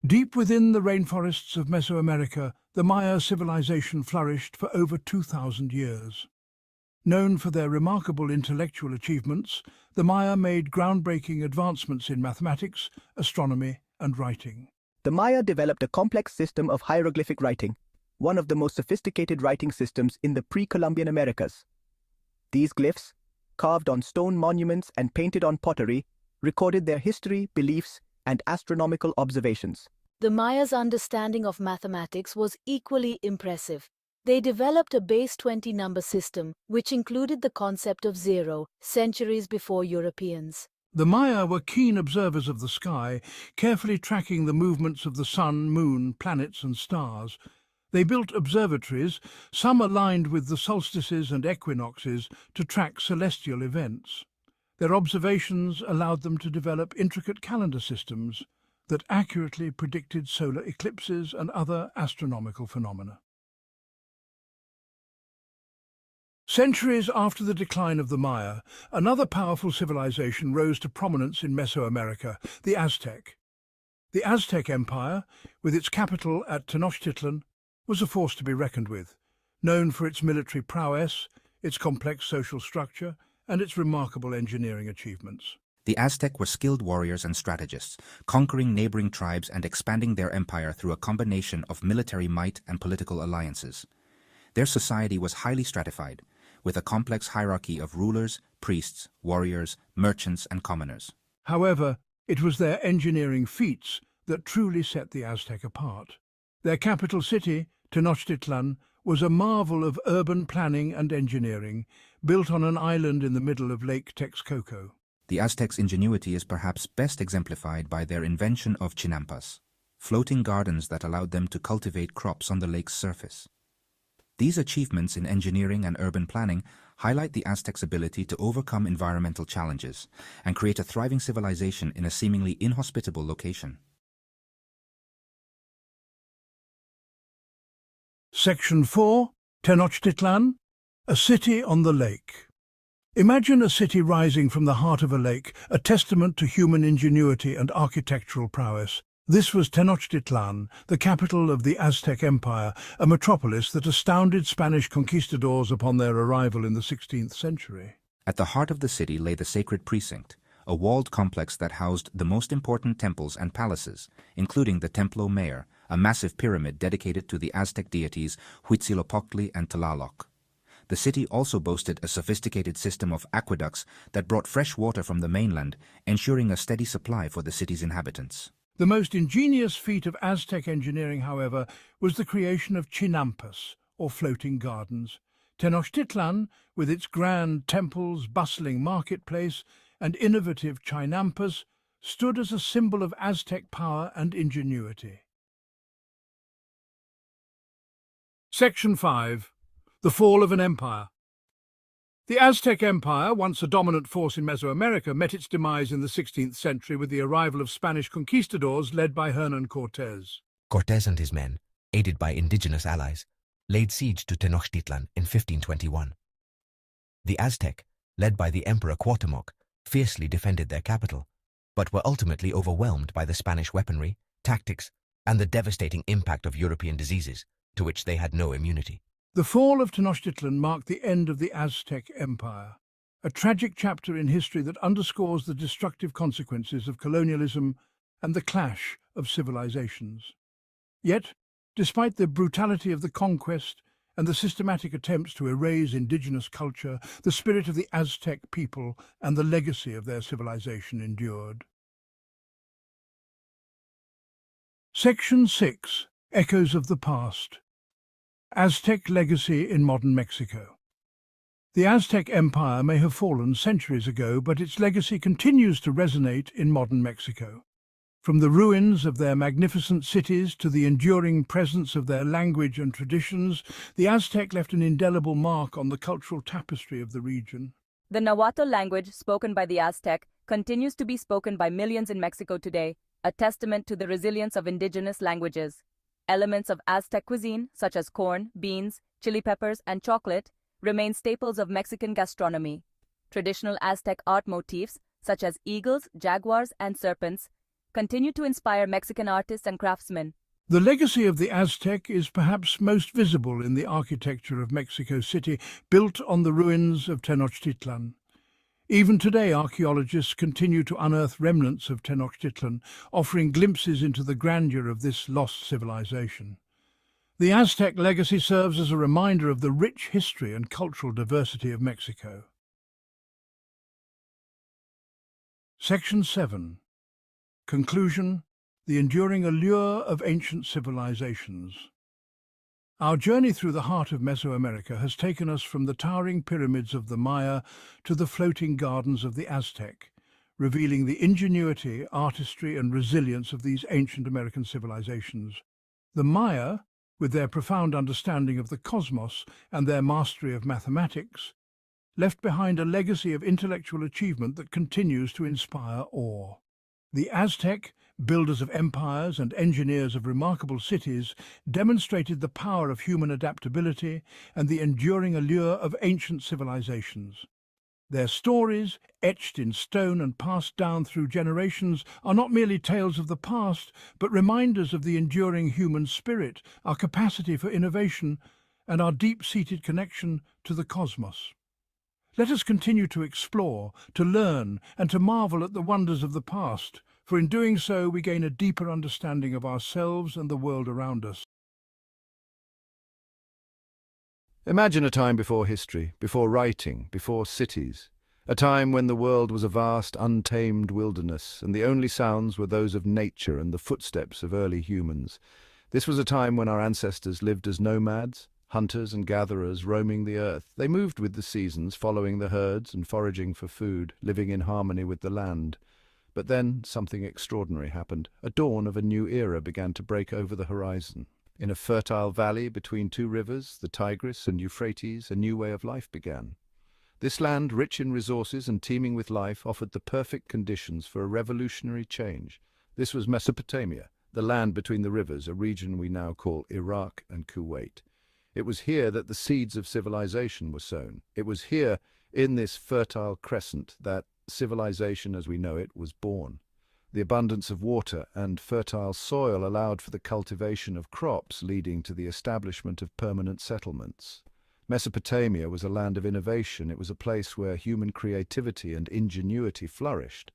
Deep within the rainforests of Mesoamerica, the Maya civilization flourished for over 2,000 years. Known for their remarkable intellectual achievements, the Maya made groundbreaking advancements in mathematics, astronomy, and writing. The Maya developed a complex system of hieroglyphic writing, one of the most sophisticated writing systems in the pre-Columbian Americas. These glyphs, carved on stone monuments and painted on pottery, recorded their history, beliefs, and astronomical observations. The Maya's understanding of mathematics was equally impressive. They developed a base 20 number system, which included the concept of zero, centuries before Europeans. The Maya were keen observers of the sky, carefully tracking the movements of the sun, moon, planets, and stars. They built observatories, some aligned with the solstices and equinoxes, to track celestial events. Their observations allowed them to develop intricate calendar systems that accurately predicted solar eclipses and other astronomical phenomena. Centuries after the decline of the Maya, another powerful civilization rose to prominence in Mesoamerica, the Aztec. The Aztec Empire, with its capital at Tenochtitlan, was a force to be reckoned with, known for its military prowess, its complex social structure, and its remarkable engineering achievements. The Aztec were skilled warriors and strategists, conquering neighboring tribes and expanding their empire through a combination of military might and political alliances. Their society was highly stratified, with a complex hierarchy of rulers, priests, warriors, merchants, and commoners. However, it was their engineering feats that truly set the Aztec apart. Their capital city, Tenochtitlan, was a marvel of urban planning and engineering, built on an island in the middle of Lake Texcoco. The Aztecs' ingenuity is perhaps best exemplified by their invention of chinampas, floating gardens that allowed them to cultivate crops on the lake's surface. These achievements in engineering and urban planning highlight the Aztecs' ability to overcome environmental challenges and create a thriving civilization in a seemingly inhospitable location. Section 4. Tenochtitlan, a city on the lake. Imagine a city rising from the heart of a lake, a testament to human ingenuity and architectural prowess. This was Tenochtitlan, the capital of the Aztec Empire, a metropolis that astounded Spanish conquistadors upon their arrival in the 16th century. At the heart of the city lay the sacred precinct, a walled complex that housed the most important temples and palaces, including the Templo Mayor, a massive pyramid dedicated to the Aztec deities Huitzilopochtli and Tlaloc. The city also boasted a sophisticated system of aqueducts that brought fresh water from the mainland, ensuring a steady supply for the city's inhabitants. The most ingenious feat of Aztec engineering, however, was the creation of chinampas, or floating gardens. Tenochtitlan, with its grand temples, bustling marketplace, and innovative chinampas, stood as a symbol of Aztec power and ingenuity. Section 5. The Fall of an Empire. The Aztec Empire, once a dominant force in Mesoamerica, met its demise in the 16th century with the arrival of Spanish conquistadors led by Hernán Cortés. Cortés and his men, aided by indigenous allies, laid siege to Tenochtitlan in 1521. The Aztec, led by the Emperor Cuauhtémoc, fiercely defended their capital, but were ultimately overwhelmed by the Spanish weaponry, tactics, and the devastating impact of European diseases, to which they had no immunity. The fall of Tenochtitlan marked the end of the Aztec Empire, a tragic chapter in history that underscores the destructive consequences of colonialism and the clash of civilizations. Yet, despite the brutality of the conquest and the systematic attempts to erase indigenous culture, the spirit of the Aztec people and the legacy of their civilization endured. Section 6. Echoes of the Past. Aztec Legacy in Modern Mexico. The Aztec Empire may have fallen centuries ago, but its legacy continues to resonate in modern Mexico. From the ruins of their magnificent cities to the enduring presence of their language and traditions, the Aztec left an indelible mark on the cultural tapestry of the region. The Nahuatl language spoken by the Aztec continues to be spoken by millions in Mexico today, a testament to the resilience of indigenous languages. Elements of Aztec cuisine, such as corn, beans, chili peppers, and chocolate, remain staples of Mexican gastronomy. Traditional Aztec art motifs, such as eagles, jaguars, and serpents, continue to inspire Mexican artists and craftsmen. The legacy of the Aztec is perhaps most visible in the architecture of Mexico City, built on the ruins of Tenochtitlan. Even today, archaeologists continue to unearth remnants of Tenochtitlan, offering glimpses into the grandeur of this lost civilization. The Aztec legacy serves as a reminder of the rich history and cultural diversity of Mexico. Section 7. Conclusion: the enduring allure of ancient civilizations. Our journey through the heart of Mesoamerica has taken us from the towering pyramids of the Maya to the floating gardens of the Aztec, revealing the ingenuity, artistry, and resilience of these ancient American civilizations. The Maya, with their profound understanding of the cosmos and their mastery of mathematics, left behind a legacy of intellectual achievement that continues to inspire awe. The Aztec, builders of empires and engineers of remarkable cities, demonstrated the power of human adaptability and the enduring allure of ancient civilizations. Their stories, etched in stone and passed down through generations, are not merely tales of the past, but reminders of the enduring human spirit, our capacity for innovation, and our deep-seated connection to the cosmos. Let us continue to explore, to learn, and to marvel at the wonders of the past, for in doing so we gain a deeper understanding of ourselves and the world around us. Imagine a time before history, before writing, before cities. A time when the world was a vast, untamed wilderness, and the only sounds were those of nature and the footsteps of early humans. This was a time when our ancestors lived as nomads, hunters and gatherers roaming the earth. They moved with the seasons, following the herds and foraging for food, living in harmony with the land. But then something extraordinary happened. A dawn of a new era began to break over the horizon. In a fertile valley between two rivers, the Tigris and Euphrates, a new way of life began. This land, rich in resources and teeming with life, offered the perfect conditions for a revolutionary change. This was Mesopotamia, the land between the rivers, a region we now call Iraq and Kuwait. It was here that the seeds of civilization were sown. It was here, in this fertile crescent, that civilization as we know it was born. The abundance of water and fertile soil allowed for the cultivation of crops, leading to the establishment of permanent settlements. Mesopotamia was a land of innovation. It was a place where human creativity and ingenuity flourished.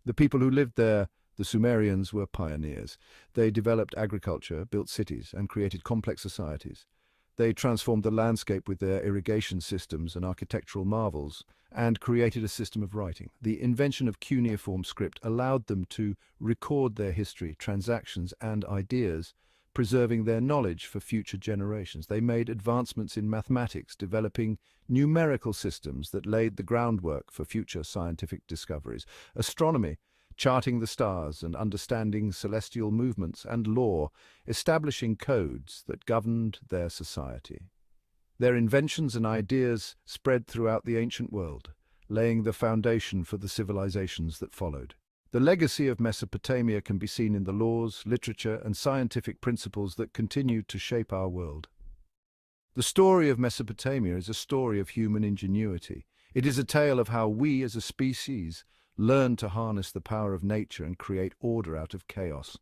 The people who lived there, the Sumerians, were pioneers. They developed agriculture, built cities, and created complex societies. They transformed the landscape with their irrigation systems and architectural marvels, and created a system of writing. The invention of cuneiform script allowed them to record their history, transactions, and ideas, preserving their knowledge for future generations. They made advancements in mathematics, developing numerical systems that laid the groundwork for future scientific discoveries. Astronomy, charting the stars and understanding celestial movements, and law, establishing codes that governed their society. Their inventions and ideas spread throughout the ancient world, laying the foundation for the civilizations that followed. The legacy of Mesopotamia can be seen in the laws, literature, and scientific principles that continue to shape our world. The story of Mesopotamia is a story of human ingenuity. It is a tale of how we, as a species, learn to harness the power of nature and create order out of chaos.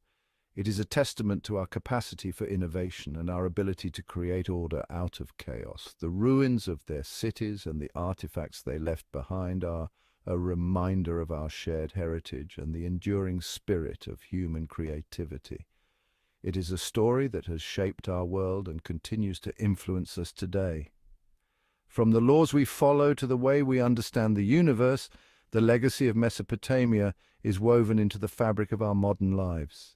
It is a testament to our capacity for innovation and our ability to create order out of chaos. The ruins of their cities and the artifacts they left behind are a reminder of our shared heritage and the enduring spirit of human creativity. It is a story that has shaped our world and continues to influence us today. From the laws we follow to the way we understand the universe, the legacy of Mesopotamia is woven into the fabric of our modern lives.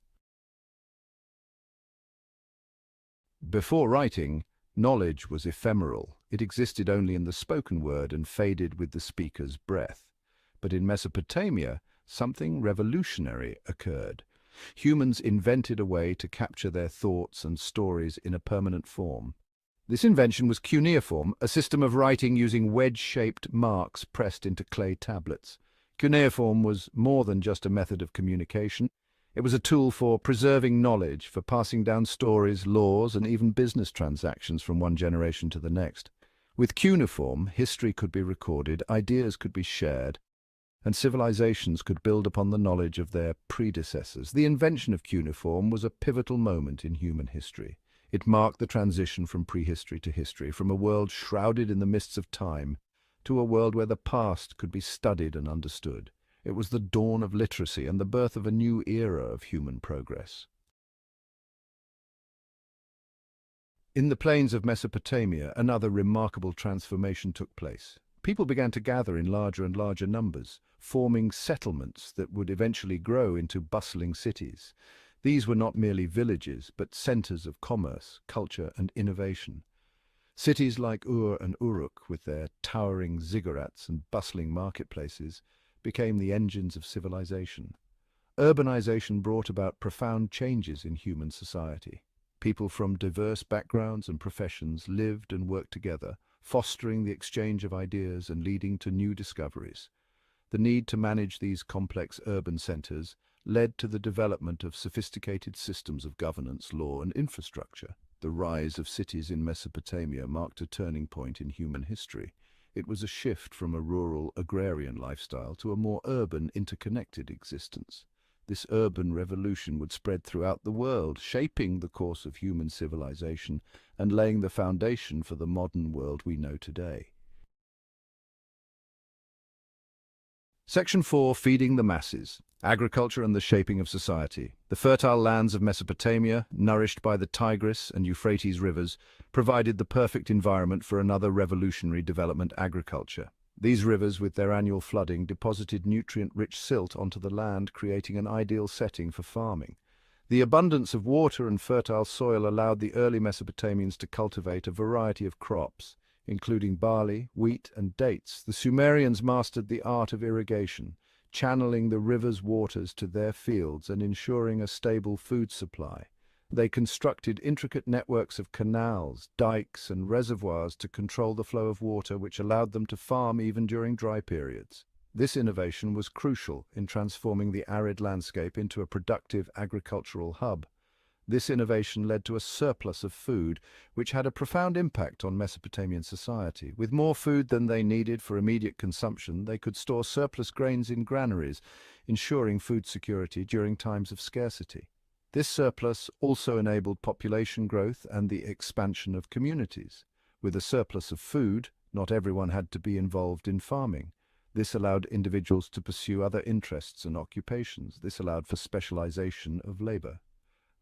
Before writing, knowledge was ephemeral. It existed only in the spoken word and faded with the speaker's breath. But in Mesopotamia, something revolutionary occurred. Humans invented a way to capture their thoughts and stories in a permanent form. This invention was cuneiform, a system of writing using wedge-shaped marks pressed into clay tablets. Cuneiform was more than just a method of communication. It was a tool for preserving knowledge, for passing down stories, laws, and even business transactions from one generation to the next. With cuneiform, history could be recorded, ideas could be shared, and civilizations could build upon the knowledge of their predecessors. The invention of cuneiform was a pivotal moment in human history. It marked the transition from prehistory to history, from a world shrouded in the mists of time to a world where the past could be studied and understood. It was the dawn of literacy and the birth of a new era of human progress. In the plains of Mesopotamia, another remarkable transformation took place. People began to gather in larger and larger numbers, forming settlements that would eventually grow into bustling cities. These were not merely villages, but centers of commerce, culture, and innovation. Cities like Ur and Uruk, with their towering ziggurats and bustling marketplaces, became the engines of civilization. Urbanization brought about profound changes in human society. People from diverse backgrounds and professions lived and worked together, fostering the exchange of ideas and leading to new discoveries. The need to manage these complex urban centers led to the development of sophisticated systems of governance, law, and infrastructure. The rise of cities in Mesopotamia marked a turning point in human history. It was a shift from a rural, agrarian lifestyle to a more urban, interconnected existence. This urban revolution would spread throughout the world, shaping the course of human civilization and laying the foundation for the modern world we know today. Section 4. Feeding the masses. Agriculture and the shaping of society. The fertile lands of Mesopotamia, nourished by the Tigris and Euphrates rivers, provided the perfect environment for another revolutionary development: agriculture. These rivers, with their annual flooding, deposited nutrient-rich silt onto the land, creating an ideal setting for farming. The abundance of water and fertile soil allowed the early Mesopotamians to cultivate a variety of crops, including barley, wheat, and dates. The Sumerians mastered the art of irrigation, channeling the river's waters to their fields and ensuring a stable food supply. They constructed intricate networks of canals, dikes, and reservoirs to control the flow of water, which allowed them to farm even during dry periods. This innovation was crucial in transforming the arid landscape into a productive agricultural hub. This innovation led to a surplus of food, which had a profound impact on Mesopotamian society. With more food than they needed for immediate consumption, they could store surplus grains in granaries, ensuring food security during times of scarcity. This surplus also enabled population growth and the expansion of communities. With a surplus of food, not everyone had to be involved in farming. This allowed individuals to pursue other interests and occupations. This allowed for specialization of labor.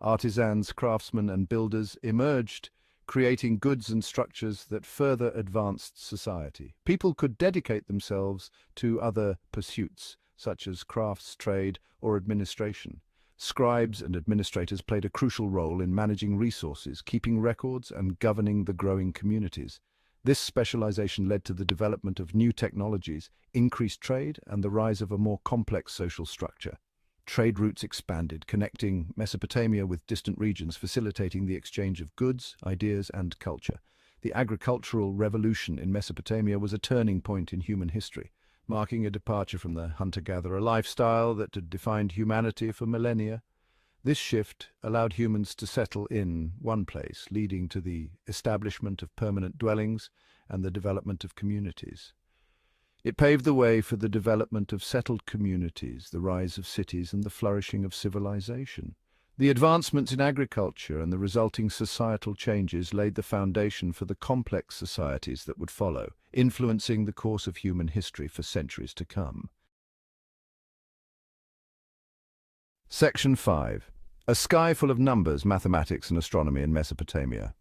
Artisans, craftsmen, and builders emerged, creating goods and structures that further advanced society. People could dedicate themselves to other pursuits, such as crafts, trade, or administration. Scribes and administrators played a crucial role in managing resources, keeping records, and governing the growing communities. This specialization led to the development of new technologies, increased trade, and the rise of a more complex social structure. Trade routes expanded, connecting Mesopotamia with distant regions, facilitating the exchange of goods, ideas, and culture. The agricultural revolution in Mesopotamia was a turning point in human history, marking a departure from the hunter-gatherer lifestyle that had defined humanity for millennia. This shift allowed humans to settle in one place, leading to the establishment of permanent dwellings and the development of communities. It paved the way for the development of settled communities, the rise of cities, and the flourishing of civilization. The advancements in agriculture and the resulting societal changes laid the foundation for the complex societies that would follow, influencing the course of human history for centuries to come. Section 5. A sky full of numbers, mathematics, and astronomy in Mesopotamia.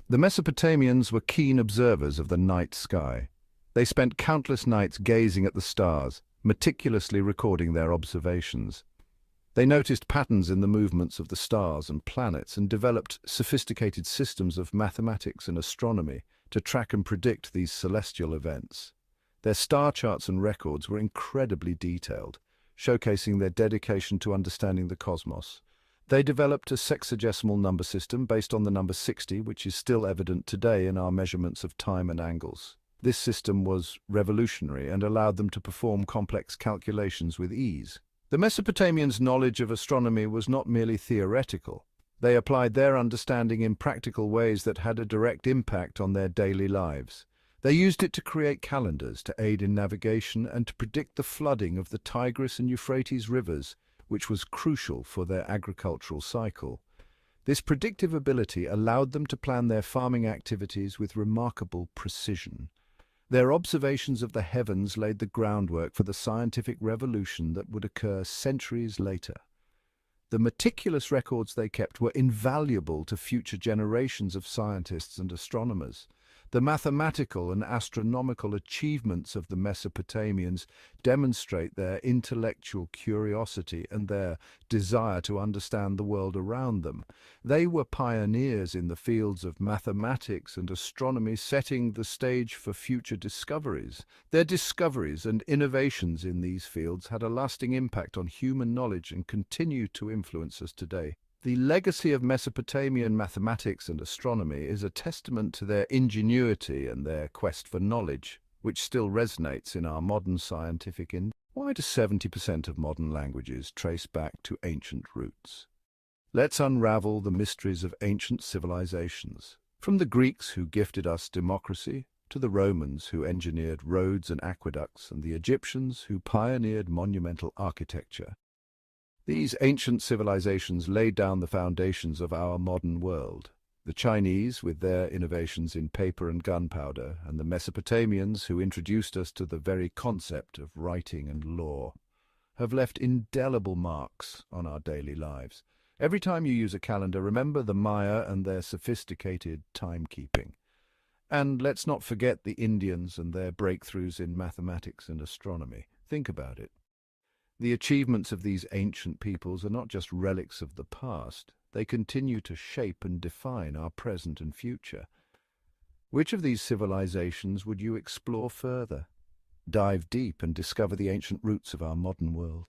The Mesopotamians were keen observers of the night sky. They spent countless nights gazing at the stars, meticulously recording their observations. They noticed patterns in the movements of the stars and planets and developed sophisticated systems of mathematics and astronomy to track and predict these celestial events. Their star charts and records were incredibly detailed, showcasing their dedication to understanding the cosmos. They developed a sexagesimal number system based on the number 60, which is still evident today in our measurements of time and angles. This system was revolutionary and allowed them to perform complex calculations with ease. The Mesopotamians' knowledge of astronomy was not merely theoretical. They applied their understanding in practical ways that had a direct impact on their daily lives. They used it to create calendars to aid in navigation and to predict the flooding of the Tigris and Euphrates rivers, which was crucial for their agricultural cycle. This predictive ability allowed them to plan their farming activities with remarkable precision. Their observations of the heavens laid the groundwork for the scientific revolution that would occur centuries later. The meticulous records they kept were invaluable to future generations of scientists and astronomers. The mathematical and astronomical achievements of the Mesopotamians demonstrate their intellectual curiosity and their desire to understand the world around them. They were pioneers in the fields of mathematics and astronomy, setting the stage for future discoveries. Their discoveries and innovations in these fields had a lasting impact on human knowledge and continue to influence us today. The legacy of Mesopotamian mathematics and astronomy is a testament to their ingenuity and their quest for knowledge, which still resonates in our modern scientific industry. Why do 70% of modern languages trace back to ancient roots? Let's unravel the mysteries of ancient civilizations. From the Greeks who gifted us democracy, to the Romans who engineered roads and aqueducts, and the Egyptians who pioneered monumental architecture. These ancient civilizations laid down the foundations of our modern world. The Chinese, with their innovations in paper and gunpowder, and the Mesopotamians, who introduced us to the very concept of writing and law, have left indelible marks on our daily lives. Every time you use a calendar, remember the Maya and their sophisticated timekeeping. And let's not forget the Indians and their breakthroughs in mathematics and astronomy. Think about it. The achievements of these ancient peoples are not just relics of the past. They continue to shape and define our present and future. Which of these civilizations would you explore further? Dive deep and discover the ancient roots of our modern world.